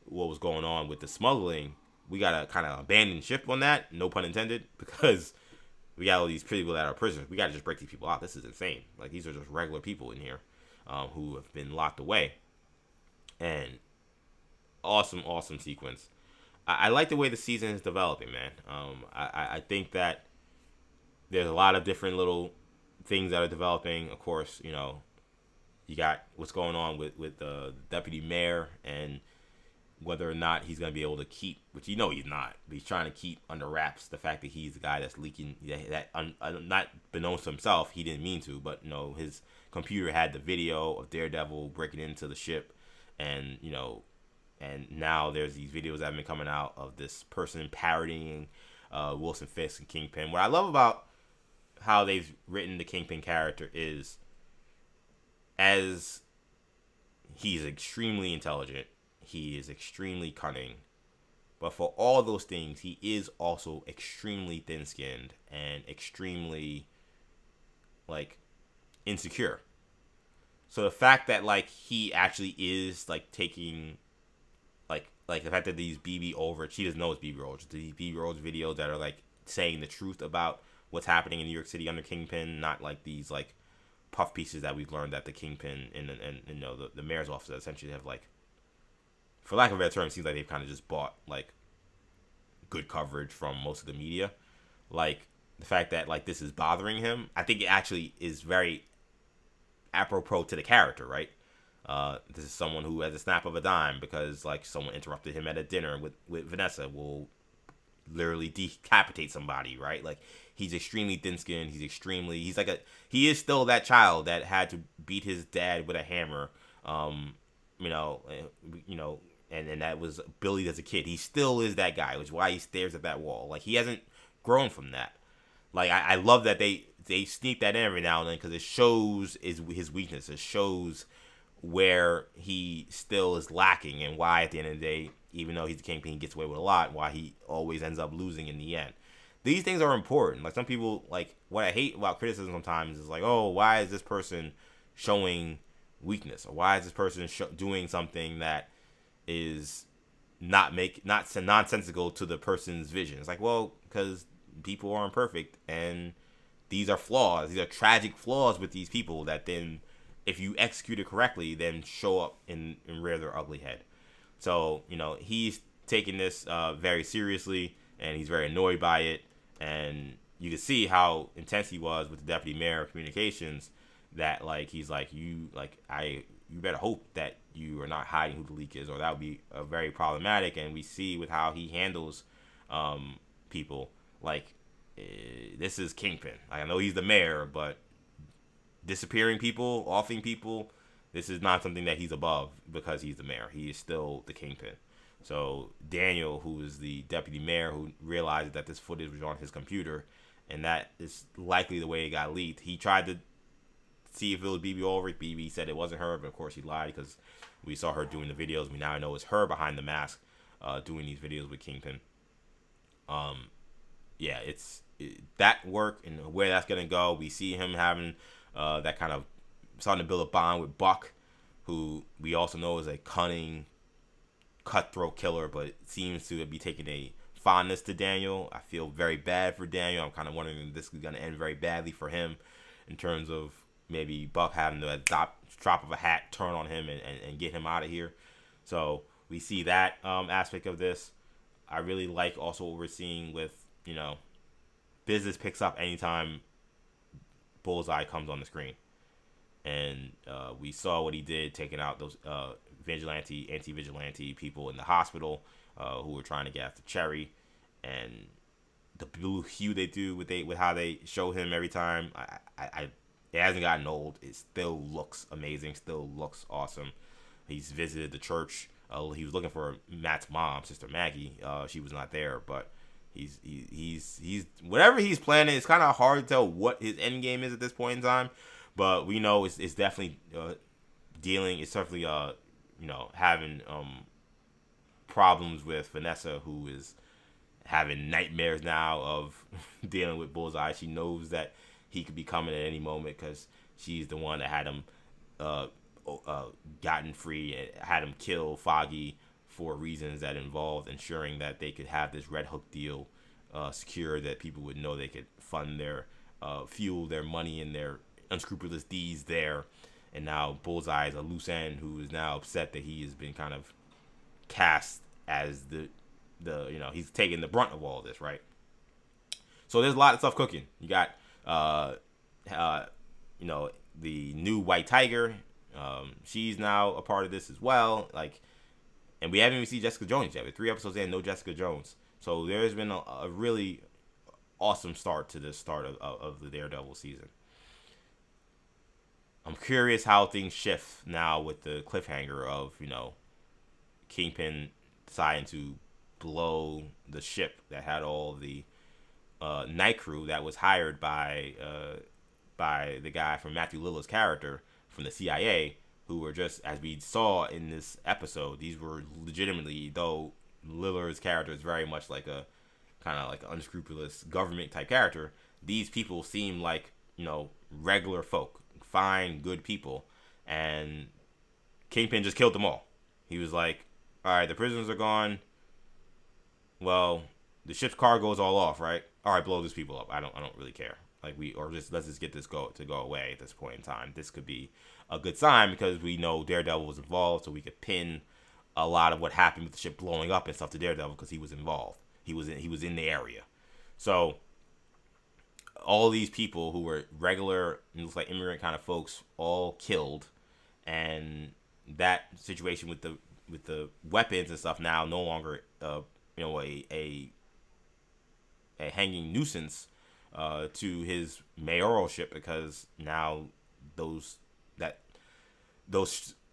what was going on with the smuggling, we gotta kind of abandon ship on that. No pun intended, because we got all these people that are prisoners. We gotta just break these people out. This is insane. Like, these are just regular people in here who have been locked away. And awesome sequence. I like the way the season is developing, man. I think that there's a lot of different little things that are developing. Of course, you got what's going on with the deputy mayor and whether or not he's going to be able to keep, which he's not, but he's trying to keep under wraps the fact that he's the guy that's leaking, that not beknownst to himself, he didn't mean to, but his computer had the video of Daredevil breaking into the ship, and and now there's these videos that have been coming out of this person parodying Wilson Fisk and Kingpin. What I love about how they've written the Kingpin character is, as he's extremely intelligent, he is extremely cunning, but for all those things, he is also extremely thin-skinned and extremely insecure. So the fact that like he actually is like taking like the fact that these BB Aldridge, she doesn't know it's BB Aldridge, these BB Aldridge videos that are like saying the truth about what's happening in New York City under Kingpin, not like these like puff pieces that we've learned that the Kingpin and you know the mayor's office essentially have like, for lack of a better term, it seems like they've kind of just bought like good coverage from most of the media. Like the fact that like this is bothering him, I think it actually is very apropos to the character, right? This is someone who, at the snap of a dime, because like someone interrupted him at a dinner with Vanessa, will literally decapitate somebody, right? Like he's extremely thin-skinned. He is still that child that had to beat his dad with a hammer, you know, and that was bullied as a kid. He still is that guy, which is why he stares at that wall. Like he hasn't grown from that. Like I love that they sneak that in every now and then because it shows his weakness. It shows where he still is lacking and why at the end of the day, even though he's the Kingpin, he gets away with a lot, why he always ends up losing in the end. These things are important. Like some people, like what I hate about criticism sometimes is like, oh, why is this person showing weakness, or why is this person doing something that is not nonsensical to the person's vision? It's like, well, because people are imperfect and these are flaws. These are tragic flaws with these people that then, if you execute it correctly, then show up and rear their ugly head. So, you know, he's taking this very seriously, and he's very annoyed by it. And you can see how intense he was with the deputy mayor of communications. That like he's like, you better hope that you are not hiding who the leak is, or that would be very problematic. And we see with how he handles people, like this is Kingpin. I know he's the mayor, but disappearing people, offing people, this is not something that he's above because he's the mayor. He is still the Kingpin. So Daniel, who is the deputy mayor, who realized that this footage was on his computer, and that is likely the way it got leaked. He tried to see if it was BB Aldridge. BB said it wasn't her, but of course he lied because we saw her doing the videos. We now know it's her behind the mask doing these videos with Kingpin. Yeah, that work and where that's going to go. We see him having that kind of starting to build a bond with Buck, who we also know is a cunning, cutthroat killer, but seems to be taking a fondness to Daniel. I feel very bad for Daniel. I'm kind of wondering if this is going to end very badly for him in terms of maybe Buck having to drop of a hat, turn on him and get him out of here. So we see that aspect of this. I really like also what we're seeing with, you know, business picks up anytime Bullseye comes on the screen. And we saw what he did, taking out those anti-vigilante people in the hospital who were trying to get after Cherry, and the blue hue they do with how they show him every time. It hasn't gotten old. It still looks amazing. Still looks awesome. He's visited the church. He was looking for Matt's mom, Sister Maggie. She was not there, but he's whatever he's planning. It's kind of hard to tell what his end game is at this point in time. But we know it's definitely It's definitely having problems with Vanessa, who is having nightmares now of dealing with Bullseye. She knows that he could be coming at any moment because she's the one that had him gotten free and had him kill Foggy for reasons that involved ensuring that they could have this Red Hook deal secure, that people would know they could fund their fuel their money and their unscrupulous deeds there. And now Bullseye is a loose end who is now upset that he has been kind of cast as the he's taking the brunt of all this, right? So there's a lot of stuff cooking. You got the new White Tiger. She's now a part of this as well. Like, and we haven't even seen Jessica Jones yet. We're 3 episodes in, no Jessica Jones. So there's been a really awesome start to the start of the Daredevil season. I'm curious how things shift now with the cliffhanger of, Kingpin deciding to blow the ship that had all the night crew that was hired by the guy from Matthew Lillard's character from the CIA, who were just, as we saw in this episode, these were legitimately, though Lillard's character is very much like a kind of like an unscrupulous government type character, these people seem like, regular folk, fine, good people. and Kingpin just killed them all. He was like, all right, the prisoners are gone. Well, the ship's cargo is all off, right? All right, blow these people up. I don't really care. Like let's just get this go away at this point in time. This could be a good sign because we know Daredevil was involved, so we could pin a lot of what happened with the ship blowing up and stuff to Daredevil because he was involved. He was in the area. So all these people who were regular, it looks like immigrant kind of folks, all killed, and that situation with the weapons and stuff now no longer a hanging nuisance to his mayoralship, because now those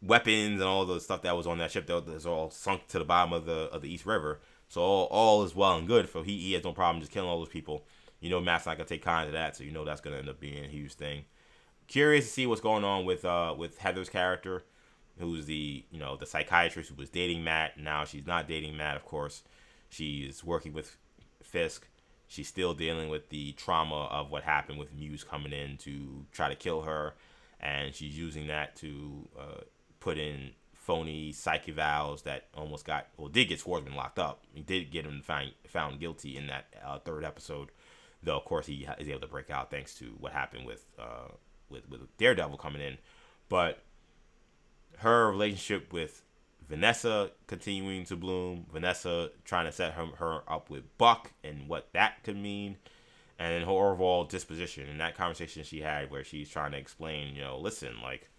weapons and all the stuff that was on that ship that's all sunk to the bottom of the East River. So all is well and good. For he has no problem just killing all those people. Matt's not gonna take kindly to that, so that's gonna end up being a huge thing. Curious to see what's going on with Heather's character, who's the psychiatrist who was dating Matt. Now she's not dating Matt, of course. She's working with Fisk. She's still dealing with the trauma of what happened with Muse coming in to try to kill her, and she's using that to put in phony psych evals that did get Schwartzman locked up. He did get him found guilty in that third episode, though of course he is able to break out thanks to what happened with Daredevil coming in. But her relationship with Vanessa continuing to bloom, Vanessa trying to set her up with Buck and what that could mean, and then her overall disposition and that conversation she had where she's trying to explain, listen, like,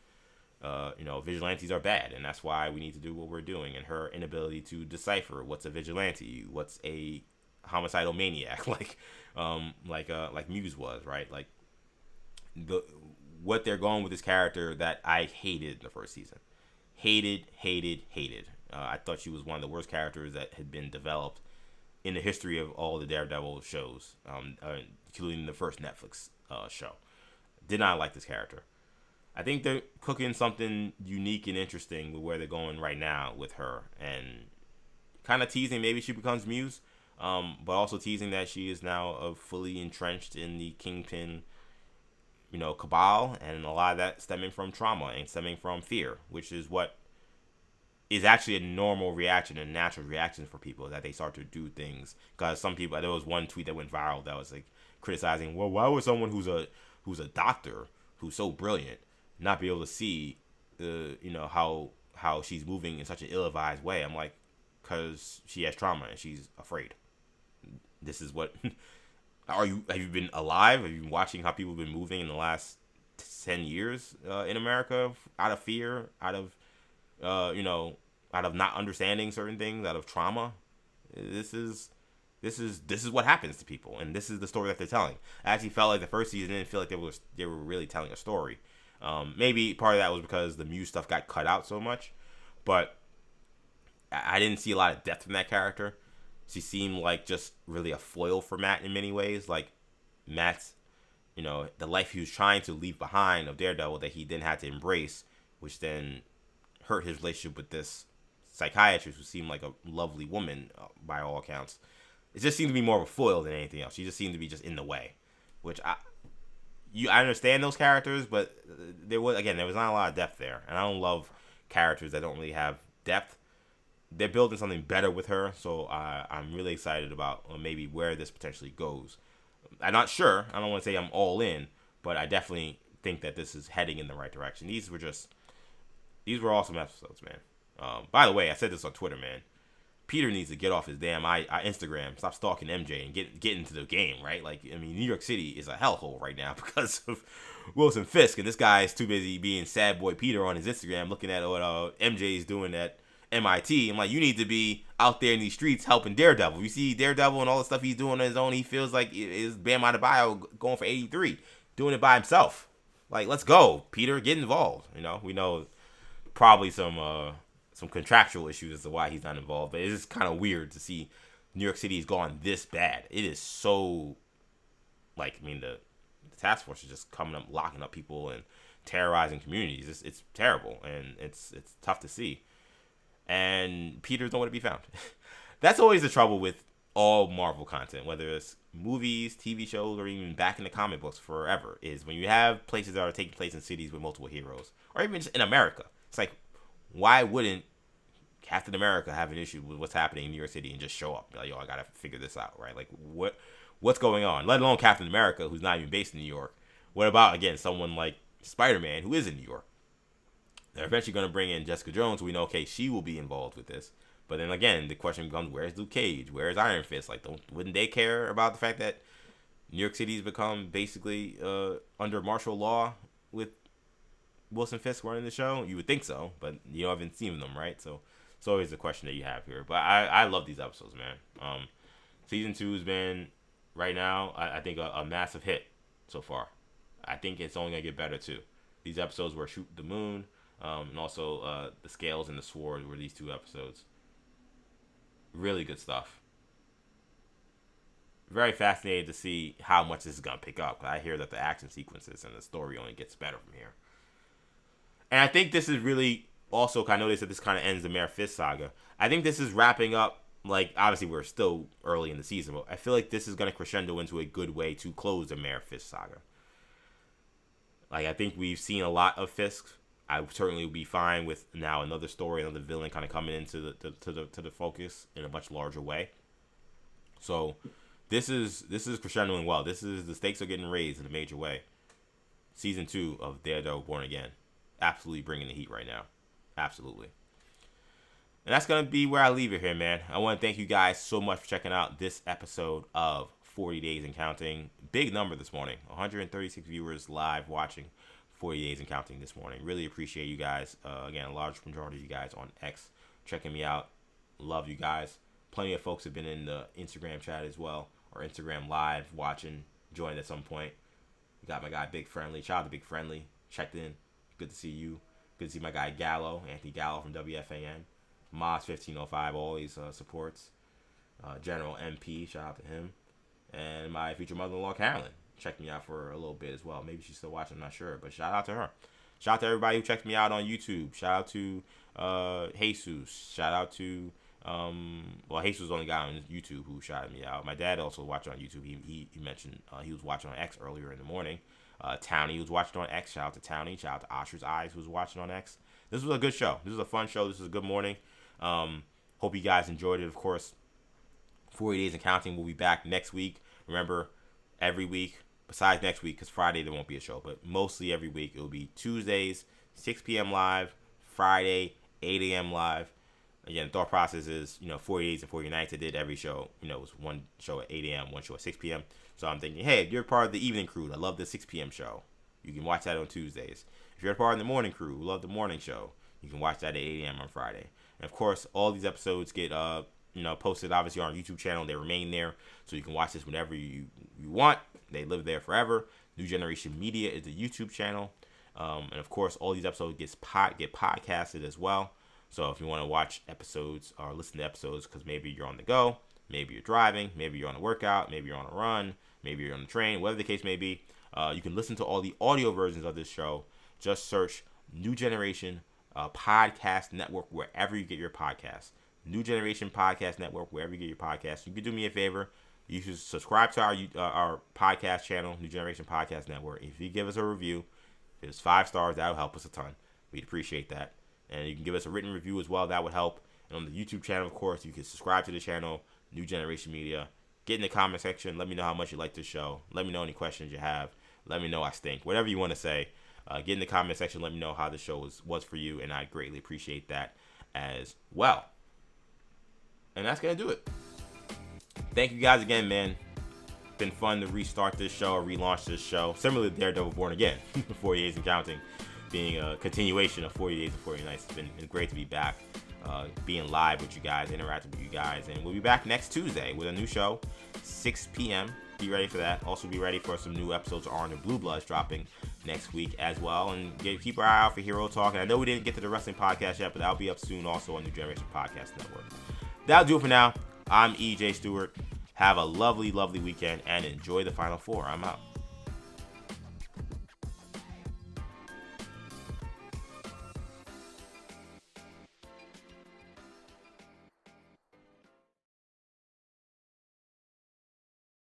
vigilantes are bad, and that's why we need to do what we're doing, and her inability to decipher what's a vigilante, what's a homicidal maniac, like Muse was, right? Like what they're going with this character that I hated in the first season. Hated. I thought she was one of the worst characters that had been developed in the history of all the Daredevil shows, including the first Netflix show. Did not like this character. I think they're cooking something unique and interesting with where they're going right now with her, and kind of teasing maybe she becomes Muse, but also teasing that she is now fully entrenched in the Kingpin cabal, and a lot of that stemming from trauma and stemming from fear, which is what is actually a normal reaction and natural reaction for people, that they start to do things. Because some people, there was one tweet that went viral that was like criticizing, well, why would someone who's a doctor, who's so brilliant, not be able to see how she's moving in such an ill-advised way? I'm like, because she has trauma and she's afraid. This is what have you been alive? Have you been watching how people have been moving in the last 10 years in America out of fear, out of not understanding certain things, out of trauma? This is what happens to people, and this is the story that they're telling. I actually felt like the first season didn't feel like they were really telling a story. Maybe part of that was because the Muse stuff got cut out so much, but I didn't see a lot of depth from that character. She seemed like just really a foil for Matt in many ways. Like Matt's, the life he was trying to leave behind of Daredevil that he then had to embrace, which then hurt his relationship with this psychiatrist who seemed like a lovely woman by all accounts. It just seemed to be more of a foil than anything else. She just seemed to be just in the way, which I understand those characters, but there was not a lot of depth there, and I don't love characters that don't really have depth. They're building something better with her, so I'm really excited about maybe where this potentially goes. I'm not sure. I don't want to say I'm all in, but I definitely think that this is heading in the right direction. These were awesome episodes, man. By the way, I said this on Twitter, man. Peter needs to get off his damn Instagram, stop stalking MJ, and get into the game, right? Like, I mean, New York City is a hellhole right now because of Wilson Fisk, and this guy is too busy being sad boy Peter on his Instagram, looking at what MJ is doing at MIT. I'm like, you need to be out there in these streets helping Daredevil. You see Daredevil and all the stuff he's doing on his own, he feels like is Bam Adebayo going for 83, doing it by himself. Like, let's go, Peter, get involved. We know probably some contractual issues as to why he's not involved, but it's just kind of weird to see New York City has gone this bad. It is so, like, I mean, the task force is just coming up, locking up people and terrorizing communities. It's terrible, and it's tough to see. And Peter's nowhere to be found. That's always the trouble with all Marvel content, whether it's movies, TV shows, or even back in the comic books forever is when you have places that are taking place in cities with multiple heroes, or even just in America. It's like, why wouldn't Captain America have an issue with what's happening in New York City and just show up? Like, yo, I gotta figure this out, right? Like, what's going on? Let alone Captain America, who's not even based in New York. What about, again, someone like Spider-Man, who is in New York? They're eventually going to bring in Jessica Jones. We know, okay, she will be involved with this. But then again, the question becomes, where's Luke Cage? Where's Iron Fist? Like, wouldn't they care about the fact that New York City's become basically under martial law with Wilson Fisk running the show? You would think so, but you haven't seen them, right? So it's always the question that you have here. But I love these episodes, man. Season 2 has been, right now, I think a massive hit so far. I think it's only going to get better, too. These episodes were Shoot the Moon, and also The Scales and the Sword were these 2 episodes. Really good stuff. Very fascinated to see how much this is going to pick up. I hear that the action sequences and the story only gets better from here. And I think this is really also, I know they said this kind of ends the Mayor Fist saga. I think this is wrapping up, like, obviously we're still early in the season, but I feel like this is going to crescendo into a good way to close the Mayor Fist saga. Like, I think we've seen a lot of Fisk. I certainly would be fine with now another story, another villain kind of coming into the focus in a much larger way. So this is crescendoing well. The stakes are getting raised in a major way. Season 2 of Daredevil Born Again, absolutely bringing the heat right now, absolutely. And that's gonna be where I leave it here, man. I want to thank you guys so much for checking out this episode of 40 Days and Counting. Big number this morning, 136 viewers live watching 40 Days and Counting this morning. Really appreciate you guys. Again, a large majority of you guys on X checking me out. Love you guys. Plenty of folks have been in the Instagram chat as well, or Instagram live watching, joined at some point. We got my guy Big Friendly. Shout out to Big Friendly. Checked in. Good to see you. Good to see my guy Gallo, Anthony Gallo from WFAN. Moz1505 always supports. General MP, shout out to him. And my future mother-in-law, Carolyn, checked me out for a little bit as well. Maybe she's still watching, I'm not sure. But shout out to her. Shout out to everybody who checked me out on YouTube. Shout out to Jesus. Shout out to, Jesus only got on YouTube who shouted me out. My dad also watched on YouTube. He mentioned he was watching on X earlier in the morning. Townie was watching on X. Shout out to Townie. Shout out to Osher's Eyes who was watching on X. This was a good show. This was a fun show. This was a good morning. Hope you guys enjoyed it. Of course, 40 Days and Counting will be back next week. Remember, every week, besides next week, because Friday there won't be a show, but mostly every week it will be Tuesdays, 6 p.m. live, Friday, 8 a.m. live. Again, the thought process is, 40 days and 40 nights. I did every show. It was one show at 8 a.m., one show at 6 p.m. So I'm thinking, hey, if you're part of the evening crew, I love the 6 p.m. show. You can watch that on Tuesdays. If you're part of the morning crew, love the morning show, you can watch that at 8 a.m. on Friday. And of course, all these episodes get posted obviously on our YouTube channel. They remain there, so you can watch this whenever you want. They live there forever. New Generation Media is the YouTube channel, and of course, all these episodes get podcasted as well. So if you want to watch episodes or listen to episodes, because maybe you're on the go, maybe you're driving, maybe you're on a workout, maybe you're on a run, maybe you're on the train, whatever the case may be, you can listen to all the audio versions of this show. Just search New Generation Podcast Network wherever you get your podcasts. New Generation Podcast Network wherever you get your podcasts. You can do me a favor. You should subscribe to our podcast channel, New Generation Podcast Network. If you give us a review, if it's 5 stars, that would help us a ton. We'd appreciate that. And you can give us a written review as well. That would help. And on the YouTube channel, of course, you can subscribe to the channel, New Generation Media. Get in the comment section. Let me know how much you like this show. Let me know any questions you have. Let me know I stink. Whatever you want to say, get in the comment section. Let me know how the show was for you, and I greatly appreciate that as well. And that's going to do it. Thank you guys again, man. Been fun to restart this show or relaunch this show. Similar to Daredevil Born Again, 40 Days and Counting, being a continuation of 40 Days and 40 Nights. It's been great to be back, being live with you guys, interacting with you guys. And we'll be back next Tuesday with a new show, 6 p.m. Be ready for that. Also be ready for some new episodes of Orange and Blue Bloods dropping next week as well. And keep our eye out for Hero Talk. And I know we didn't get to the wrestling podcast yet, but that'll be up soon also on New Generation Podcast Network. That'll do it for now. I'm EJ Stewart. Have a lovely, lovely weekend and enjoy the Final Four. I'm out.